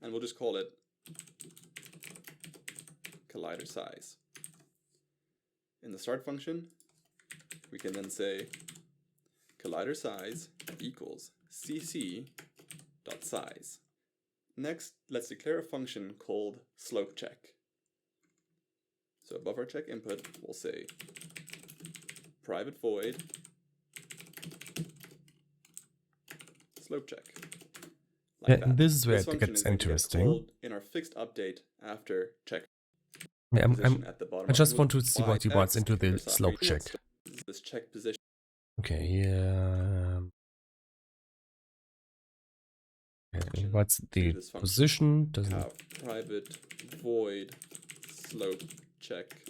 And we'll just call it collider size. In the start function, we can then say collider size equals cc.size. Next, let's declare a function called slope check. So above our check input, we'll say private void slope check. Like yeah, this is where it gets interesting. In our fixed update after check. Yeah, I just want to see what he wants into the slope check. This check position. Okay, yeah. Okay, what's the position? Doesn't have private void slope check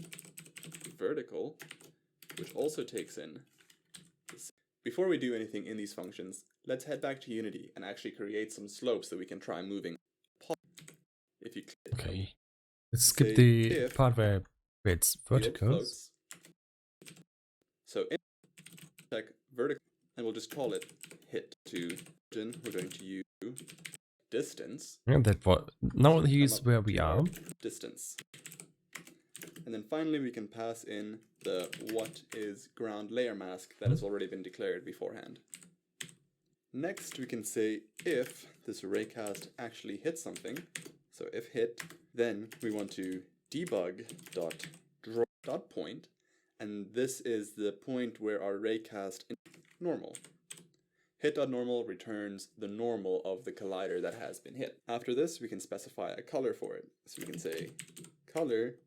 vertical, which also takes in this. Before we do anything in these functions, let's head back to Unity and actually create some slopes that we can try moving. If you click, okay, let's skip the part where it's vertical. So in check vertical, and we'll just call it hit to. We're going to use distance. Yeah, that was now here's where we are. Distance. And then finally we can pass in the what is ground layer mask that has already been declared beforehand. Next we can say if this raycast actually hits something. So if hit, then we want to debug.draw.point, and this is the point where our raycast is normal. Hit.normal returns the normal of the collider that has been hit. After this, we can specify a color for it. So we can say color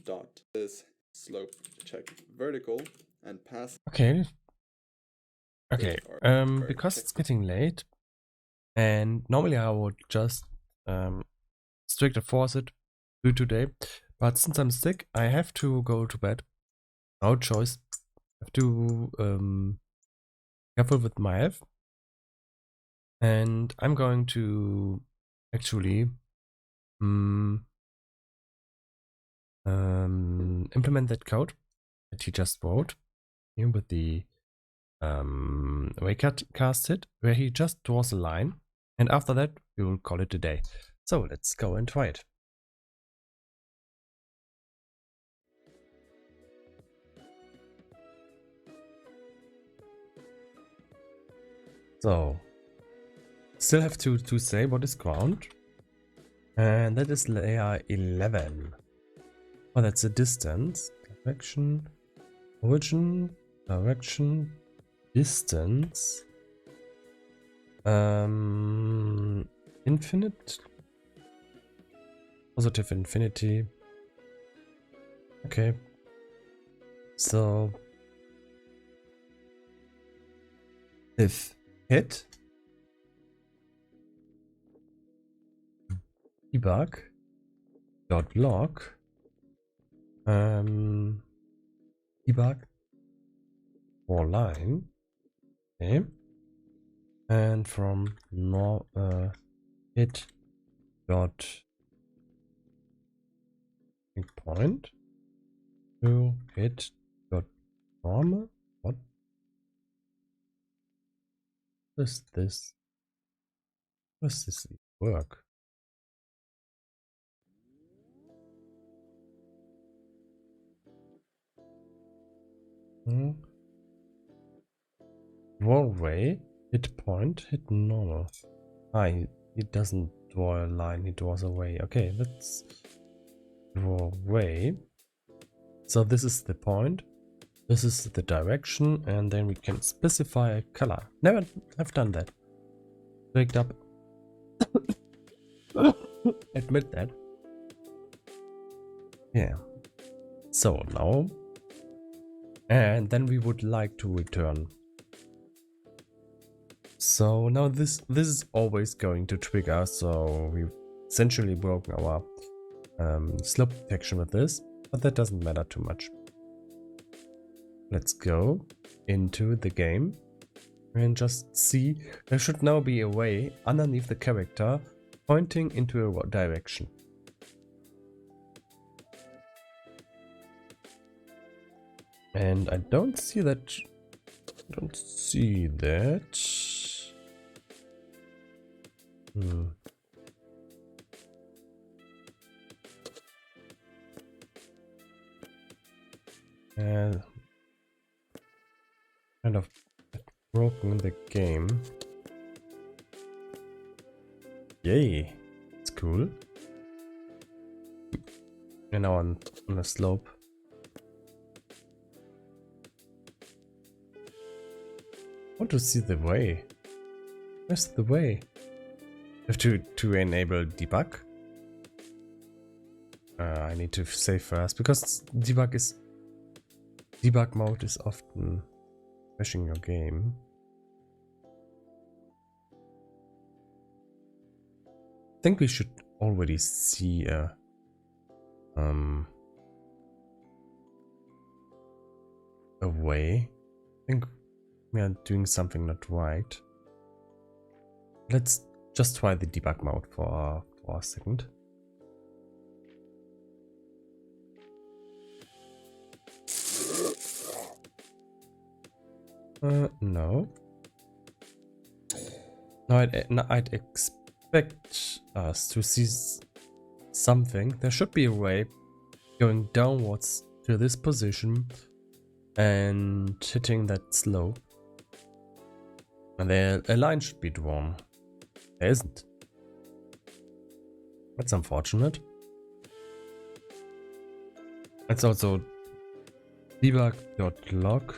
dot this slope check vertical and pass. Okay. Okay. Because it's getting late, and normally I would just strictly force it do today, but since I'm sick, I have to go to bed. No choice. I have to careful with my health. And I'm going to actually implement that code that he just wrote here with the raycast hit, where he just draws a line, and after that we will call it a day. So let's go and try it. So still have to say what is ground, and that is layer 11. Oh, that's the distance, direction, origin, direction, distance, infinite, positive infinity. Okay, so if hit debug dot log debug for line. Okay. And from hit dot point to hit dot normal. What does this? Does this work? Draw away, hit point, hit normal. He doesn't draw a line, he draws away. Okay, let's draw away. So this is the point, this is the direction, and then we can specify a color. Never have done that. Break up. Admit that. Yeah. So now, and then we would like to return. So now this is always going to trigger. So we've essentially broken our slope detection with this, but that doesn't matter too much. Let's go into the game and just see. There should now be a way underneath the character pointing into a direction. And I don't see that. Kind of broken the game. Yay, it's cool. And now on a slope. I want to see the way. Where's the way? I have to enable debug. I need to save first because debug mode is often crashing your game. I think we should already see a way. I think we are doing something not right. Let's just try the debug mode for a second. No. No, I'd expect us to see something. There should be a way going downwards to this position and hitting that slope. And there a line should be drawn. There isn't. That's unfortunate. Let's also debug.log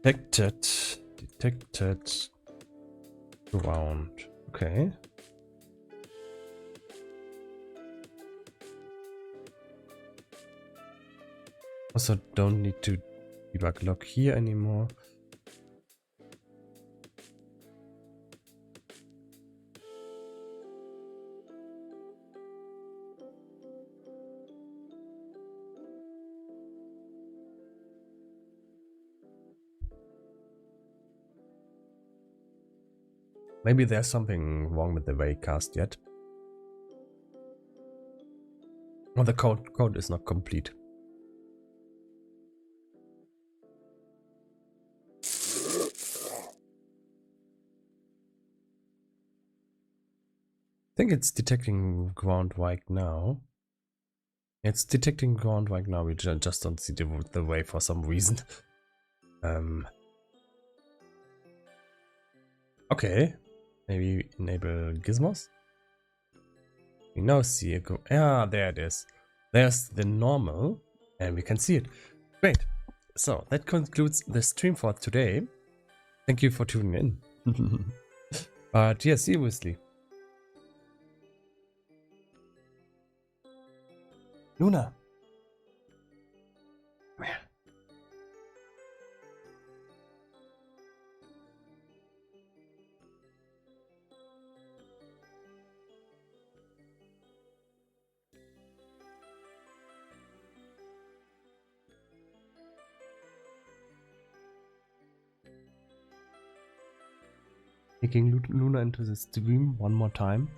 detected ground. Okay. Also don't need to debug log here anymore. Maybe there's something wrong with the waycast yet. Or the code is not complete. I think it's detecting ground right now. It's detecting ground right now. We just don't see the way for some reason. Okay. Maybe enable gizmos. We now see a go. Ah, there it is. There's the normal, and we can see it. Great. So that concludes the stream for today. Thank you for tuning in. But yeah, seriously. Luna. Come here. taking Luna into the stream one more time.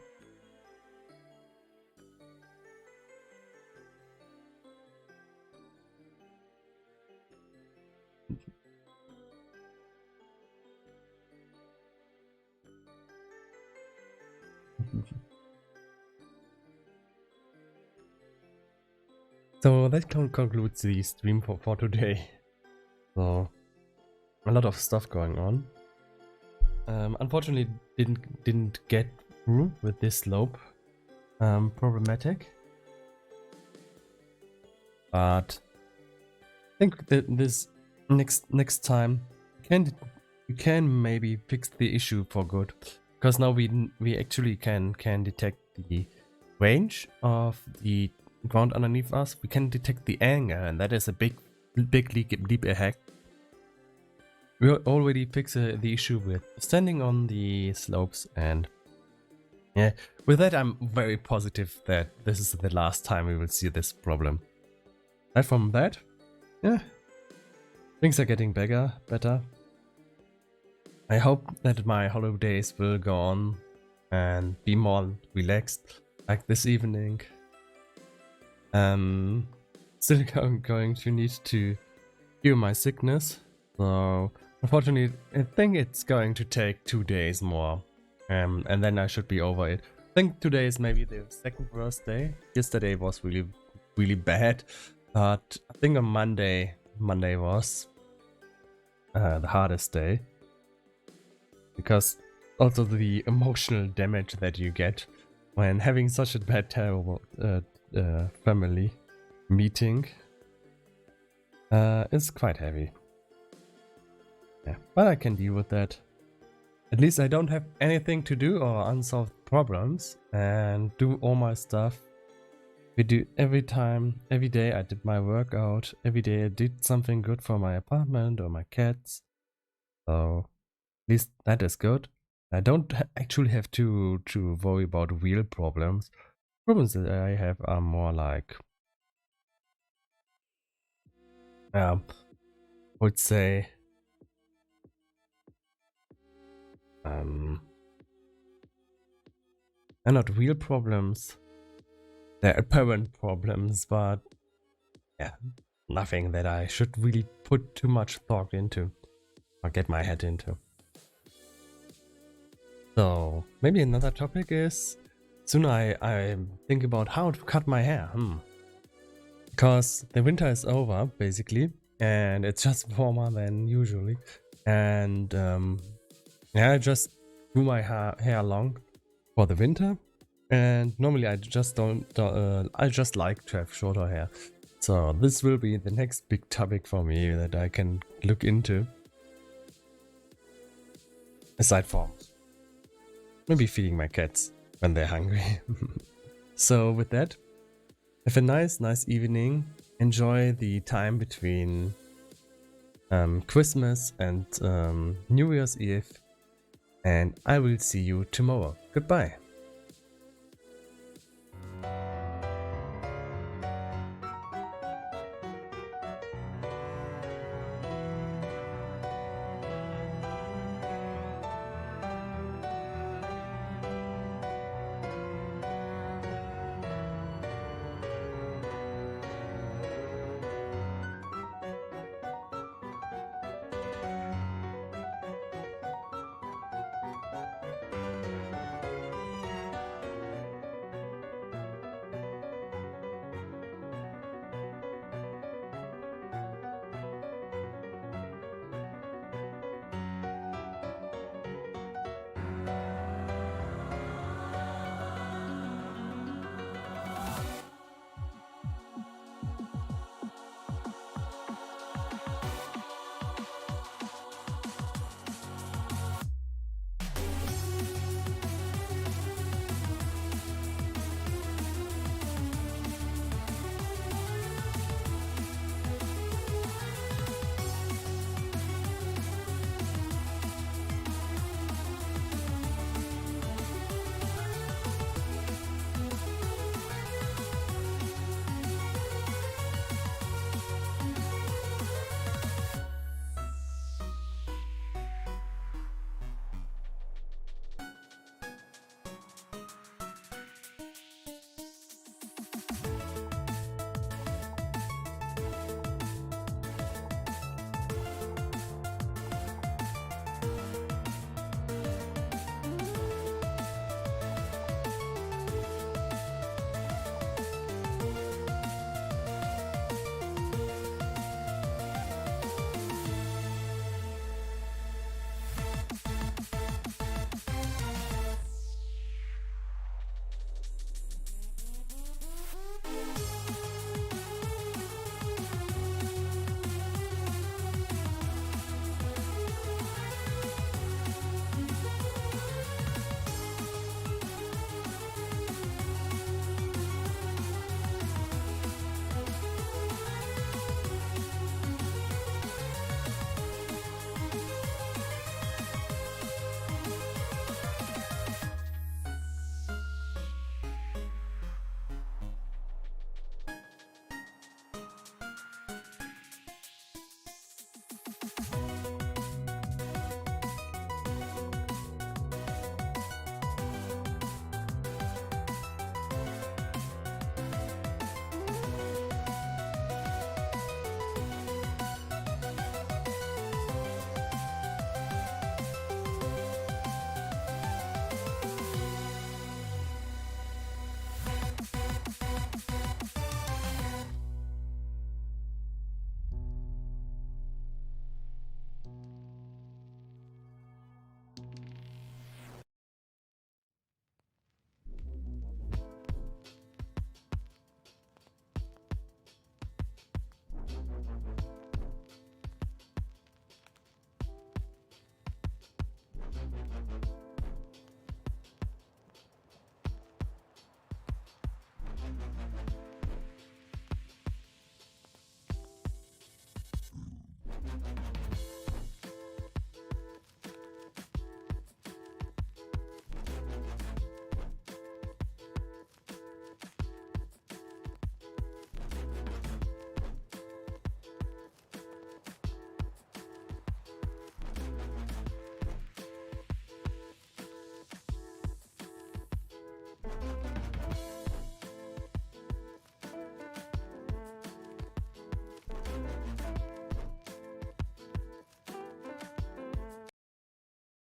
So that concludes the stream for today. So a lot of stuff going on. Unfortunately, didn't get through with this slope problematic. But I think that this next time we can maybe fix the issue for good, because now we actually can detect the range of the ground underneath us. We can detect the angle, and that is a big leap ahead. We already fixed the issue with standing on the slopes, and yeah, with that I'm very positive that this is the last time we will see this problem. Aside from that, yeah, things are getting better. I hope that my holidays will go on and be more relaxed, like this evening. Still going to need to cure my sickness, so unfortunately I think it's going to take 2 days more, and then I should be over it. I think today is maybe the second worst day. Yesterday was really bad, but I think on Monday was the hardest day, because also the emotional damage that you get when having such a bad, terrible family meeting is quite heavy. Yeah, but I can deal with that. At least I don't have anything to do or unsolved problems, and do all my stuff. We do every day I did my workout, every day I did something good for my apartment or my cats. So at least that is good. I don't actually have to worry about real problems. Problems that I have are more like, I would say, they're not real problems. They're apparent problems, but yeah, nothing that I should really put too much thought into or get my head into. So maybe another topic is, soon I think about how to cut my hair. Because the winter is over basically, and it's just warmer than usually, and yeah, I just do my hair long for the winter, and normally I just I just like to have shorter hair. So this will be the next big topic for me that I can look into, aside from maybe feeding my cats when they're hungry. So with that, have a nice evening. Enjoy the time between Christmas and New Year's Eve, and I will see you tomorrow. Goodbye.